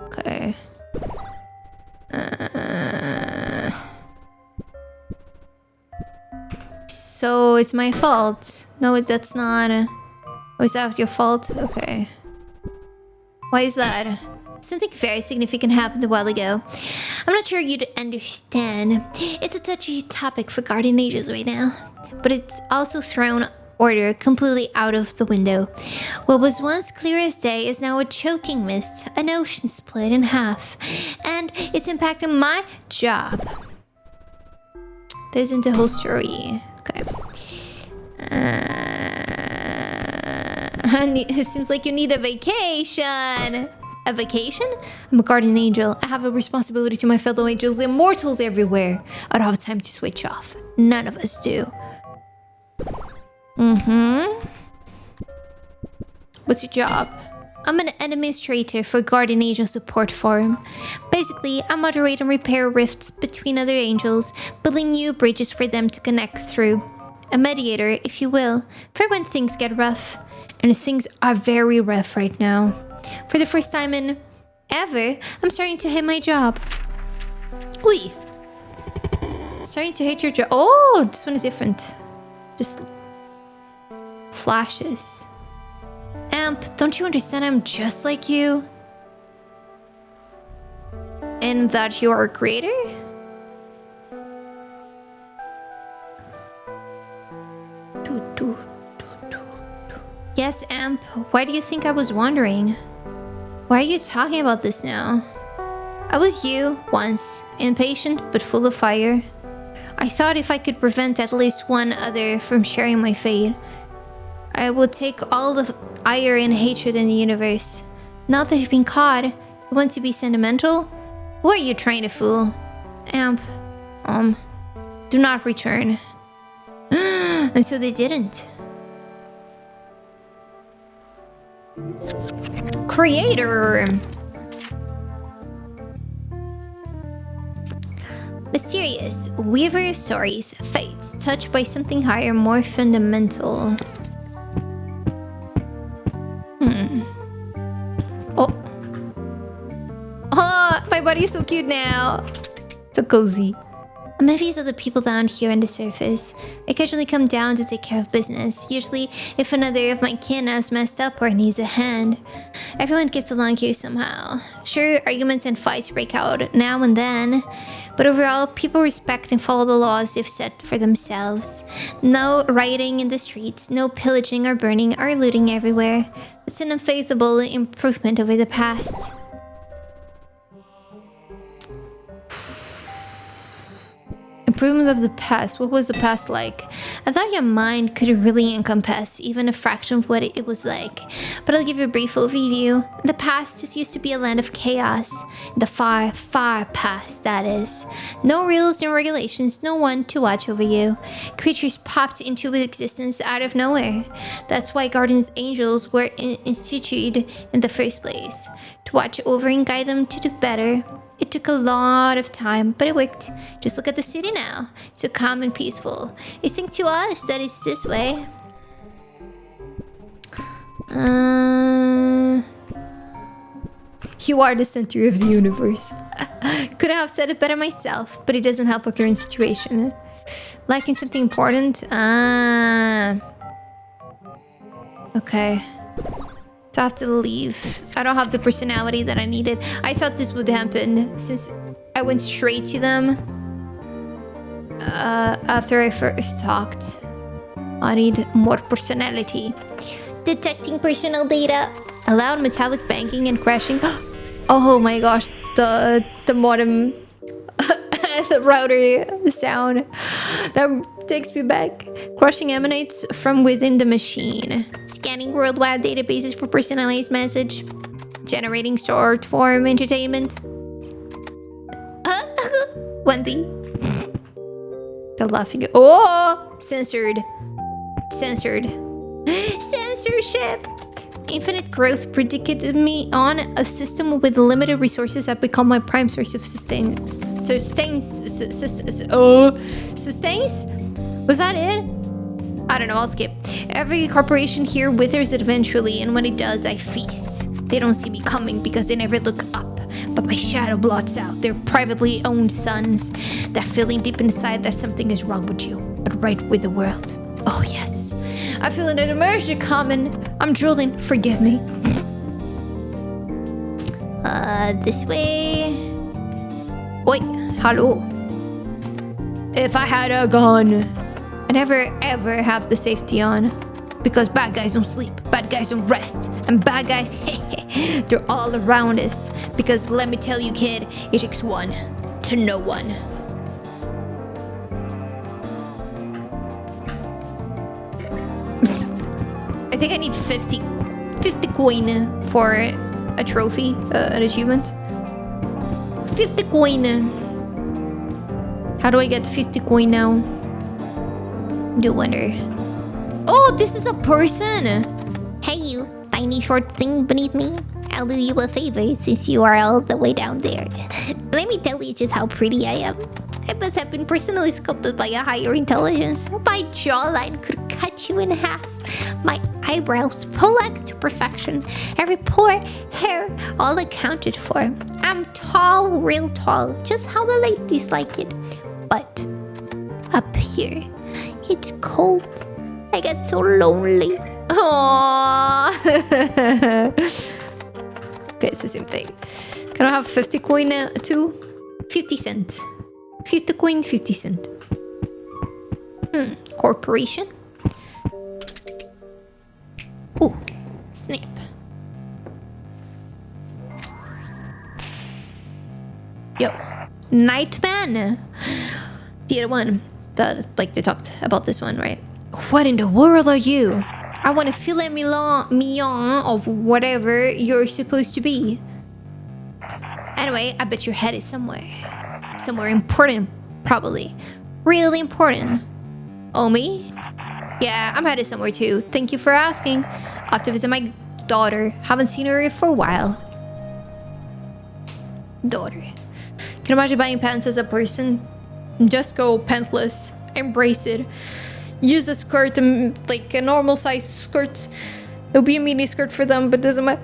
Okay. So it's my fault. No, that's not. Oh, is that your fault? Okay. Why is that? Something very significant happened a while ago. I'm not sure you'd understand. It's a touchy topic for guardian angels right now. But it's also thrown order completely out of the window. What was once clear as day is now a choking mist, an ocean split in half. And it's impacting my job. That isn't the whole story. Okay. It seems like you need a vacation. A vacation? I'm a guardian angel. I have a responsibility to my fellow angels, immortals everywhere. I don't have time to switch off. None of us do. What's your job? I'm an administrator for Guardian Angel Support Forum. Basically, I moderate and repair rifts between other angels, building new bridges for them to connect through. A mediator, if you will, for when things get rough. And things are very rough right now. For the first time in ever, I'm starting to hate my job. Oi! Starting to hate your job. Oh, this one is different. Just flashes. Amp, don't you understand I'm just like you? And that you're a creator? Yes, Amp. Why do you think I was wondering? Why are you talking about this now? I was you once, impatient but full of fire. I thought if I could prevent at least one other from sharing my fate, I would take all the ire and hatred in the universe. Now that you've been caught, you want to be sentimental? Who are you trying to fool? Amp, do not return. And so they didn't. Creator! Mysterious, weaver of stories, fates, touched by something higher, more fundamental. Oh, my body is so cute now. So cozy. I'm envious of the people down here on the surface. I occasionally come down to take care of business, usually if another of my kin has messed up or needs a hand. Everyone gets along here somehow. Sure, arguments and fights break out now and then, but overall, people respect and follow the laws they've set for themselves. No rioting in the streets, no pillaging or burning or looting everywhere. It's an unfathomable improvement over the past. Improvement of the past. What was the past like? I thought your mind could really encompass even a fraction of what it was like. But I'll give you a brief overview. The past just used to be a land of chaos. The far, far past, that is. No rules, no regulations, no one to watch over you. Creatures popped into existence out of nowhere. That's why guardians angels were instituted in the first place. To watch over and guide them to do better. It took a lot of time, but it worked. Just look at the city now. So calm and peaceful. It seems to us that it's this way. You are the center of the universe. Could have said it better myself, but it doesn't help our current situation. Lacking something important? Okay. So I have to leave. I don't have the personality that I needed. I thought this would happen since I went straight to them. After I first talked. I need more personality. Detecting personal data. Allowed metallic banging and crashing. Oh my gosh, the modem. The router sound. That takes me back. Crushing emanates from within the machine. Scanning worldwide databases for personalized message. Generating short form entertainment. One thing. The laughing. Oh! Censored. Censored. Censorship! Infinite growth predicated me on a system with limited resources that become my prime source of sustains? Was that it? I don't know, I'll skip. Every corporation here withers eventually, and when it does, I feast. They don't see me coming because they never look up, but my shadow blots out their privately owned suns. That feeling deep inside that something is wrong with you, but right with the world. Oh yes, I feel an immersion coming. I'm drooling, forgive me. This way. Wait, hello. If I had a gun, I never ever have the safety on. Because bad guys don't sleep, bad guys don't rest, and bad guys, they're all around us. Because let me tell you, kid, it takes one to know one. I think I need 50 coin for a trophy, an achievement. 50 coin. How do I get 50 coin now? Do wonder. Oh, this is a person. Hey, you tiny short thing beneath me. I'll do you a favor since you are all the way down there. Let me tell you just how pretty I am. I must have been personally sculpted by a higher intelligence. My jawline could cut you in half. My eyebrows plucked to perfection. Every pore, hair, all accounted for. I'm tall, real tall, just how the ladies like it. But up here, it's cold. I get so lonely. Aww. Okay, it's the same thing. Can I have 50 coin too? 50 cent. 50 coin, 50 cent. Corporation? Ooh, snap. Yo, Nightman. The other one. Like they talked about this one, right? What in the world are you? I want a filet mignon of whatever you're supposed to be. Anyway, I bet your head is somewhere. Somewhere important, probably. Really important. Oh, me? Yeah, I'm headed somewhere too. Thank you for asking. I have to visit my daughter. Haven't seen her for a while. Daughter. Can you imagine buying pants as a person? Just go pantless. Embrace it. Use a skirt, like a normal size skirt. It'll be a mini skirt for them, but doesn't matter.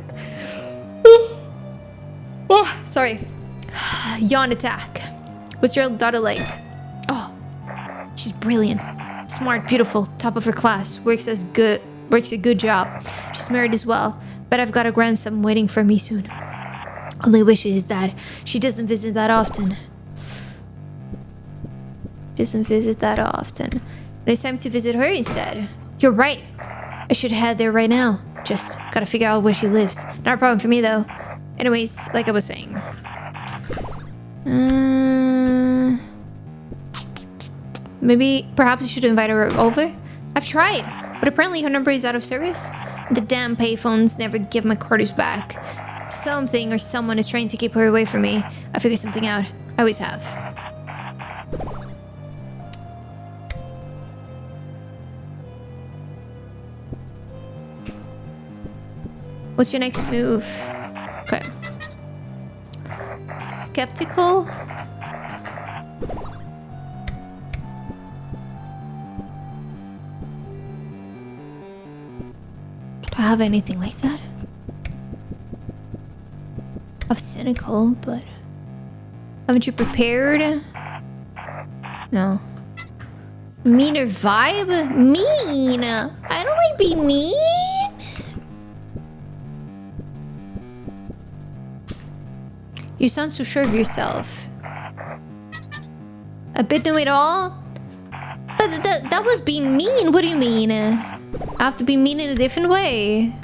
Oh, sorry. Yawn attack. What's your daughter like? Oh, she's brilliant. Smart, beautiful, top of her class. Works a good job. She's married as well. But I've got a grandson waiting for me soon. Only wish is that she doesn't visit that often. But it's time to visit her instead. You're right. I should head there right now. Just gotta figure out where she lives. Not a problem for me though. Anyways, like I was saying. Perhaps you should invite her over? I've tried, but apparently her number is out of service. The damn payphones never give my quarters back. Something or someone is trying to keep her away from me. I figured something out. I always have. What's your next move? Okay. Skeptical? Do I have anything like that? Of cynical, but haven't you prepared? No. Meaner vibe? Mean! I don't like being mean! You sound so sure of yourself. A bit know-it-all? But that was being mean. What do you mean? I have to be mean in a different way.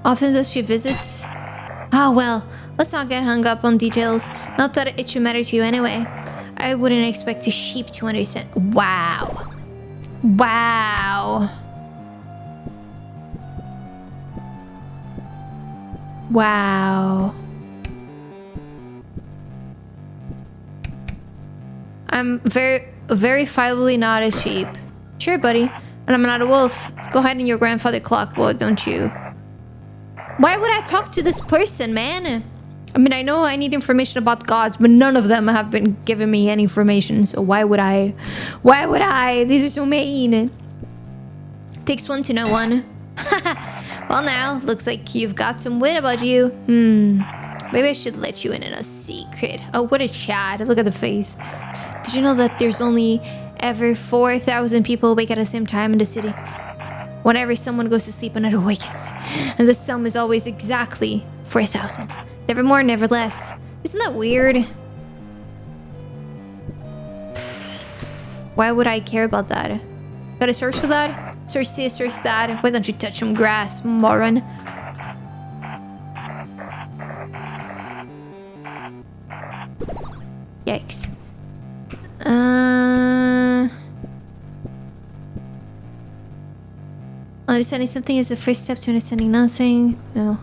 Often does she visit? Ah, well, let's not get hung up on details. Not that it should matter to you anyway. I wouldn't expect a sheep to understand. Wow. Wow. Wow. I'm verifiably not a sheep. Sure, buddy. And I'm not a wolf. Go hide in your grandfather clock, boy, don't you? Why would I talk to this person, man? I mean, I know I need information about gods, but none of them have been giving me any information. So why would I? Why would I? These are so mean. Takes one to know one. Well, now, looks like you've got some wit about you. Maybe I should let you in a secret. Oh, what a Chad. Look at the face. Did you know that there's only ever 4,000 people awake at the same time in the city? Whenever someone goes to sleep, another awakens. And the sum is always exactly 4,000. Never more, never less. Isn't that weird? Why would I care about that? Gotta search for that? Search this, search that. Why don't you touch some grass, moron? Yikes. Understanding something is the first step to understanding nothing. No.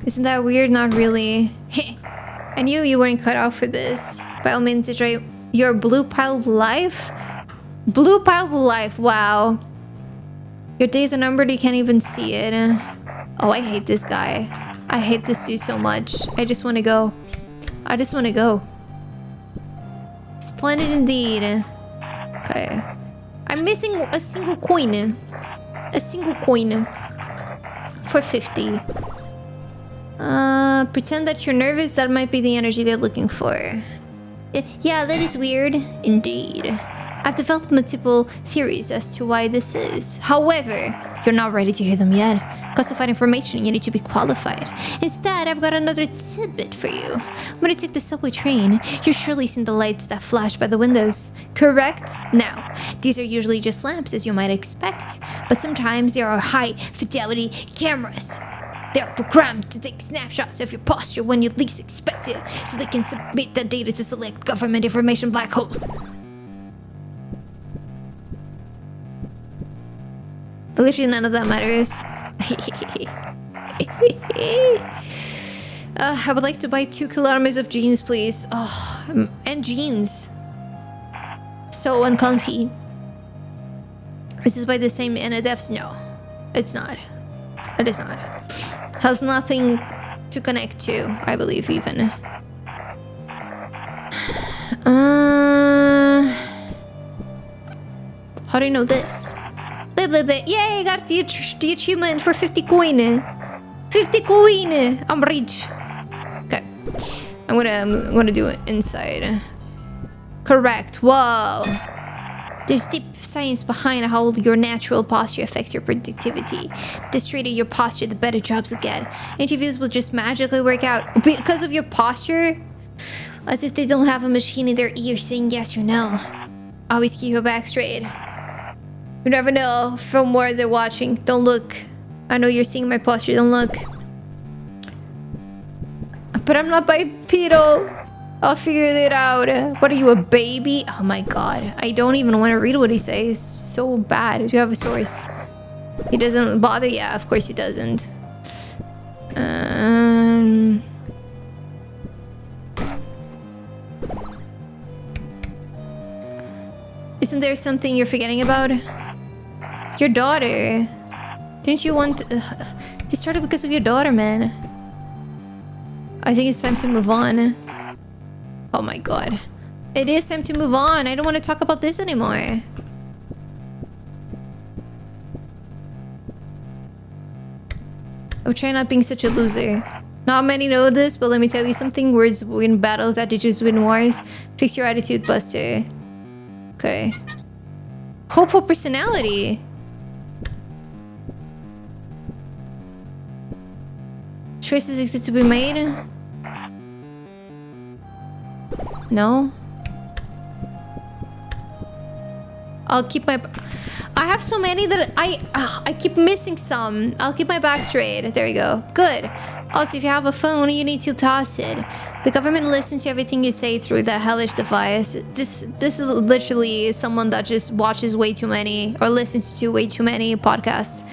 Isn't that weird? Not really. I knew you weren't cut out for this. By all means, enjoy your blue-piled life? Blue-piled life, wow. Your days are numbered, you can't even see it. Oh, I hate this guy. I hate this dude so much. I just want to go. I just want to go. Splendid indeed. Okay. I'm missing a single coin. A single coin. For 50. Pretend that you're nervous. That might be the energy they're looking for. Yeah, that is weird. Indeed. I've developed multiple theories as to why this is. However, you're not ready to hear them yet. Classified information, you need to be qualified. Instead, I've got another tidbit for you. When you take the subway train, you're surely seen the lights that flash by the windows, correct? Now, these are usually just lamps, as you might expect, but sometimes there are high-fidelity cameras. They're programmed to take snapshots of your posture when you least expect it, so they can submit that data to select government information black holes. But literally none of that matters. I would like to buy 2 kilometers of jeans, please. Oh, and jeans. So uncomfy. Is this by the same NFTs? No, it's not. It is not. Has nothing to connect to, I believe, even. How do you know this? Blah, blah, blah. Yay, I got the achievement for 50 coin. 50 coin. I'm rich. Okay. I'm gonna do it inside. Correct. Whoa. There's deep science behind how your natural posture affects your productivity. The straighter your posture, the better jobs you get. Interviews will just magically work out because of your posture. As if they don't have a machine in their ear saying yes or no. Always keep your back straight. You never know from where they're watching. Don't look. I know you're seeing my posture. Don't look. But I'm not bipedal. I'll figure it out. What are you, a baby? Oh my god. I don't even want to read what he says. So bad. Do you have a source? He doesn't bother? Yeah, of course he doesn't. Isn't there something you're forgetting about? Your daughter. Didn't you want... This started because of your daughter, man. I think it's time to move on. Oh my god. It is time to move on. I don't want to talk about this anymore. I'm trying not being such a loser. Not many know this, but let me tell you something. Words win battles, attitudes win wars. Fix your attitude, Buster. Okay. Hopeful personality. Choices exist to be made. No. I'll keep my... I have so many that I keep missing some. I'll keep my back straight. There we go. Good. Also, if you have a phone, you need to toss it. The government listens to everything you say through that hellish device. This is literally someone that just watches way too many or listens to way too many podcasts.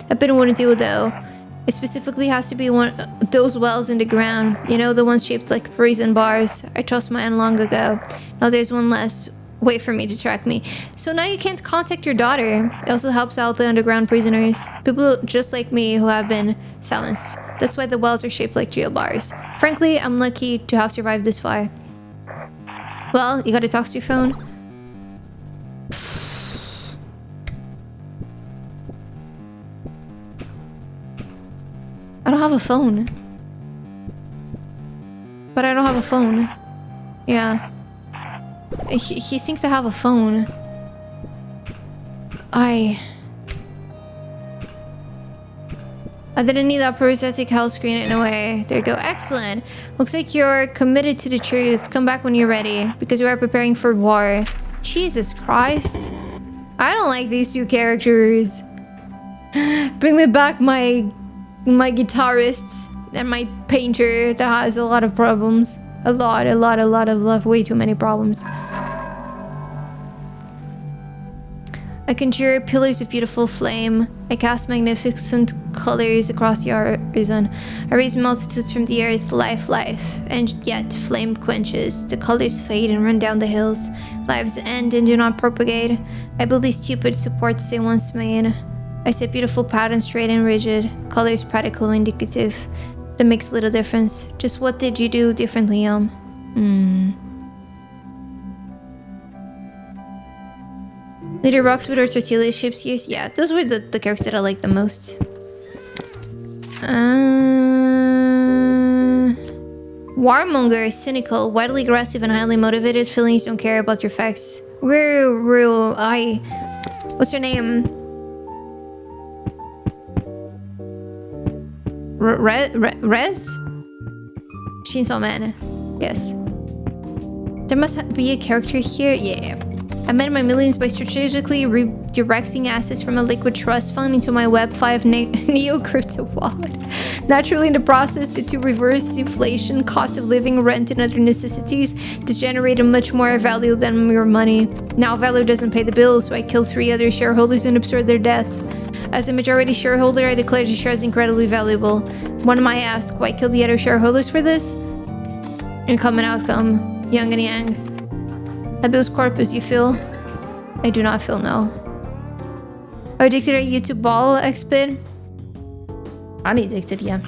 I been wanting to do though. It specifically has to be one those wells in the ground. You know, the ones shaped like prison bars. I tossed mine long ago. Now there's one less wait for me to track me. So now you can't contact your daughter. It also helps out the underground prisoners. People just like me who have been silenced. That's why the wells are shaped like jail bars. Frankly, I'm lucky to have survived this far. Well, you gotta talk to your phone. I don't have a phone. But I don't have a phone. Yeah. He thinks I have a phone. I didn't need that prosthetic hell screen in a way. There you go. Excellent. Looks like you're committed to the truth. Come back when you're ready, because we are preparing for war. Jesus Christ. I don't like these two characters. Bring me back my guitarist and my painter that has a lot of problems. A lot of way too many problems. I conjure pillars of beautiful flame. I cast magnificent colors across the horizon. I raise multitudes from the earth, life, and yet flame quenches. The colors fade and run down the hills. Lives end and do not propagate. I build these stupid supports they once made. I set beautiful patterns straight and rigid. Colors practical indicative. That makes little difference. Just what did you do differently, Leader rocks with our tortilla chips. Yes, yeah, those were the characters that I liked the most. Warmonger, cynical, widely aggressive, and highly motivated. Feelings don't care about your facts. What's your name? Rez? Chainsaw Man. Yes. There must be a character here. Yeah. I made my millions by strategically redirecting assets from a liquid trust fund into my Web5 Neo crypto wallet. Naturally, in the process, due to reverse inflation, cost of living, rent, and other necessities, this generated much more value than your money. Now, value doesn't pay the bills, so I killed 3 other shareholders and absorbed their death. As a majority shareholder, I declared the shares incredibly valuable. One might ask, why kill the other shareholders for this? Income and outcome, yin and yang. Habeas corpus, you feel? I do not feel no. Are addicted at YouTube ball expert? Honey addicted, yeah.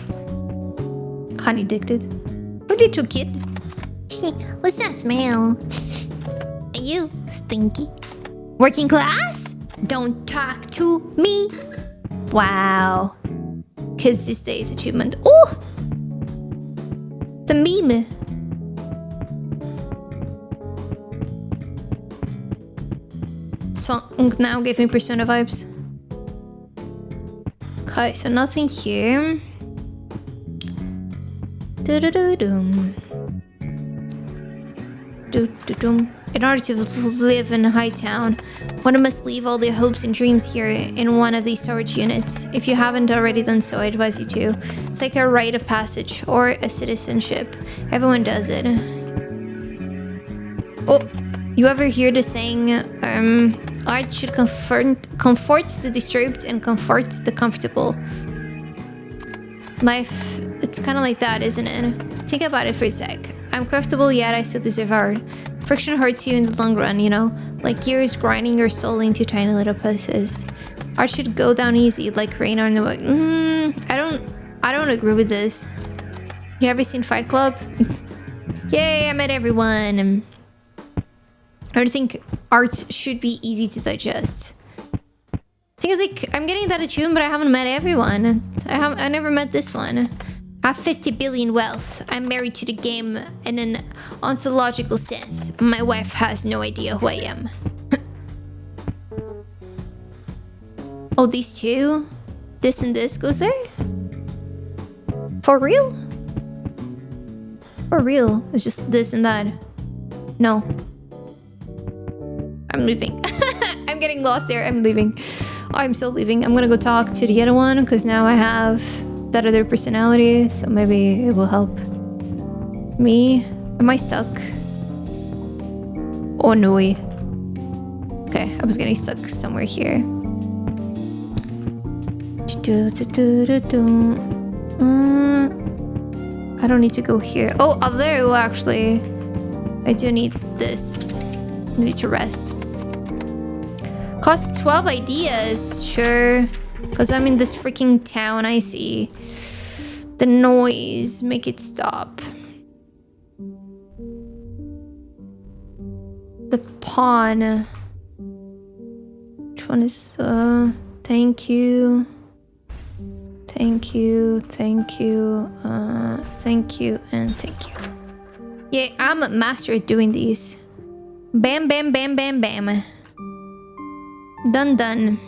Honey addicted. What did you kid? What's that smell? You stinky. Working class? Don't talk to me. Wow. Kids this day's achievement. Oh! It's a meme. Song now gave me Persona vibes. Okay, so nothing here. Do-do-do-dum. Do-do-dum. In order to live in Hightown, one must leave all their hopes and dreams here in one of these storage units. If you haven't already done so, I advise you to. It's like a rite of passage or a citizenship. Everyone does it. Oh, you ever hear the saying, art should comfort the disturbed and comfort the comfortable. Life, it's kind of like that, isn't it? Think about it for a sec. I'm comfortable, yet I still deserve art. Friction hurts you in the long run, you know? Like gears grinding your soul into tiny little pieces. Art should go down easy, like rain on the I don't agree with this. You ever seen Fight Club? Yay, I met everyone. I don't think art should be easy to digest. Thing is, like, I'm getting that achievement, but I haven't met everyone. I never met this one. I have 50 billion wealth. I'm married to the game in an ontological sense. My wife has no idea who I am. Oh, these two? This and this goes there? For real? For real? It's just this and that. No. I'm leaving. I'm getting lost there. I'm leaving. I'm still leaving. I'm gonna go talk to the other one because now I have that other personality, so maybe it will help me. Am I stuck? Oh no. Okay, I was getting stuck somewhere here. I don't need to go here. Oh, there, actually. I do need this. Need to rest. Cost 12 ideas, sure. Because I'm in this freaking town, I see. The noise, make it stop. The pawn. Which one is, thank you. Thank you, thank you, thank you, and thank you. Yeah, I'm a master at doing these. Bam, bam, bam, bam, bam. Done, done.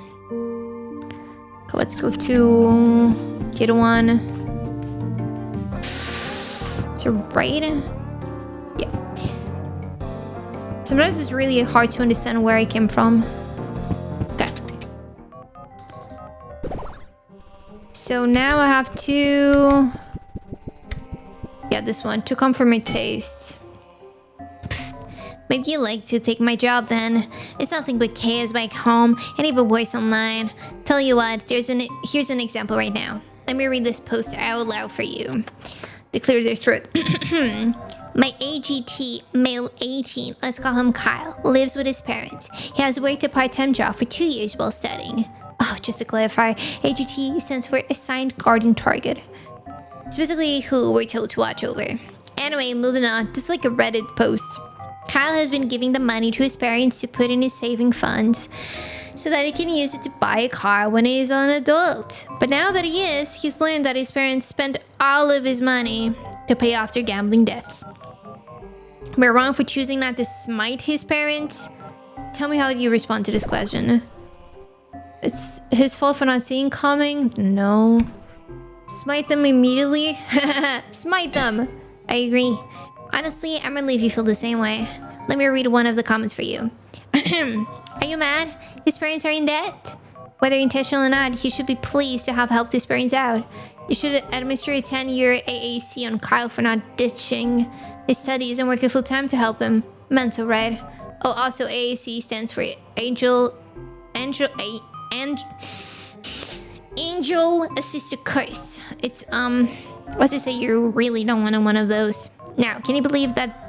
Okay, let's go to get one. Is it right? Yeah. Sometimes it's really hard to understand where I came from. Okay. So now I have to... Yeah, this one. To come for my taste. Maybe you like to take my job then. It's nothing but chaos back home and even worse online. Tell you what, here's an example right now. Let me read this post out loud for you. They clear their throat. My AGT, male 18, let's call him Kyle, lives with his parents. He has worked a part-time job for 2 years while studying. Oh, just to clarify, AGT stands for Assigned Guardian Target. It's basically who we're told to watch over. Anyway, moving on, just like a Reddit post. Kyle has been giving the money to his parents to put in his saving funds so that he can use it to buy a car when he is an adult. But now that he is, he's learned that his parents spent all of his money to pay off their gambling debts. We're wrong for choosing not to smite his parents? Tell me how you respond to this question. It's his fault for not seeing coming? No. Smite them immediately? Smite them! I agree. Honestly, I'm relieved you feel the same way. Let me read one of the comments for you. Are you mad? His parents are in debt? Whether intentional or not, he should be pleased to have helped his parents out. You should administer a 10-year AAC on Kyle for not ditching his studies and working full-time to help him. Mental, right? Oh, also AAC stands for Angel Assisted Course. It's, let's just say you really don't want one of those. Now, can you believe that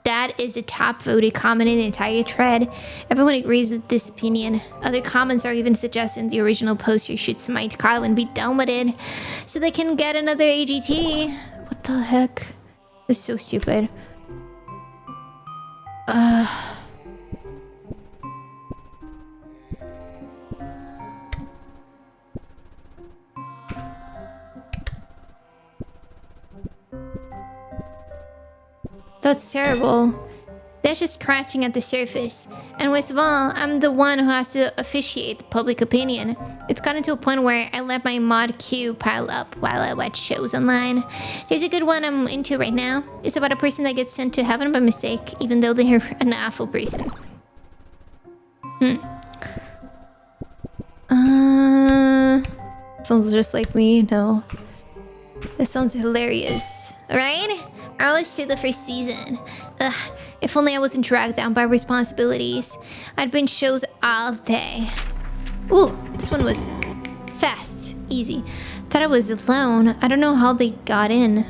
that is the top voted comment in the entire thread? Everyone agrees with this opinion. Other comments are even suggesting the original poster should smite Kyle and be done with it so they can get another AGT. What the heck? This is so stupid. That's terrible. That's just scratching at the surface. And worst of all, I'm the one who has to officiate the public opinion. It's gotten to a point where I let my mod queue pile up while I watch shows online. There's a good one I'm into right now. It's about a person that gets sent to heaven by mistake, even though they're an awful person. Sounds just like me, no. That sounds hilarious. Right? I always through the first season. Ugh, if only I wasn't dragged down by responsibilities. I'd binge shows all day. Ooh, this one was fast, easy. Thought I was alone. I don't know how they got in.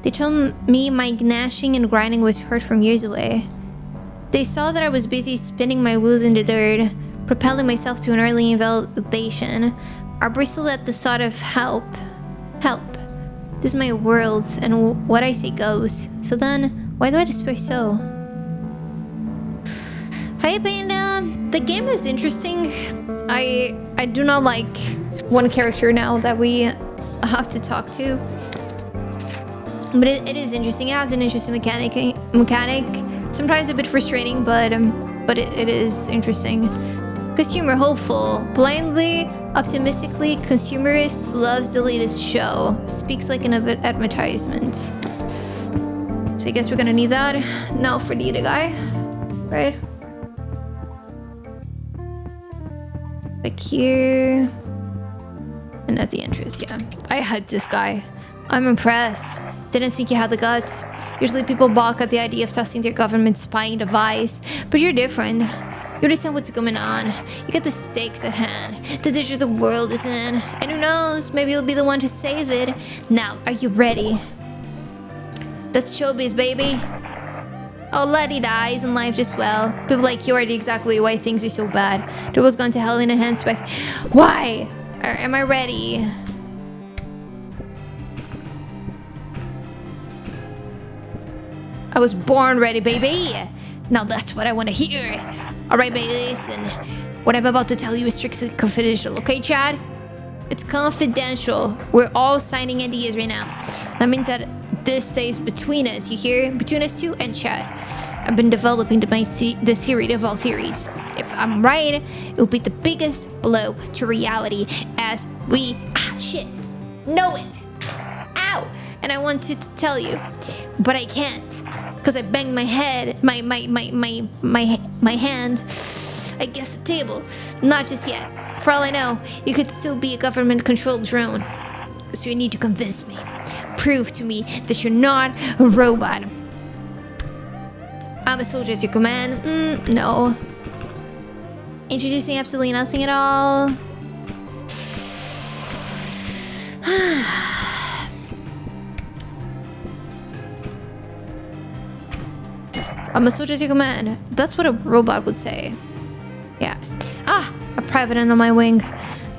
They told me my gnashing and grinding was heard from years away. They saw that I was busy spinning my wheels in the dirt, propelling myself to an early invalidation. I bristled at the thought of help. Help. This is my world, and what I say goes. So then, why do I despair so? Hi, Panda. The game is interesting. I do not like one character now that we have to talk to. But it is interesting. It has an interesting mechanic. Sometimes a bit frustrating, but it is interesting. Consumer hopeful, blindly, optimistically, consumerist, loves the latest show, speaks like an advertisement. So I guess we're gonna need that now for the other guy, right? Like here, and at the entrance, yeah. I had this guy. I'm impressed. Didn't think you had the guts. Usually people balk at the idea of tossing their government spying device, but you're different. You understand what's going on. You get the stakes at hand. The digital world is in. And who knows, maybe you'll be the one to save it. Now, are you ready? That's showbiz, baby. Oh, Letty dies in life just well. People like you are exactly why things are so bad. The world's gone to hell in a handspec. Why? Am I ready? I was born ready, baby. Now that's what I want to hear. All right, baby, listen. What I'm about to tell you is strictly confidential, okay, Chad? It's confidential. We're all signing NDAs right now. That means that this stays between us, you hear? Between us two and Chad. I've been developing the theory of all theories. If I'm right, it will be the biggest blow to reality as we know it. Ow! And I wanted to tell you, but I can't, because I banged my head, my hand against the table. Not just yet. For all I know, you could still be a government-controlled drone. So you need to convince me. Prove to me that you're not a robot. I'm a soldier at your command. No. Introducing absolutely nothing at all. I'm a soldier at your command. That's what a robot would say. Yeah. A private end on my wing.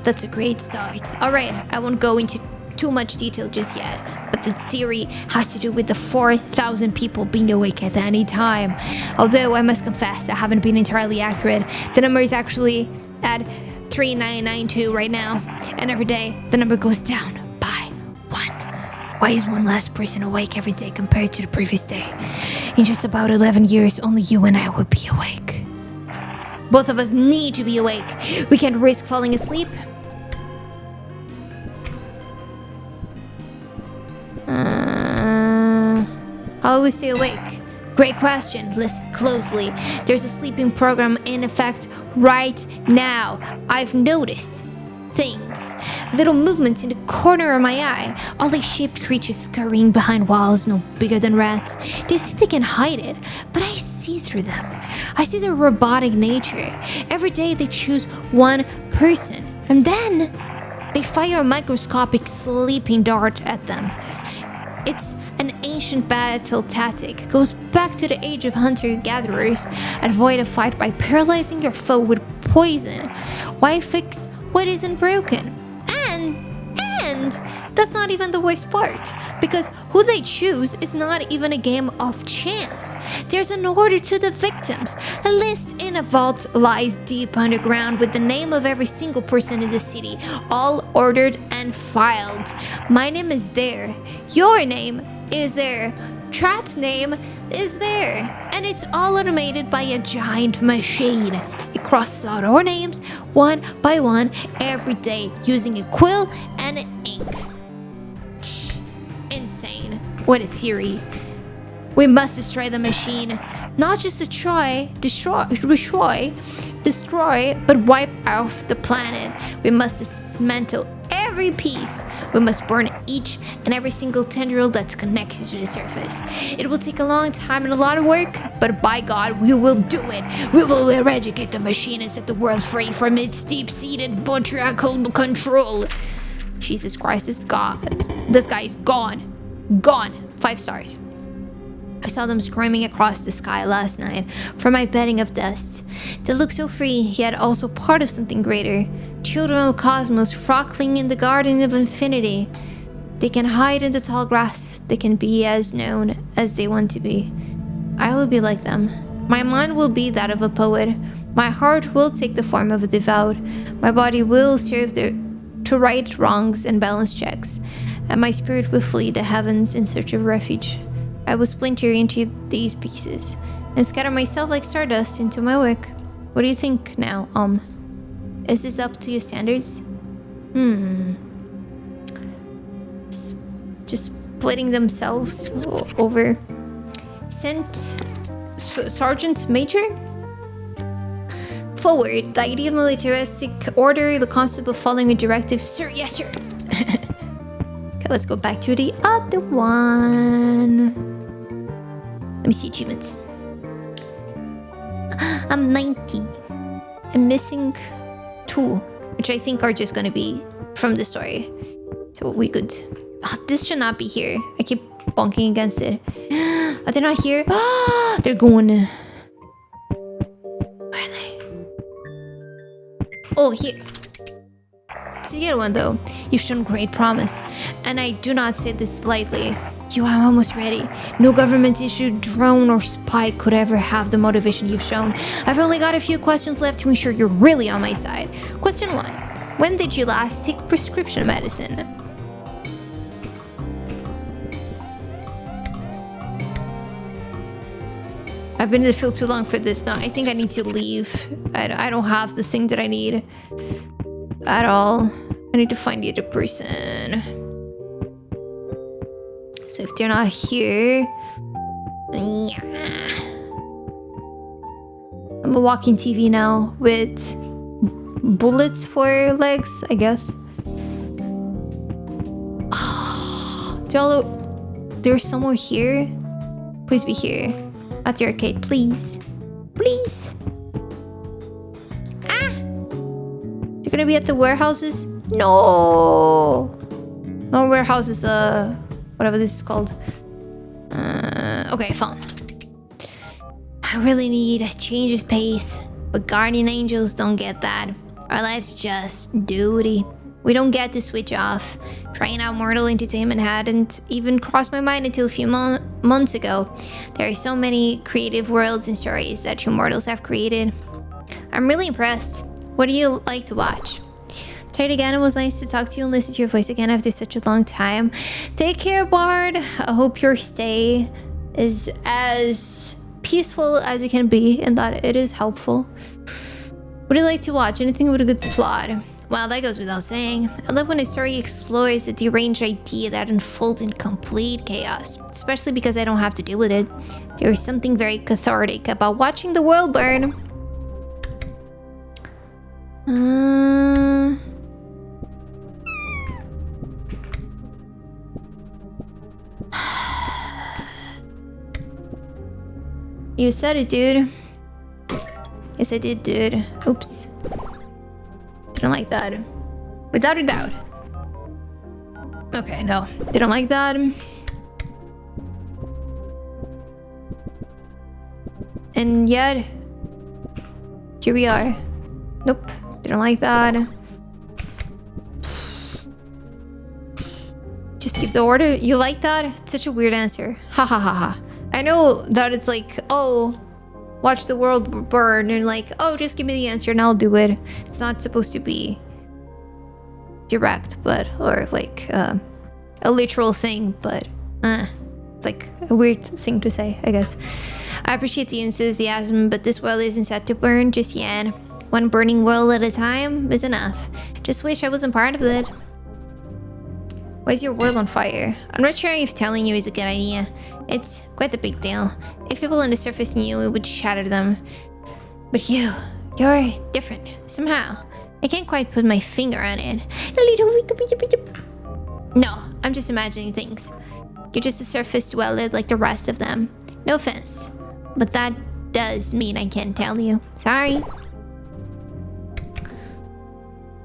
That's a great start. Alright, I won't go into too much detail just yet, but the theory has to do with the 4,000 people being awake at any time. Although I must confess, I haven't been entirely accurate. The number is actually at 3992 right now, and every day the number goes down by 1. Why is one less person awake every day compared to the previous day? In just about 11 years, only you and I will be awake. Both of us need to be awake. We can't risk falling asleep. How will we stay awake? Great question. Listen closely. There's a sleeping program in effect right now. I've noticed things. Little movements in the corner of my eye. Oddly shaped creatures scurrying behind walls no bigger than rats. They think they can hide it, but I see through them. I see their robotic nature. Every day they choose one person, and then they fire a microscopic sleeping dart at them. It's an ancient battle tactic. It goes back to the age of hunter-gatherers. Avoid a fight by paralyzing your foe with poison. Why fix what isn't broken? And that's not even the worst part, because who they choose is not even a game of chance. There's an order to the victims. A list in a vault lies deep underground with the name of every single person in the city, all ordered and filed. My name is there. Your name is there. Trat's name is there. And it's all automated by a giant machine. It crosses out our names one by one every day using a quill and ink. Insane. What a theory. We must destroy the machine. Not just destroy, but wipe off the planet. We must dismantle every piece. We must burn each and every single tendril that's connected to the surface. It will take a long time and a lot of work, but by God, we will do it. We will eradicate the machine and set the world free from its deep-seated patriarchal control. Jesus Christ is gone. This guy is gone. Gone. 5 stars. I saw them screaming across the sky last night from my bedding of dust. They look so free, yet also part of something greater. Children of cosmos frolicking in the garden of infinity. They can hide in the tall grass. They can be as known as they want to be. I will be like them. My mind will be that of a poet. My heart will take the form of a devout. My body will serve to right wrongs and balance checks. And my spirit will flee the heavens in search of refuge. I will splinter into these pieces and scatter myself like stardust into my work. What do you think now, Is this up to your standards? Just splitting themselves over. Sergeant Major? Forward. The idea of militaristic order, the concept of following a directive. Sir, yes, sir. Okay, let's go back to the other one. Let me see achievements. I'm 90. I'm missing 2, which I think are just gonna be from the story. So we could... this should not be here. I keep bonking against it. Are they not here? They're going. Where are they? Oh, here. It's the other one though. You've shown great promise, and I do not say this lightly. You are almost ready. No government-issued drone or spy could ever have the motivation you've shown. I've only got a few questions left to ensure you're really on my side. Question 1. When did you last take prescription medicine? I've been in the field too long for this now. I think I need to leave. I don't have the thing that I need at all. I need to find the other person. So if they're not here, yeah. I'm a walking TV now with bullets for legs, I guess. There's somewhere here. Please be here. At the arcade, please. Please. Ah! They're gonna be at the warehouses? No! No warehouses, whatever this is called. Okay, fine. I really need a change of pace, but guardian angels don't get that. Our life's just duty. We don't get to switch off. Trying out mortal entertainment hadn't even crossed my mind until a few months ago. There are so many creative worlds and stories that you mortals have created. I'm really impressed. What do you like to watch? Try it again. It was nice to talk to you and listen to your voice again after such a long time. Take care, Bard. I hope your stay is as peaceful as it can be and that it is helpful. What do you like to watch? Anything with a good plot? Well, that goes without saying. I love when a story explores a deranged idea that unfolds in complete chaos, especially because I don't have to deal with it. There is something very cathartic about watching the world burn. You said it, dude. Yes, I did, dude. Oops. Didn't like that. Without a doubt. Okay, no. Didn't like that. And yet, here we are. Nope. Didn't like that. Just give the order. You like that? It's such a weird answer. Ha ha ha ha. I know that it's like, oh, watch the world burn, and like, oh, just give me the answer and I'll do it. It's not supposed to be direct, but, or like a literal thing, but it's like a weird thing to say, I guess. I appreciate the enthusiasm, but this world isn't set to burn just yet. One burning world at a time is enough. Just wish I wasn't part of it. Why is your world on fire? I'm not sure if telling you is a good idea. It's quite a big deal. If people on the surface knew, it would shatter them. But you're different, somehow. I can't quite put my finger on it. No, I'm just imagining things. You're just a surface dweller like the rest of them. No offense. But that does mean I can't tell you. Sorry.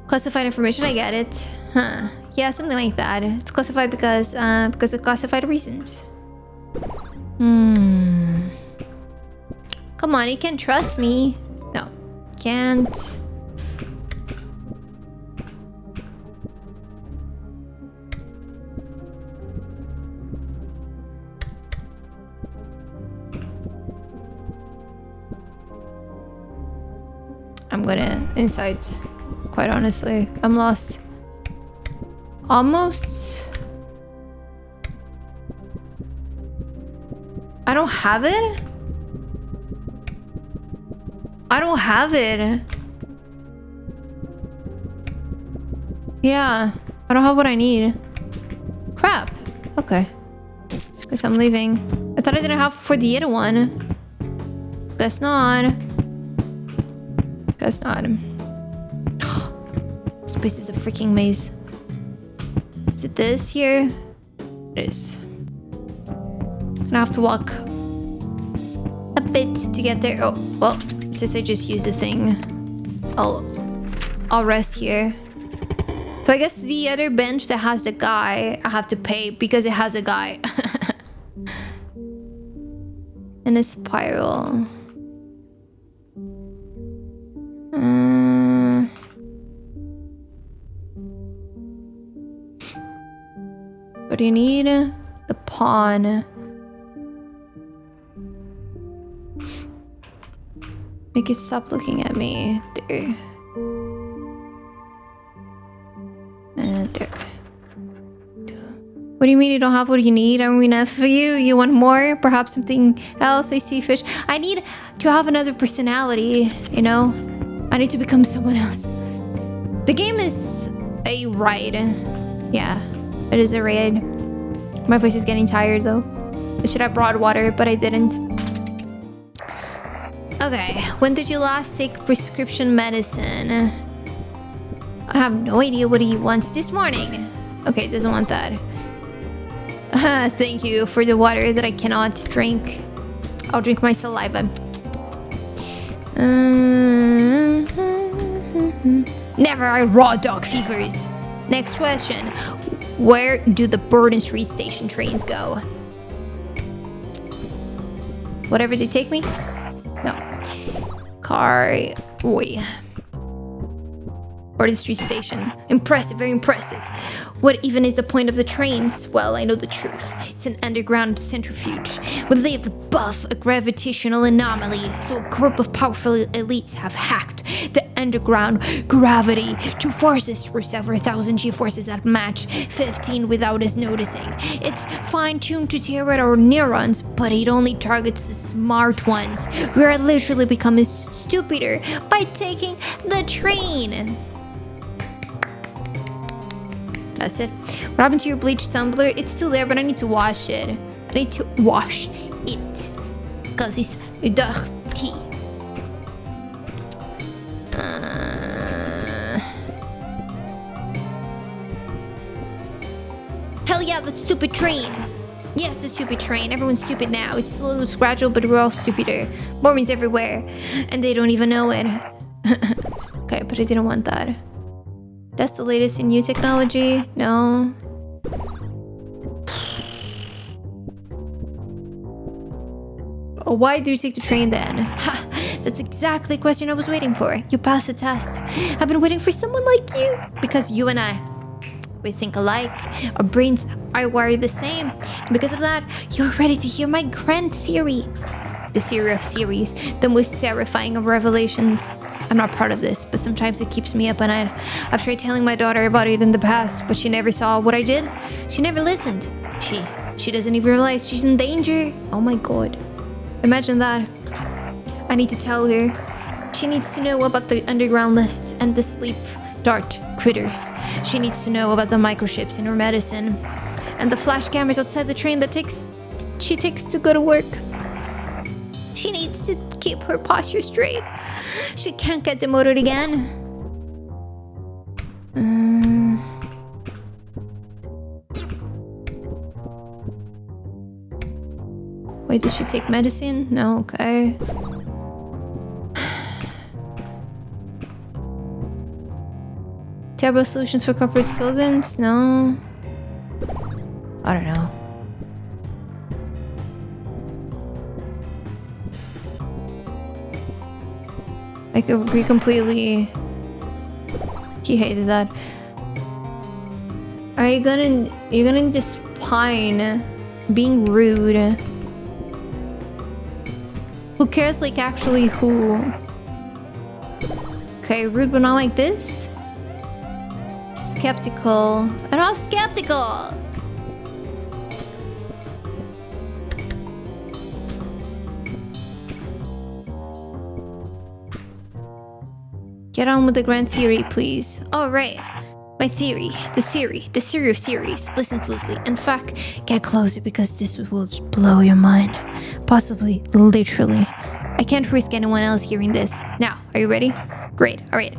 Classified information, I get it. Huh. Yeah, something like that. It's classified because of classified reasons. Come on, you can trust me. No, can't. I'm gonna insight. Quite honestly, I'm lost. Almost. I don't have it. I don't have it. Yeah, I don't have what I need. Crap. Okay. Guess I'm leaving. I thought I didn't have for the other one. Guess not. Guess not. This place is a freaking maze. Is it this here? It is. I have to walk a bit to get there. Oh, well, since I just used the thing, I'll rest here. So I guess the other bench that has the guy, I have to pay because it has a guy. In a spiral. What do you need? The pawn. Make it stop looking at me. There. And there. What do you mean you don't have what you need? Are we enough for you? You want more? Perhaps something else? I see fish. I need to have another personality, you know? I need to become someone else. The game is a ride. Yeah, it is a ride. My voice is getting tired though. I should have brought water, but I didn't. Okay, when did you last take prescription medicine? I have no idea what he wants. This morning. Okay, doesn't want that. Thank you for the water that I cannot drink. I'll drink my saliva. Never I raw dog fevers. Next question. Where do the Burden Street Station trains go? Whatever they take me? No. Car... Wait. Burden Street Station. Impressive, very impressive. What even is the point of the trains? Well, I know the truth. It's an underground centrifuge. We live above a gravitational anomaly, so a group of powerful elites have hacked the underground gravity to forces through several thousand G-forces that match 15 without us noticing. It's fine-tuned to tear at our neurons, but it only targets the smart ones. We are literally becoming stupider by taking the train. That's it. What happened to your bleached tumbler? It's still there, but I need to wash it. I need to wash it. Because it's dirty. Hell yeah, the stupid train. Yes, the stupid train. Everyone's stupid now. It's slow, it's gradual, but we're all stupider. Mormons everywhere. And they don't even know it. Okay, but I didn't want that. That's the latest in new technology? No. Oh, why do you take the train then? Ha! That's exactly the question I was waiting for. You passed the test. I've been waiting for someone like you. Because you and I, we think alike. Our brains are wired the same. And because of that, you're ready to hear my grand theory. The theory of theories. The most terrifying of revelations. I'm not proud of this, but sometimes it keeps me up at night. I've tried telling my daughter about it in the past, but she never saw what I did. She never listened. She doesn't even realize she's in danger. Oh my god. Imagine that. I need to tell her. She needs to know about the underground list and the sleep dart critters. She needs to know about the microchips in her medicine and the flash cameras outside the train that she takes to go to work. She needs to keep her posture straight. She can't get demoted again. Wait, did she take medicine? No, okay. Terrible solutions for corporate slogans? No. I don't know. Like, we completely... He hated that. Are you gonna... You're gonna need this spine. Being rude. Who cares, like, actually who? Okay, rude but not like this? Skeptical. I'm not skeptical! Get on with the grand theory, please. Alright. My theory. The theory of theories. Listen closely. In fact, get closer because this will blow your mind. Possibly, literally. I can't risk anyone else hearing this. Now, are you ready? Great. Alright.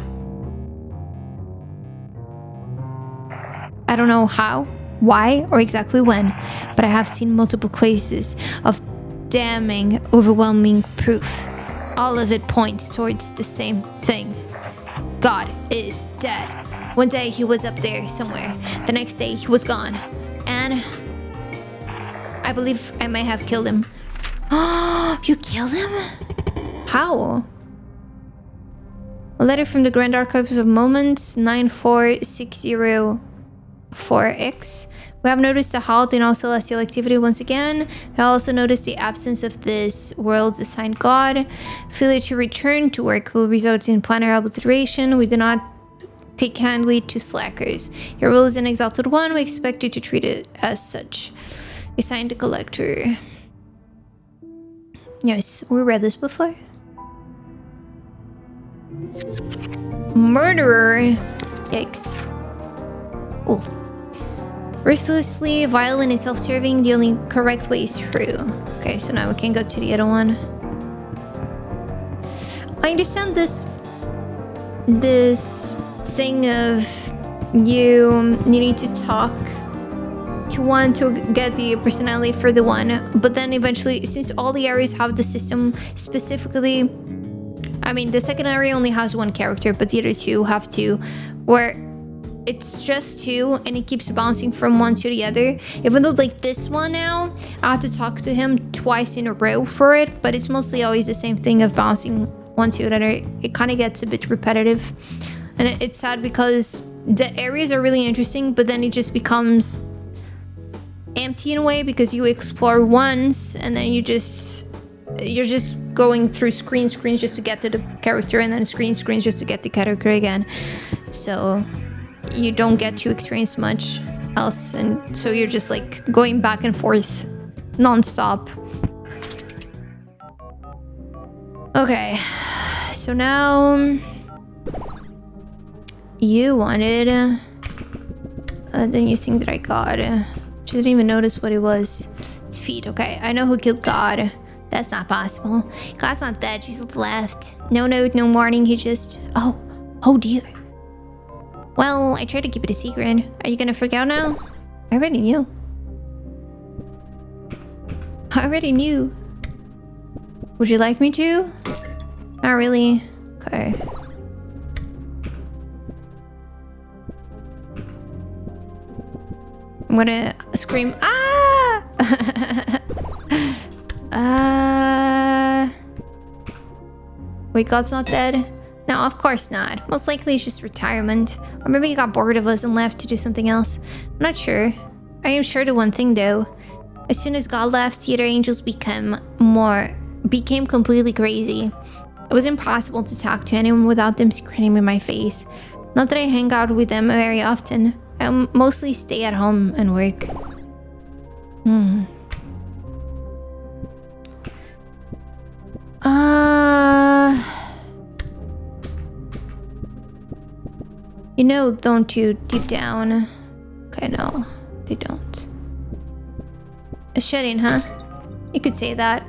I don't know how, why, or exactly when, but I have seen multiple cases of damning, overwhelming proof. All of it points towards the same thing. God is dead. One day he was up there somewhere. The next day he was gone. And I believe I may have killed him. Oh, you killed him? How? A letter from the Grand Archives of Moments, 94604X. We have noticed a halt in all celestial activity once again. We also noticed the absence of this world's assigned god. Failure to return to work will result in planetary obliteration. We do not take kindly to slackers. Your role is an exalted one. We expect you to treat it as such. Assigned to collector. Yes, we read this before. Murderer. Yikes. Oh. Ruthlessly violent and self-serving. The only correct way is through. Okay, so now we can go to the other one. I understand this thing of you needing to talk to one to get the personality for the one, but then eventually, since all the areas have the system specifically, I mean, the second area only has one character, but the other two have two, where it's just two and it keeps bouncing from one to the other. Even though like this one now, I have to talk to him twice in a row for it, but it's mostly always the same thing of bouncing one to the other. It kind of gets a bit repetitive, and it's sad because the areas are really interesting, but then it just becomes empty in a way because you explore once and then you're just going through screens just to get to the character, and then screens just to get the character again. So you don't get to experience much else, and so you're just like going back and forth non-stop. Okay, so now you wanted the new thing that I got. I didn't even notice what it was. It's feet. Okay, I know who killed God. That's not possible. God's not dead. She's left. No note, no warning. He just... Oh dear. Well, I tried to keep it a secret. Are you gonna freak out now? I already knew. Would you like me to? Not really. Okay. I'm gonna scream. Ah! Wait, God's not dead? No, of course not. Most likely it's just retirement. Or maybe he got bored of us and left to do something else. I'm not sure. I am sure to one thing though. As soon as God left, the other angels became completely crazy. It was impossible to talk to anyone without them screaming in my face. Not that I hang out with them very often. I mostly stay at home and work. You know, don't you, deep down? Okay, no, they don't. A shut-in, huh? You could say that.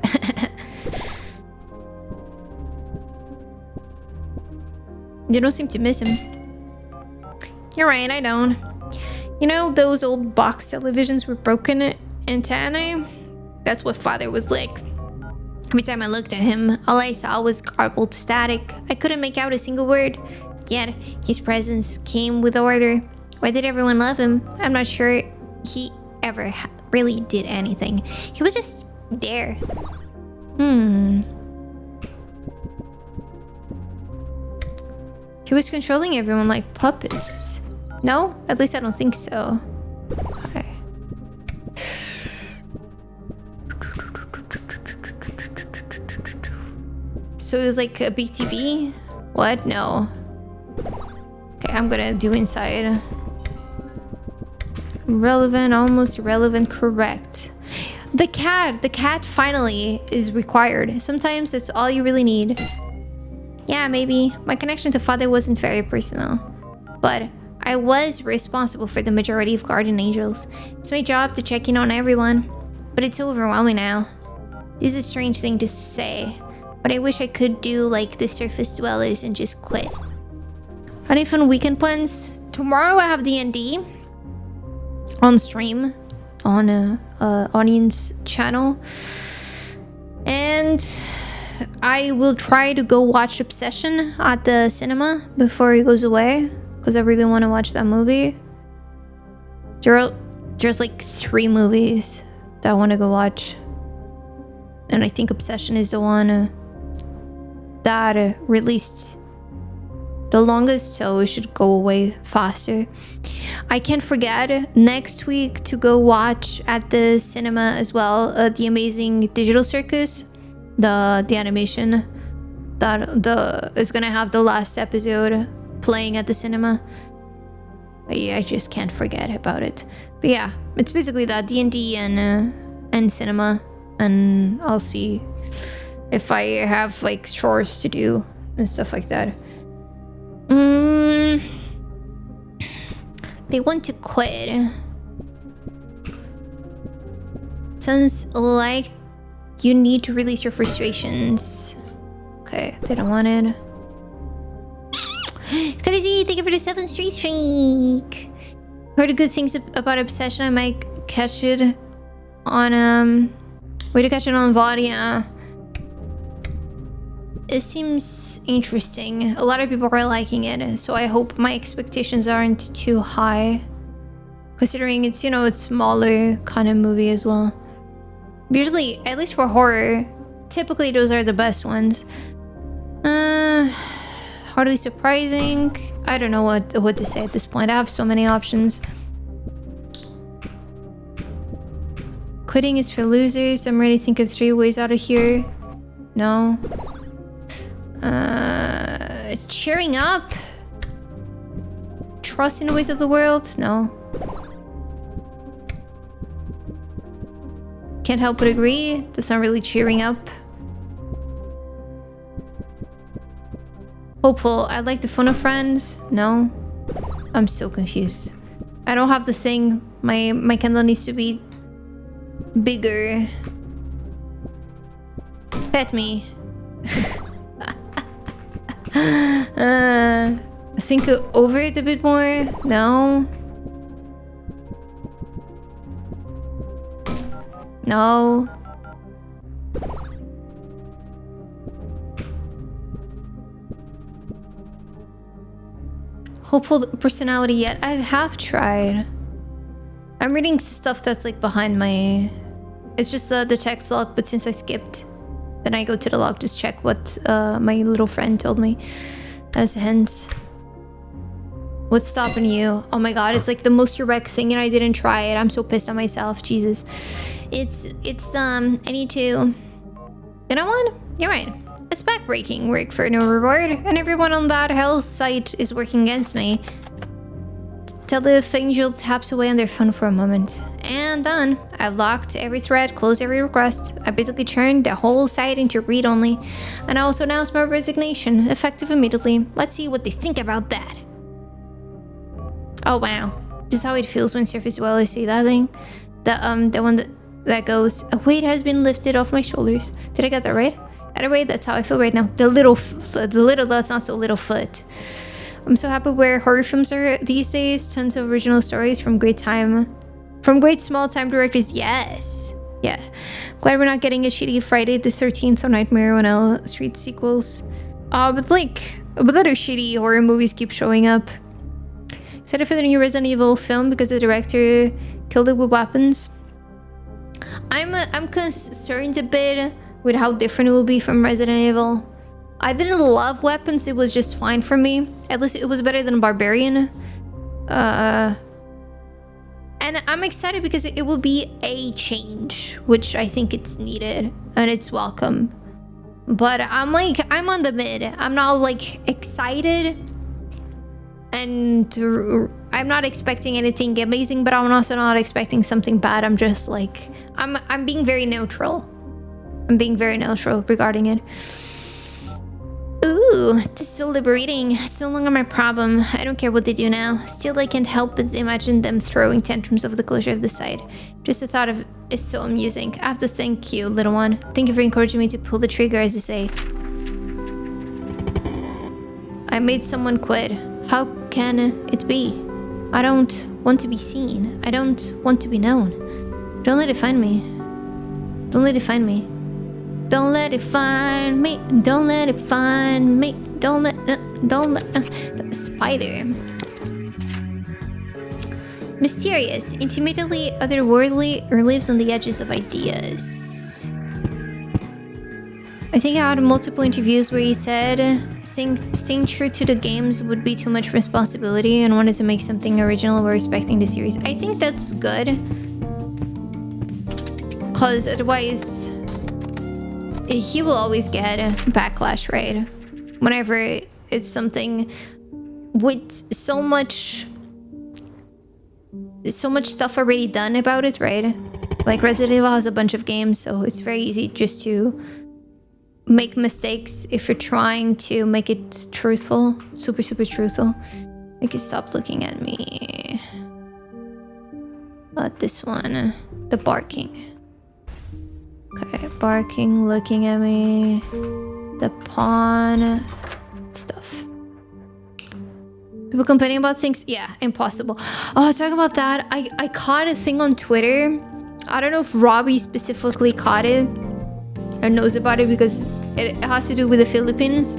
You don't seem to miss him. You're right, I don't. You know, those old box televisions with broken antennae? That's what Father was like. Every time I looked at him, all I saw was garbled static. I couldn't make out a single word. Yet, his presence came with order. Why did everyone love him? I'm not sure he ever really did anything. He was just there. He was controlling everyone like puppets. No? At least I don't think so. Okay. So it was like a big TV? What? No. Okay, I'm gonna do inside. Relevant, almost irrelevant, correct. The cat finally is required. Sometimes that's all you really need. Yeah, maybe. My connection to Father wasn't very personal. But I was responsible for the majority of guardian angels. It's my job to check in on everyone. But it's so overwhelming now. This is a strange thing to say. But I wish I could do like the surface dwellers and just quit. Any fun weekend plans? Tomorrow I have D&D on stream on Onion's channel, and I will try to go watch Obsession at the cinema before he goes away because I really want to watch that movie. There's like 3 movies that I want to go watch. And I think Obsession is the one that released the longest, so it should go away faster. I can't forget next week to go watch at the cinema as well the Amazing Digital Circus, the animation that is gonna have the last episode playing at the cinema. I just can't forget about it. But yeah, it's basically that D&D and cinema, and I'll see if I have like chores to do and stuff like that. They want to quit. Sounds like you need to release your frustrations. Okay, they don't want it. Crazy, thank you for the 7th street streak. Heard good things about Obsession. I might catch it on way to catch it on VOD. Yeah. It seems interesting. A lot of people are liking it, so I hope my expectations aren't too high, considering it's, you know, it's smaller kind of movie as well. Usually, at least for horror, typically those are the best ones. Hardly surprising. I don't know what to say at this point. I have so many options. Quitting is for losers. I'm ready to think of 3 ways out of here. No. Cheering up. Trust in the ways of the world. No. Can't help but agree. That's not really cheering up. Hopeful. I'd like to phone a friend. No. I'm so confused. I don't have the thing. My candle needs to be bigger. Pet me. Think over it a bit more. No. No. Hopeful personality yet. I have tried. I'm reading stuff that's like behind my... It's just the text log, but since I skipped, then I go to the log, just check what my little friend told me as hints. What's stopping you? Oh my god, it's like the most direct thing and I didn't try it. I'm so pissed at myself. Jesus. It's I need to... You know what? You're right. It's backbreaking work for no reward, and everyone on that hell site is working against me. Tell the angel taps away on their phone for a moment. And done. I've locked every thread, closed every request. I basically turned the whole site into read-only. And I also announced my resignation, effective immediately. Let's see what they think about that. Oh wow. This is how it feels when Surface Dwellers say that thing. The one that goes, a weight has been lifted off my shoulders. Did I get that right? Anyway, that's how I feel right now. The little that's not so little foot. I'm so happy where horror films are these days. Tons of original stories from great small time directors. Yes. Yeah. Glad we're not getting a shitty Friday the 13th or Nightmare on Elm Street sequels. But other shitty horror movies keep showing up. Excited for the new Resident Evil film because the director killed it with weapons. I'm concerned a bit with how different it will be from Resident Evil. I didn't love weapons, it was just fine for me. At least it was better than Barbarian. And I'm excited because it will be a change, which I think it's needed and it's welcome. But I'm on the mid. I'm not like excited, and I'm not expecting anything amazing, but I'm also not expecting something bad. I'm just like, I'm being very neutral. I'm being very neutral regarding it. Ooh, this is so liberating. It's no longer my problem. I don't care what they do now. Still, I can't help but imagine them throwing tantrums over the closure of the site. Just the thought of it is so amusing. I have to thank you, little one. Thank you for encouraging me to pull the trigger, as they say. I made someone quit. How can it be? I don't want to be seen. I don't want to be known. Don't let it find me. Don't let it find me. Don't let it find me. Don't let it find me. Don't let spider. Mysterious, intimately otherworldly, or lives on the edges of ideas. I think I had multiple interviews where he said staying true to the games would be too much responsibility and wanted to make something original while respecting the series. I think that's good. Because otherwise, he will always get backlash, right? Whenever it's something with so much stuff already done about it, right? Like Resident Evil has a bunch of games, so it's very easy just to make mistakes if you're trying to make it truthful, super truthful. I can stop looking at me. But this one, the barking. Okay, barking, looking at me. The pawn stuff. People complaining about things? Yeah, impossible. Oh, talking about that, I caught a thing on Twitter. I don't know if Robbie specifically caught it or knows about it because it has to do with the Philippines.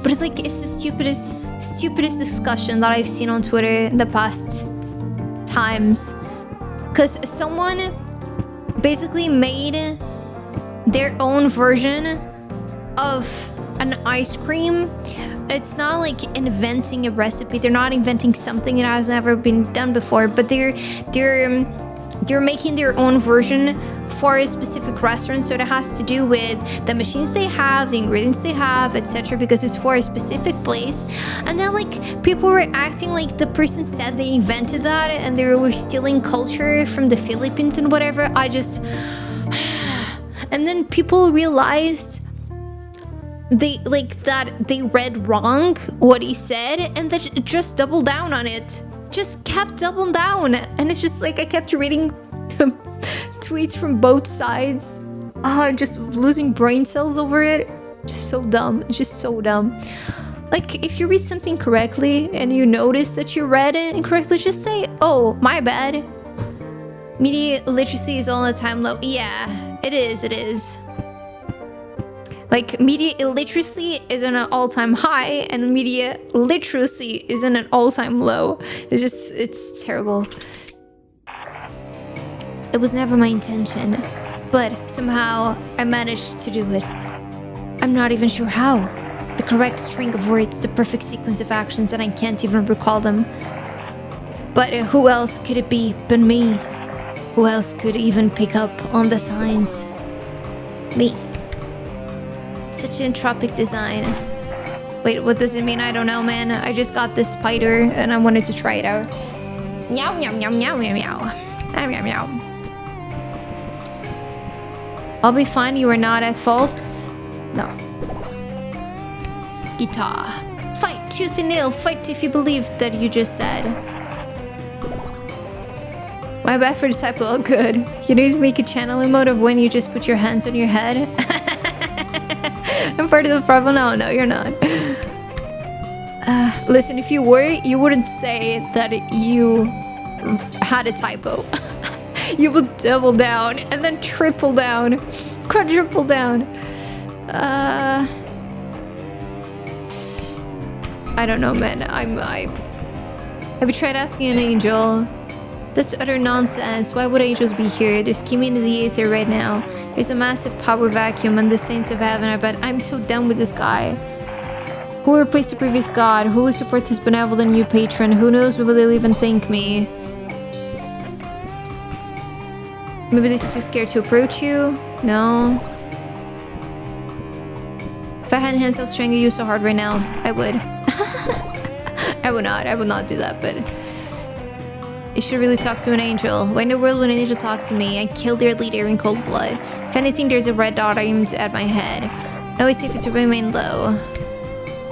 But it's like, it's the stupidest discussion that I've seen on Twitter in the past times. Because someone basically made their own version of an ice cream. It's not like inventing a recipe. They're not inventing something that has never been done before, but they're making their own version for a specific restaurant. So it has to do with the machines they have, the ingredients they have, etc., because it's for a specific place. And then like people were acting like the person said they invented that and they were stealing culture from the Philippines and whatever. And then people realized they read wrong what he said and they just doubled down on it. Just kept doubling down, and it's just like I kept reading tweets from both sides. Just losing brain cells over it. Just so dumb. It's just so dumb. Like if you read something correctly and you notice that you read it incorrectly, just say, "Oh, my bad." Media literacy is all the time low. Yeah, it is. Like media illiteracy is on an all-time high and media literacy is on an all-time low. It's terrible. It was never my intention, but somehow I managed to do it. I'm not even sure how. The correct string of words, the perfect sequence of actions, and I can't even recall them. But who else could it be but me? Who else could even pick up on the signs? Me. Such an entropic design. Wait, what does it mean? I don't know, man. I just got this spider and I wanted to try it out. Meow, meow, meow, meow, meow, meow. Meow, meow, meow. I'll be fine. You are not at fault. No. Guitar. Fight tooth and nail. Fight if you believe that you just said. My bad for disciple. Oh, good. You need to make a channel emote of when you just put your hands on your head. I'm part of the problem. No, you're not. Listen, if you were, you wouldn't say that you had a typo. You would double down and then triple down, quadruple down. I don't know, man. Have you tried asking an angel? That's utter nonsense. Why would angels be here? They're scheming in the aether right now. There's a massive power vacuum and the saints of heaven. I bet I'm so done with this guy. Who will replace the previous god? Who will support this benevolent new patron? Who knows? Maybe they'll even thank me. Maybe they're too scared to approach you? No. If I had hands, I'll strangle you so hard right now. I would. I would not do that, but you should really talk to an angel. Why in the world would an angel talk to me? I killed their leader in cold blood. If anything, there's a red dot aimed at my head. Now it's safe to remain low.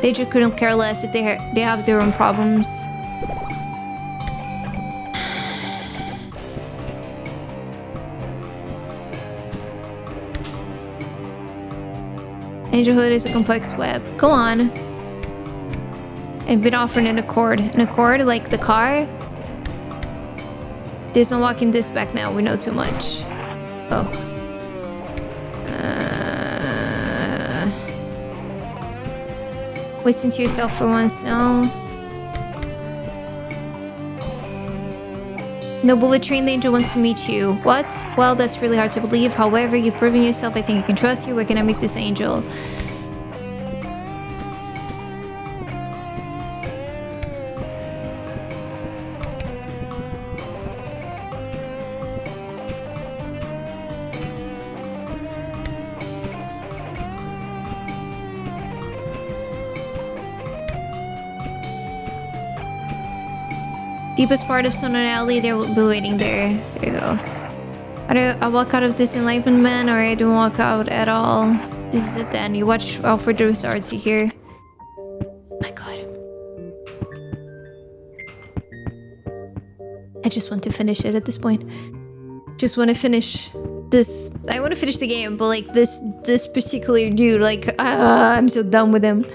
The angel couldn't care less if they have their own problems. Angelhood is a complex web. Go on. I've been offering an accord. An accord like the car? There's no walking this back now. We know too much. Oh. Listen to yourself for once. No. No bullet trained angel wants to meet you. What? Well, that's really hard to believe. However, you've proven yourself. I think I can trust you. Where can I meet this angel? Deepest part of Sonnet Alley, they will be waiting there. There you go. I walk out of this enlightenment, or I don't walk out at all. This is it then. You watch out for the results you hear. My god. I just want to finish it at this point. Just want to finish this. I want to finish the game, but like this particular dude, like I'm so done with him.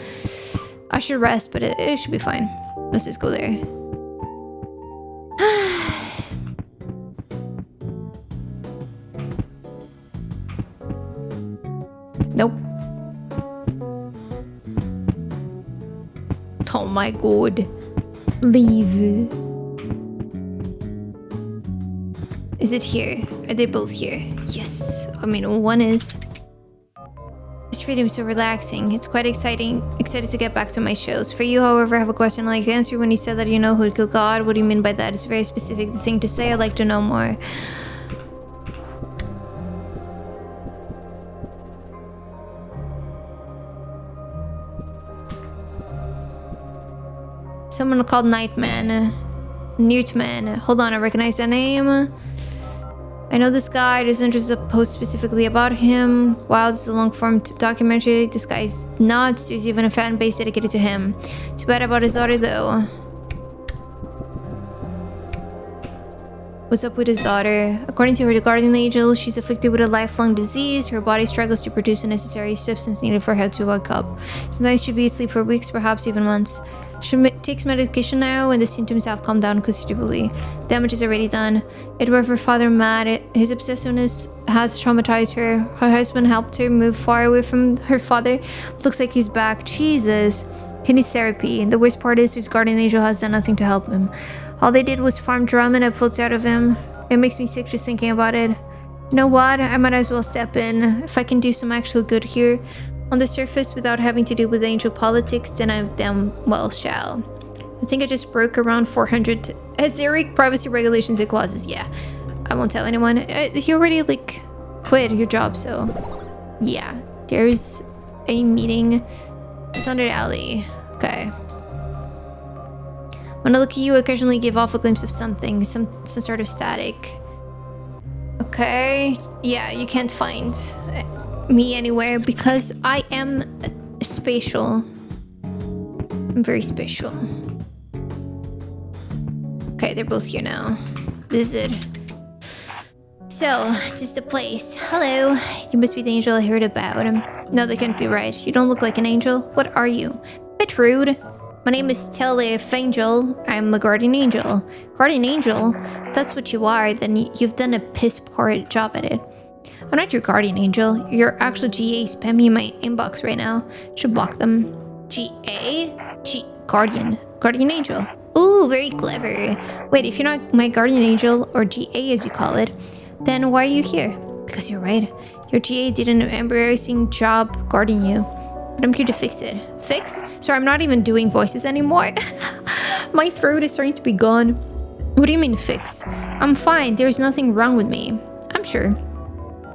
I should rest, but it should be fine. Let's just go there. Nope. Oh my god. Leave. Is it here? Are they both here? Yes. I mean, one is. This freedom is so relaxing. It's quite exciting. Excited to get back to my shows. For you, however, I have a question I'd like to answer. When you said that you know who killed God, what do you mean by that? It's a very specific thing to say. I'd like to know more. Someone called Nightman. Newtman. Hold on, I recognize that name. I know this guy. There's interest a post specifically about him. Wow, this is a long-form documentary. This guy's nuts. There's even a fan base dedicated to him. Too bad about his daughter, though. What's up with his daughter? According to her guardian angel, she's afflicted with a lifelong disease. Her body struggles to produce the necessary substance needed for her to wake up. Sometimes she'll be asleep for weeks, perhaps even months. She takes medication now, and the symptoms have calmed down considerably. Damage is already done. It drove her father mad. His obsessiveness has traumatized her. Her husband helped her move far away from her father. Looks like he's back. Jesus. He needs therapy. And the worst part is his guardian angel has done nothing to help him. All they did was farm drama and upvotes out of him. It makes me sick just thinking about it. You know what? I might as well step in. If I can do some actual good here on the surface without having to deal with angel politics, then I damn well shall. I think I just broke around 400 etheric privacy regulations and clauses. Yeah, I won't tell anyone. You already like quit your job, so yeah. There's a meeting. Sunday Alley. Okay. When I look at you, I occasionally give off a glimpse of something, some sort of static. Okay. Yeah, you can't find me anywhere because I am spatial. I'm very special. Okay, they're both here now. This is it. So, this is the place. Hello. You must be the angel I heard about. No, that can't be right. You don't look like an angel. What are you? Bit rude. My name is Telefangel. I'm a guardian angel. Guardian angel? If that's what you are, then you've done a piss poor job at it. I'm not your guardian angel. Your actual GA spamming in my inbox right now. Should block them. GA? Guardian angel. Ooh, very clever. Wait, if you're not my guardian angel, or GA as you call it, then why are you here? Because you're right. Your GA did an embarrassing job guarding you. But I'm here to fix it. Fix? Sorry, I'm not even doing voices anymore. My throat is starting to be gone. What do you mean fix? I'm fine. There's nothing wrong with me. I'm sure.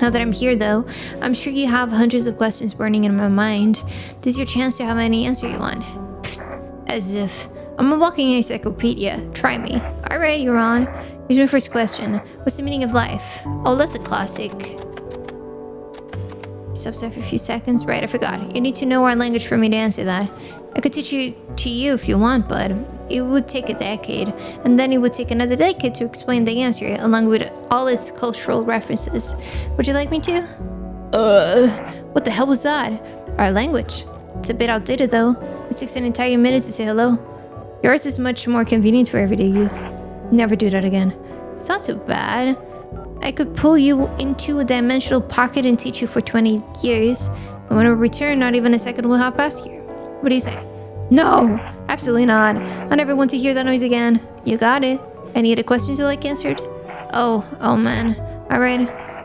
Now that I'm here though, I'm sure you have hundreds of questions burning in my mind. This is your chance to have any answer you want. Pfft, as if. I'm a walking encyclopedia. Try me. Alright, you're on. Here's my first question. What's the meaning of life? Oh, that's a classic. Stops after a few seconds. Right, I forgot. You need to know our language for me to answer that. I could teach you to you if you want, but it would take a decade. And then it would take another decade to explain the answer, along with all its cultural references. Would you like me to? What the hell was that? Our language. It's a bit outdated though. It takes an entire minute to say hello. Yours is much more convenient for everyday use. Never do that again. It's not so bad. I could pull you into a dimensional pocket and teach you for 20 years. And when I return, not even a second will have passed here. What do you say? No, absolutely not. I never want to hear that noise again. You got it. Any other questions you like answered? Oh man. Alright.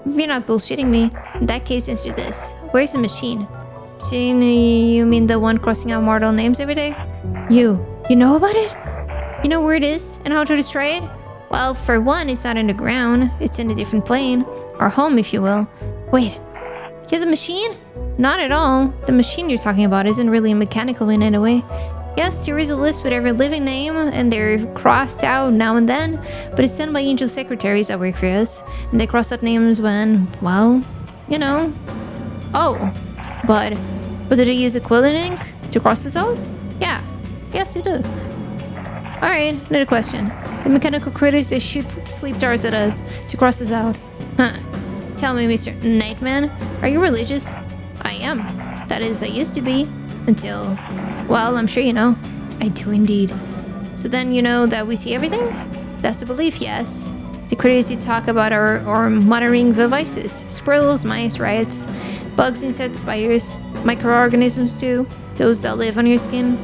If you're not bullshitting me, in that case answer this. Where's the machine? Machine, you mean the one crossing out mortal names every day? You know about it? You know where it is and how to destroy it? Well, for one, it's not in the ground. It's in a different plane. Or home, if you will. Wait, you have the machine? Not at all. The machine you're talking about isn't really mechanical in any way. Yes, there is a list with every living name, and they're crossed out now and then, but it's done by angel secretaries that work for us, and they cross out names when, well, you know. Oh, but do they use acrylic ink to cross this out? Yeah, yes they do. Alright, another question. The mechanical critters, they shoot sleep darts at us to cross this out. Huh. Tell me, Mr. Nightman, are you religious? I am. That is, I used to be. Until, well, I'm sure you know. I do indeed. So then you know that we see everything? That's the belief, yes. The critters you talk about are muttering devices. Squirrels, mice, rats, bugs, insects, spiders, microorganisms too. Those that live on your skin.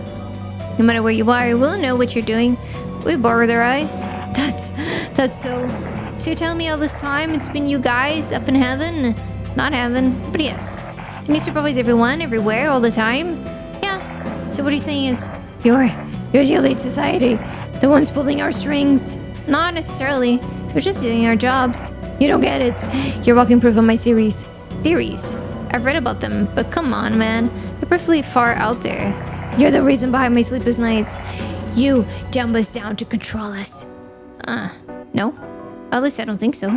No matter where you are, we'll know what you're doing. We borrow their eyes. That's so... So you're telling me all this time it's been you guys up in heaven? Not heaven, but yes. And you supervise everyone, everywhere, all the time? Yeah. So what are you saying is, you're the elite society, the ones pulling our strings? Not necessarily. We're just doing our jobs. You don't get it. You're walking proof of my theories. Theories? I've read about them, but come on, man. They're perfectly far out there. You're the reason behind my sleepless nights. You dumb us down to control us. No. At least I don't think so.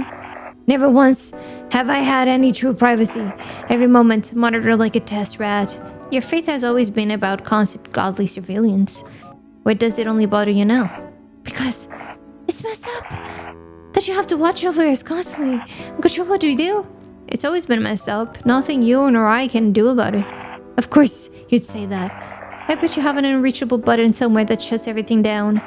Never once have I had any true privacy. Every moment monitored like a test rat. Your faith has always been about constant godly surveillance. Why does it only bother you now? Because it's messed up. That you have to watch over us constantly and control what we do. It's always been messed up. Nothing you nor I can do about it. Of course, you'd say that. I bet you have an unreachable button somewhere that shuts everything down.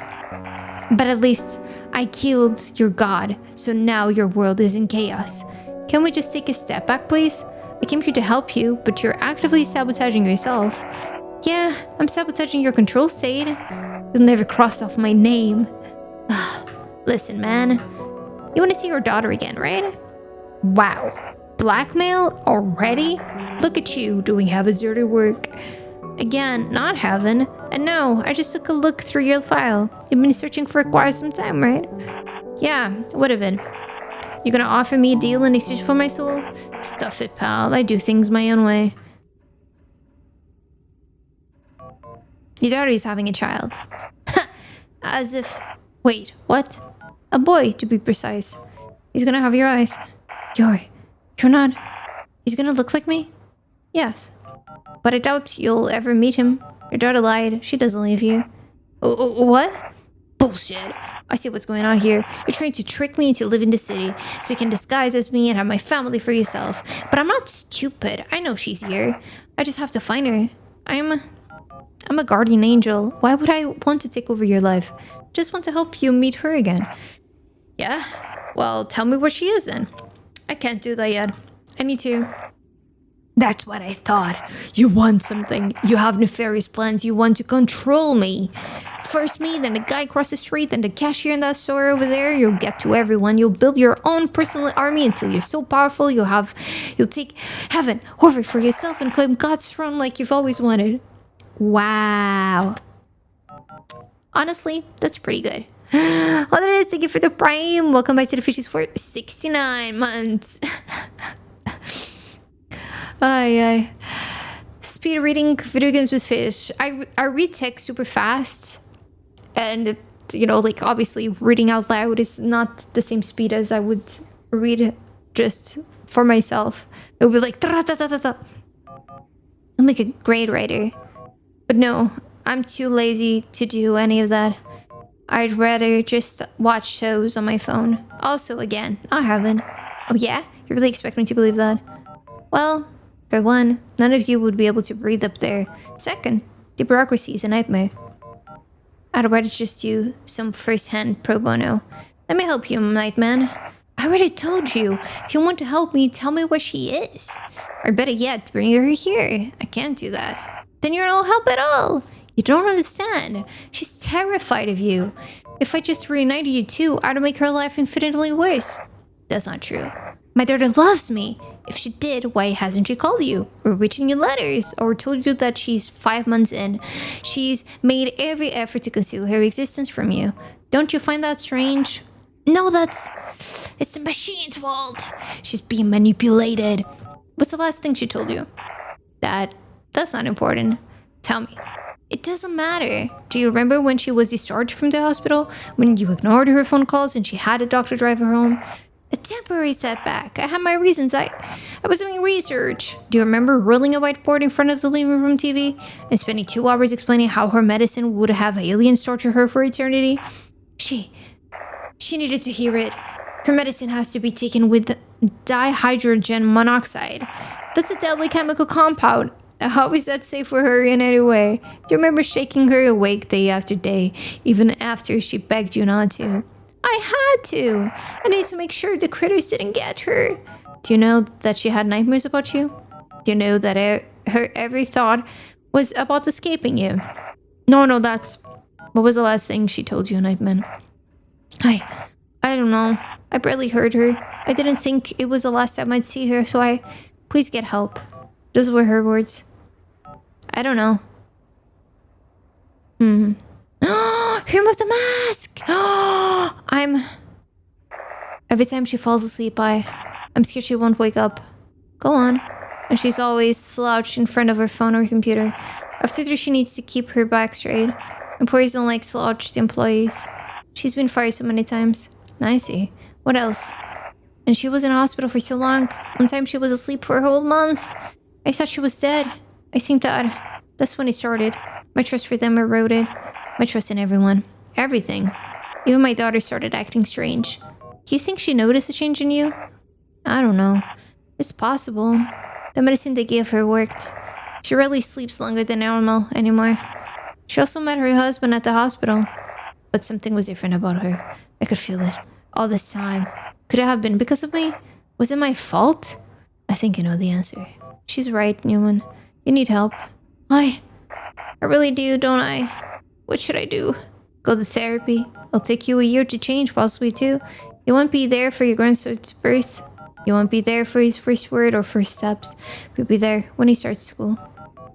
But at least I killed your god, so now your world is in chaos. Can we just take a step back, please? I came here to help you, but you're actively sabotaging yourself. Yeah, I'm sabotaging your control state. You'll never cross off my name. Listen, man. You want to see your daughter again, right? Wow. Blackmail already? Look at you doing heaven's dirty work. Again, not heaven. And no, I just took a look through your file. You've been searching for quite some time, right? Yeah, would have been. You gonna offer me a deal in exchange for my soul? Stuff it, pal. I do things my own way. Your daughter is having a child. As if... Wait, what? A boy, to be precise. He's gonna have your eyes. You're not... He's gonna look like me? Yes. But I doubt you'll ever meet him. Your daughter lied. She doesn't live here. What? Bullshit. I see what's going on here. You're trying to trick me into living in the city so you can disguise as me and have my family for yourself. But I'm not stupid. I know she's here. I just have to find her. I'm a guardian angel. Why would I want to take over your life? Just want to help you meet her again. Yeah? Well, tell me where she is then. I can't do that yet. I need to... That's what I thought. You want something. You have nefarious plans. You want to control me. First me, then the guy across the street, then the cashier in that store over there. You'll get to everyone. You'll build your own personal army until you're so powerful you'll take heaven over for yourself and claim God's throne like you've always wanted. Wow. Honestly, that's pretty good. Well, that is. Thank you for the prime. Welcome back to the Fishies for 69 months. Aye. Speed reading video games with fish. I read text super fast, and you know, like obviously reading out loud is not the same speed as I would read just for myself. It would be like ta-ta-ta-ta-ta. I'm like a great writer, but no, I'm too lazy to do any of that. I'd rather just watch shows on my phone. Also, again, not heaven. Oh yeah, you really expect me to believe that? Well. For one, none of you would be able to breathe up there. Second, the bureaucracy is a nightmare. I'd rather just do some first-hand pro bono. Let me help you, Nightman. I already told you. If you want to help me, tell me where she is. Or better yet, bring her here. I can't do that. Then you're no help at all. You don't understand. She's terrified of you. If I just reunited you two, I'd make her life infinitely worse. That's not true. My daughter loves me. If she did, why hasn't she called you? Or written you letters? Or told you that she's 5 months in? She's made every effort to conceal her existence from you. Don't you find that strange? No, it's the machine's fault. She's being manipulated. What's the last thing she told you? That's not important. Tell me. It doesn't matter. Do you remember when she was discharged from the hospital? When you ignored her phone calls and she had a doctor drive her home? A temporary setback. I had my reasons. I was doing research. Do you remember rolling a whiteboard in front of the living room TV and spending 2 hours explaining how her medicine would have aliens torture her for eternity? She needed to hear it. Her medicine has to be taken with dihydrogen monoxide. That's a deadly chemical compound. How is that safe for her in any way? Do you remember shaking her awake day after day, even after she begged you not to? I had to. I needed to make sure the critters didn't get her. Do you know that she had nightmares about you? Do you know that her every thought was about escaping you? No, that's... What was the last thing she told you, Nightman? I don't know. I barely heard her. I didn't think it was the last time I'd see her, so please get help. Those were her words. I don't know. He removed the mask! Every time she falls asleep, I'm scared she won't wake up. Go on. And she's always slouched in front of her phone or computer. I've told her she needs to keep her back straight. Employees don't like slouched employees. She's been fired so many times. I see. What else? And she was in hospital for so long. One time she was asleep for a whole month. I thought she was dead. I think that's when it started. My trust for them eroded. My trust in everyone. Everything. Even my daughter started acting strange. Do you think she noticed a change in you? I don't know. It's possible. The medicine they gave her worked. She rarely sleeps longer than normal anymore. She also met her husband at the hospital. But something was different about her. I could feel it. All this time. Could it have been because of me? Was it my fault? I think you know the answer. She's right, Newman. You need help. I really do, don't I? What should I do? Go to therapy? It'll take you a year to change, possibly 2. You won't be there for your grandson's birth. You won't be there for his first word or first steps. You'll be there when he starts school.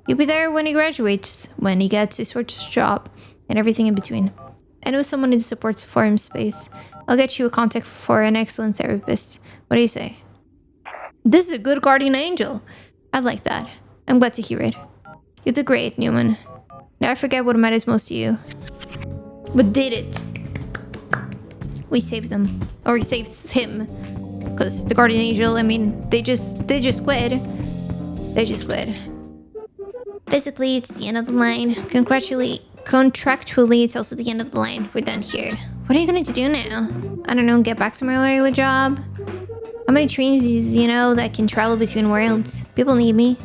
You'll be there when he graduates, when he gets his first job, and everything in between. I know someone in the support for him space. I'll get you a contact for an excellent therapist. What do you say? This is a good guardian angel. I like that. I'm glad to hear it. You did great, Newman. Never forget what matters most to you. We did it. We saved them. Or we saved him. Because the guardian angel, I mean, they just quit. They just quit. Physically, it's the end of the line. Contractually, it's also the end of the line. We're done here. What are you going to do now? I don't know, get back to my regular job? How many trains do you know that can travel between worlds? People need me.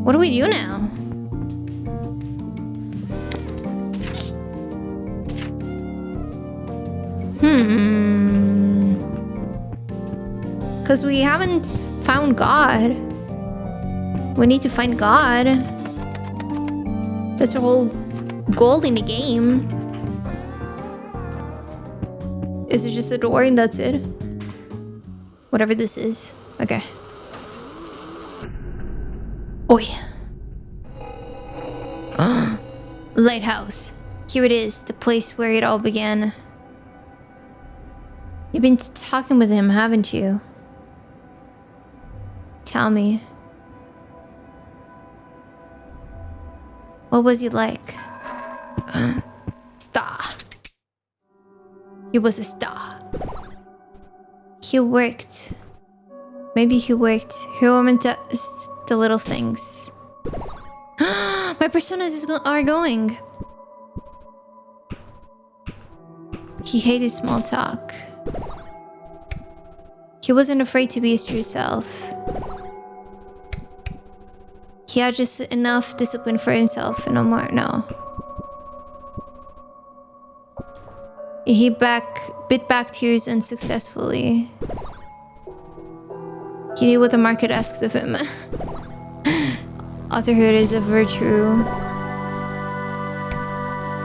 What do we do now? Because we haven't found God. We need to find God. That's the whole goal in the game. Is it just a door and that's it? Whatever this is. Okay. Oi. Lighthouse. Here it is, the place where it all began. You've been talking with him, haven't you? Tell me. What was he like? Star. He was a star. He worked. Maybe he worked. He romanticized the little things. My personas are going. He hated small talk. He wasn't afraid to be his true self. He had just enough discipline for himself and no more. No. He bit back tears unsuccessfully. He did what the market asked of him. Authorhood is a virtue.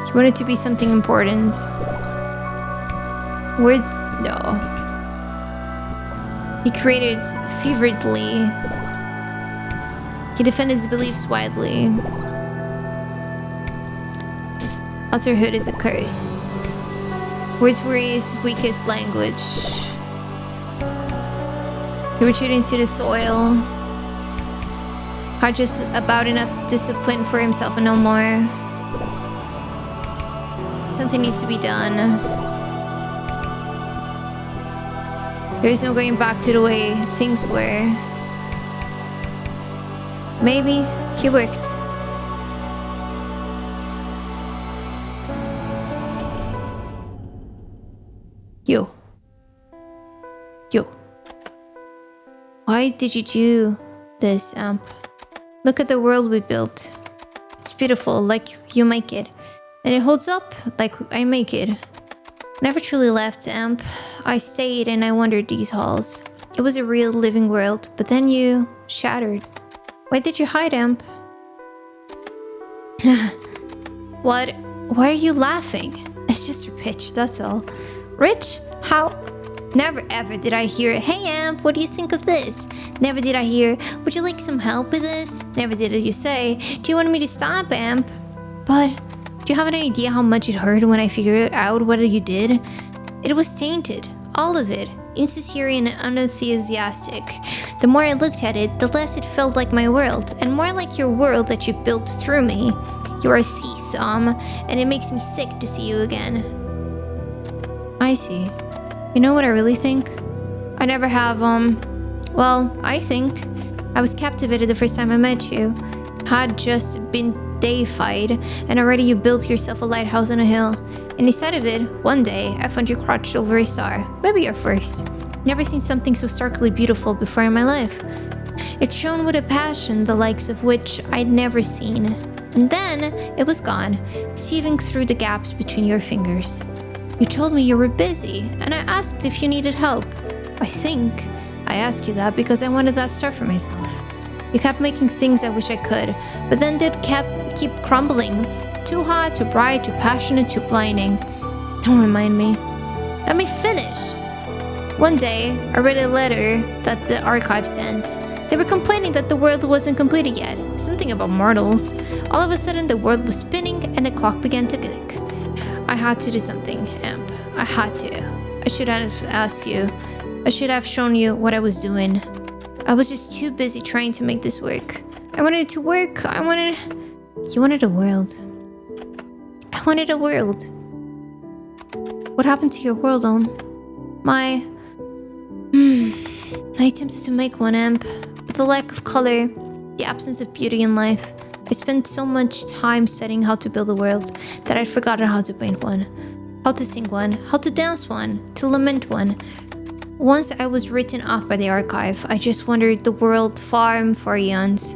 You want it to be something important. Words, no. He created fervently. He defended his beliefs widely. Authorhood is a curse. Words were his weakest language. He retreated into the soil. Had just about enough discipline for himself and no more. Something needs to be done. There is no going back to the way things were. Maybe he worked. Yo. Why did you do this, Amp? Look at the world we built. It's beautiful, like you make it. And it holds up, like I make it. Never truly left, Amp. I stayed and I wandered these halls. It was a real living world, but then you shattered. Why did you hide, Amp? What? Why are you laughing? It's just Rich, that's all. Rich? How? Never ever did I hear, hey Amp, what do you think of this? Never did I hear, would you like some help with this? Never did you say, do you want me to stop, Amp? But, do you have any idea how much it hurt when I figured out what you did? It was tainted. All of it. Insincere and unenthusiastic. The more I looked at it, the less it felt like my world, and more like your world that you built through me. You're a thief, and it makes me sick to see you again. I see. You know what I really think? I never have, well, I think I was captivated the first time I met you. Had just been deified, and already you built yourself a lighthouse on a hill. And inside of it, one day, I found you crouched over a star. Maybe your first. Never seen something so starkly beautiful before in my life. It shone with a passion the likes of which I'd never seen. And then, it was gone, sieving through the gaps between your fingers. You told me you were busy, and I asked if you needed help. I think I asked you that because I wanted that star for myself. You kept making things I wish I could, but then did keep crumbling. Too hot, too bright, too passionate, too blinding. Don't remind me. Let me finish. One day, I read a letter that the archive sent. They were complaining that the world wasn't completed yet. Something about mortals. All of a sudden, the world was spinning and the clock began to tick. I had to do something, Amp. I had to. I should have asked you. I should have shown you what I was doing. I was just too busy trying to make this work. I wanted it to work. You wanted a world. I wanted a world. What happened to your world, I attempted to make one, Amp. But the lack of color, the absence of beauty in life. I spent so much time studying how to build a world that I'd forgotten how to paint one, how to sing one, how to dance one, to lament one. Once I was written off by the archive, I just wandered the world far for eons.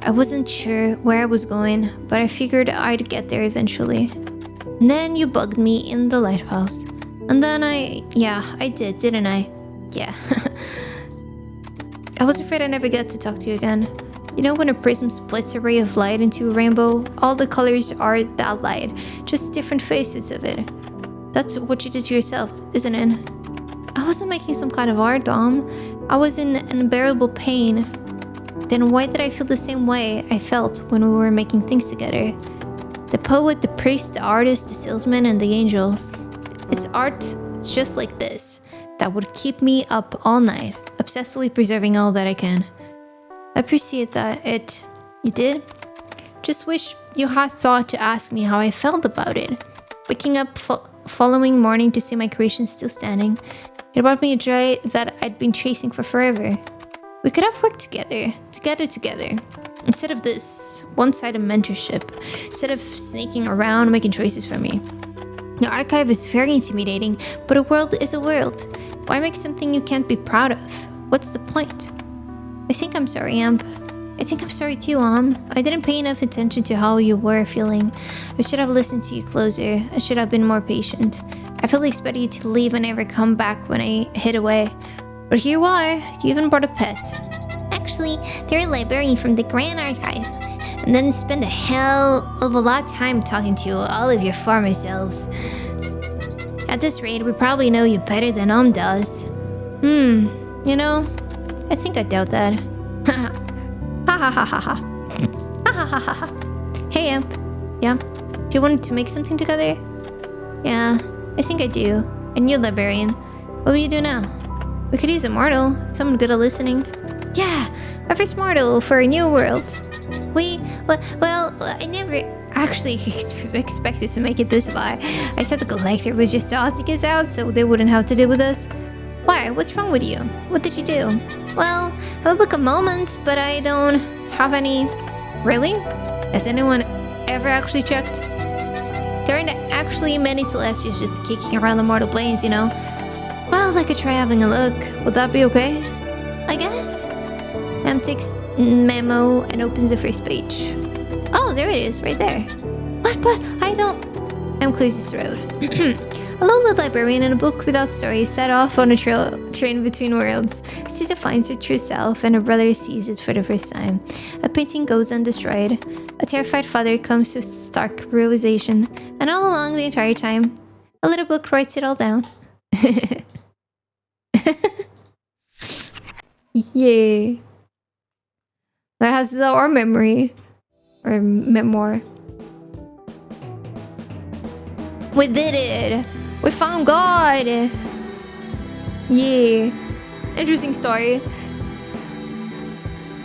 I wasn't sure where I was going, but I figured I'd get there eventually. And then you bugged me in the lighthouse. And then I did, didn't I? Yeah. I was afraid I'd never get to talk to you again. You know when a prism splits a ray of light into a rainbow? All the colors are that light, just different faces of it. That's what you did to yourself, isn't it? I wasn't making some kind of art, I was in unbearable pain. Then why did I feel the same way I felt when we were making things together? The poet, the priest, the artist, the salesman, and the angel. It's art just like this that would keep me up all night, obsessively preserving all that I can. I appreciate that you did. Just wish you had thought to ask me how I felt about it. Waking up following morning to see my creation still standing, it brought me a joy that I'd been chasing for forever. We could have worked together. Instead of this one-sided mentorship, instead of sneaking around making choices for me. The archive is very intimidating, but a world is a world. Why make something you can't be proud of? What's the point? I think I'm sorry, Amp. I think I'm sorry too, I didn't pay enough attention to how you were feeling. I should have listened to you closer. I should have been more patient. I fully expected you to leave and never come back when I hid away. But here you are. You even brought a pet. Actually, Actually, they're a librarian from the Grand Archive. And then spend a hell of a lot of time talking to all of your former selves. At this rate, we probably know you better than does. You know, I think I doubt that. Ha ha ha ha ha. Ha ha ha ha ha. Hey, Amp. Yeah? Do you want to make something together? Yeah, I think I do. A new librarian. What will you do now? We could use a mortal. Someone good at listening. Yeah, our first mortal for a new world. Well, I never actually expected to make it this far. I thought the collector was just tossing us out so they wouldn't have to deal with us. Why? What's wrong with you? What did you do? Well, I have a book of moments, but I don't have any. Really? Has anyone ever actually checked? There aren't actually many Celestials just kicking around the mortal planes, you know? Well, I could try having a look. Would that be okay? I guess. Em takes memo and opens the first page. Oh, there it is, right there. But I don't... Em clears his throat. A lonely librarian in a book without story set off on a train between worlds. Caesar finds her true self and her brother sees it for the first time. A painting goes undestroyed. A terrified father comes to stark realization. And all along the entire time, a little book writes it all down. Yay. That has our memory. Or memoir. We did it! We found God! Yeah. Interesting story.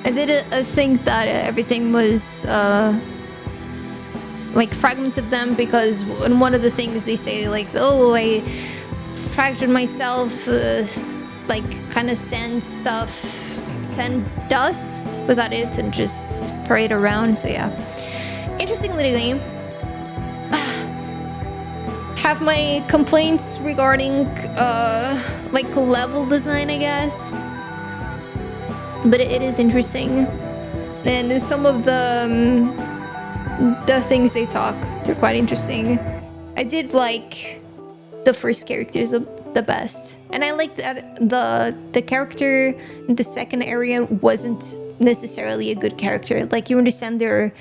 I didn't think that everything was like fragments of them, because in one of the things they say like, oh, I fractured myself, like kind of sand stuff, sand dust, was that it, and just parade around. So yeah, interesting little game. Have my complaints regarding like level design, I guess, but it is interesting, and some of the things they talk, they're quite interesting. I did like the first characters the best, and I like that the character in the second area wasn't necessarily a good character. Like, you understand their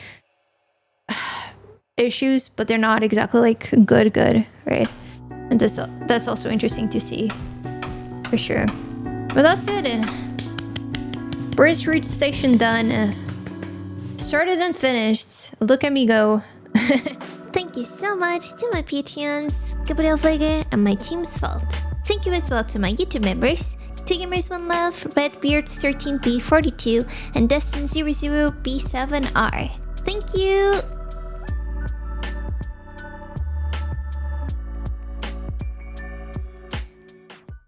issues, but they're not exactly like good, right? And that's also interesting to see, for sure. But that's it. British Route Station done. Started and finished. Look at me go. Thank you so much to my Patreons, Gabriel Vega, and my team's fault. Thank you as well to my YouTube members, Two Gamers One Love, Redbeard13B42, and Destin00B7R. Thank you!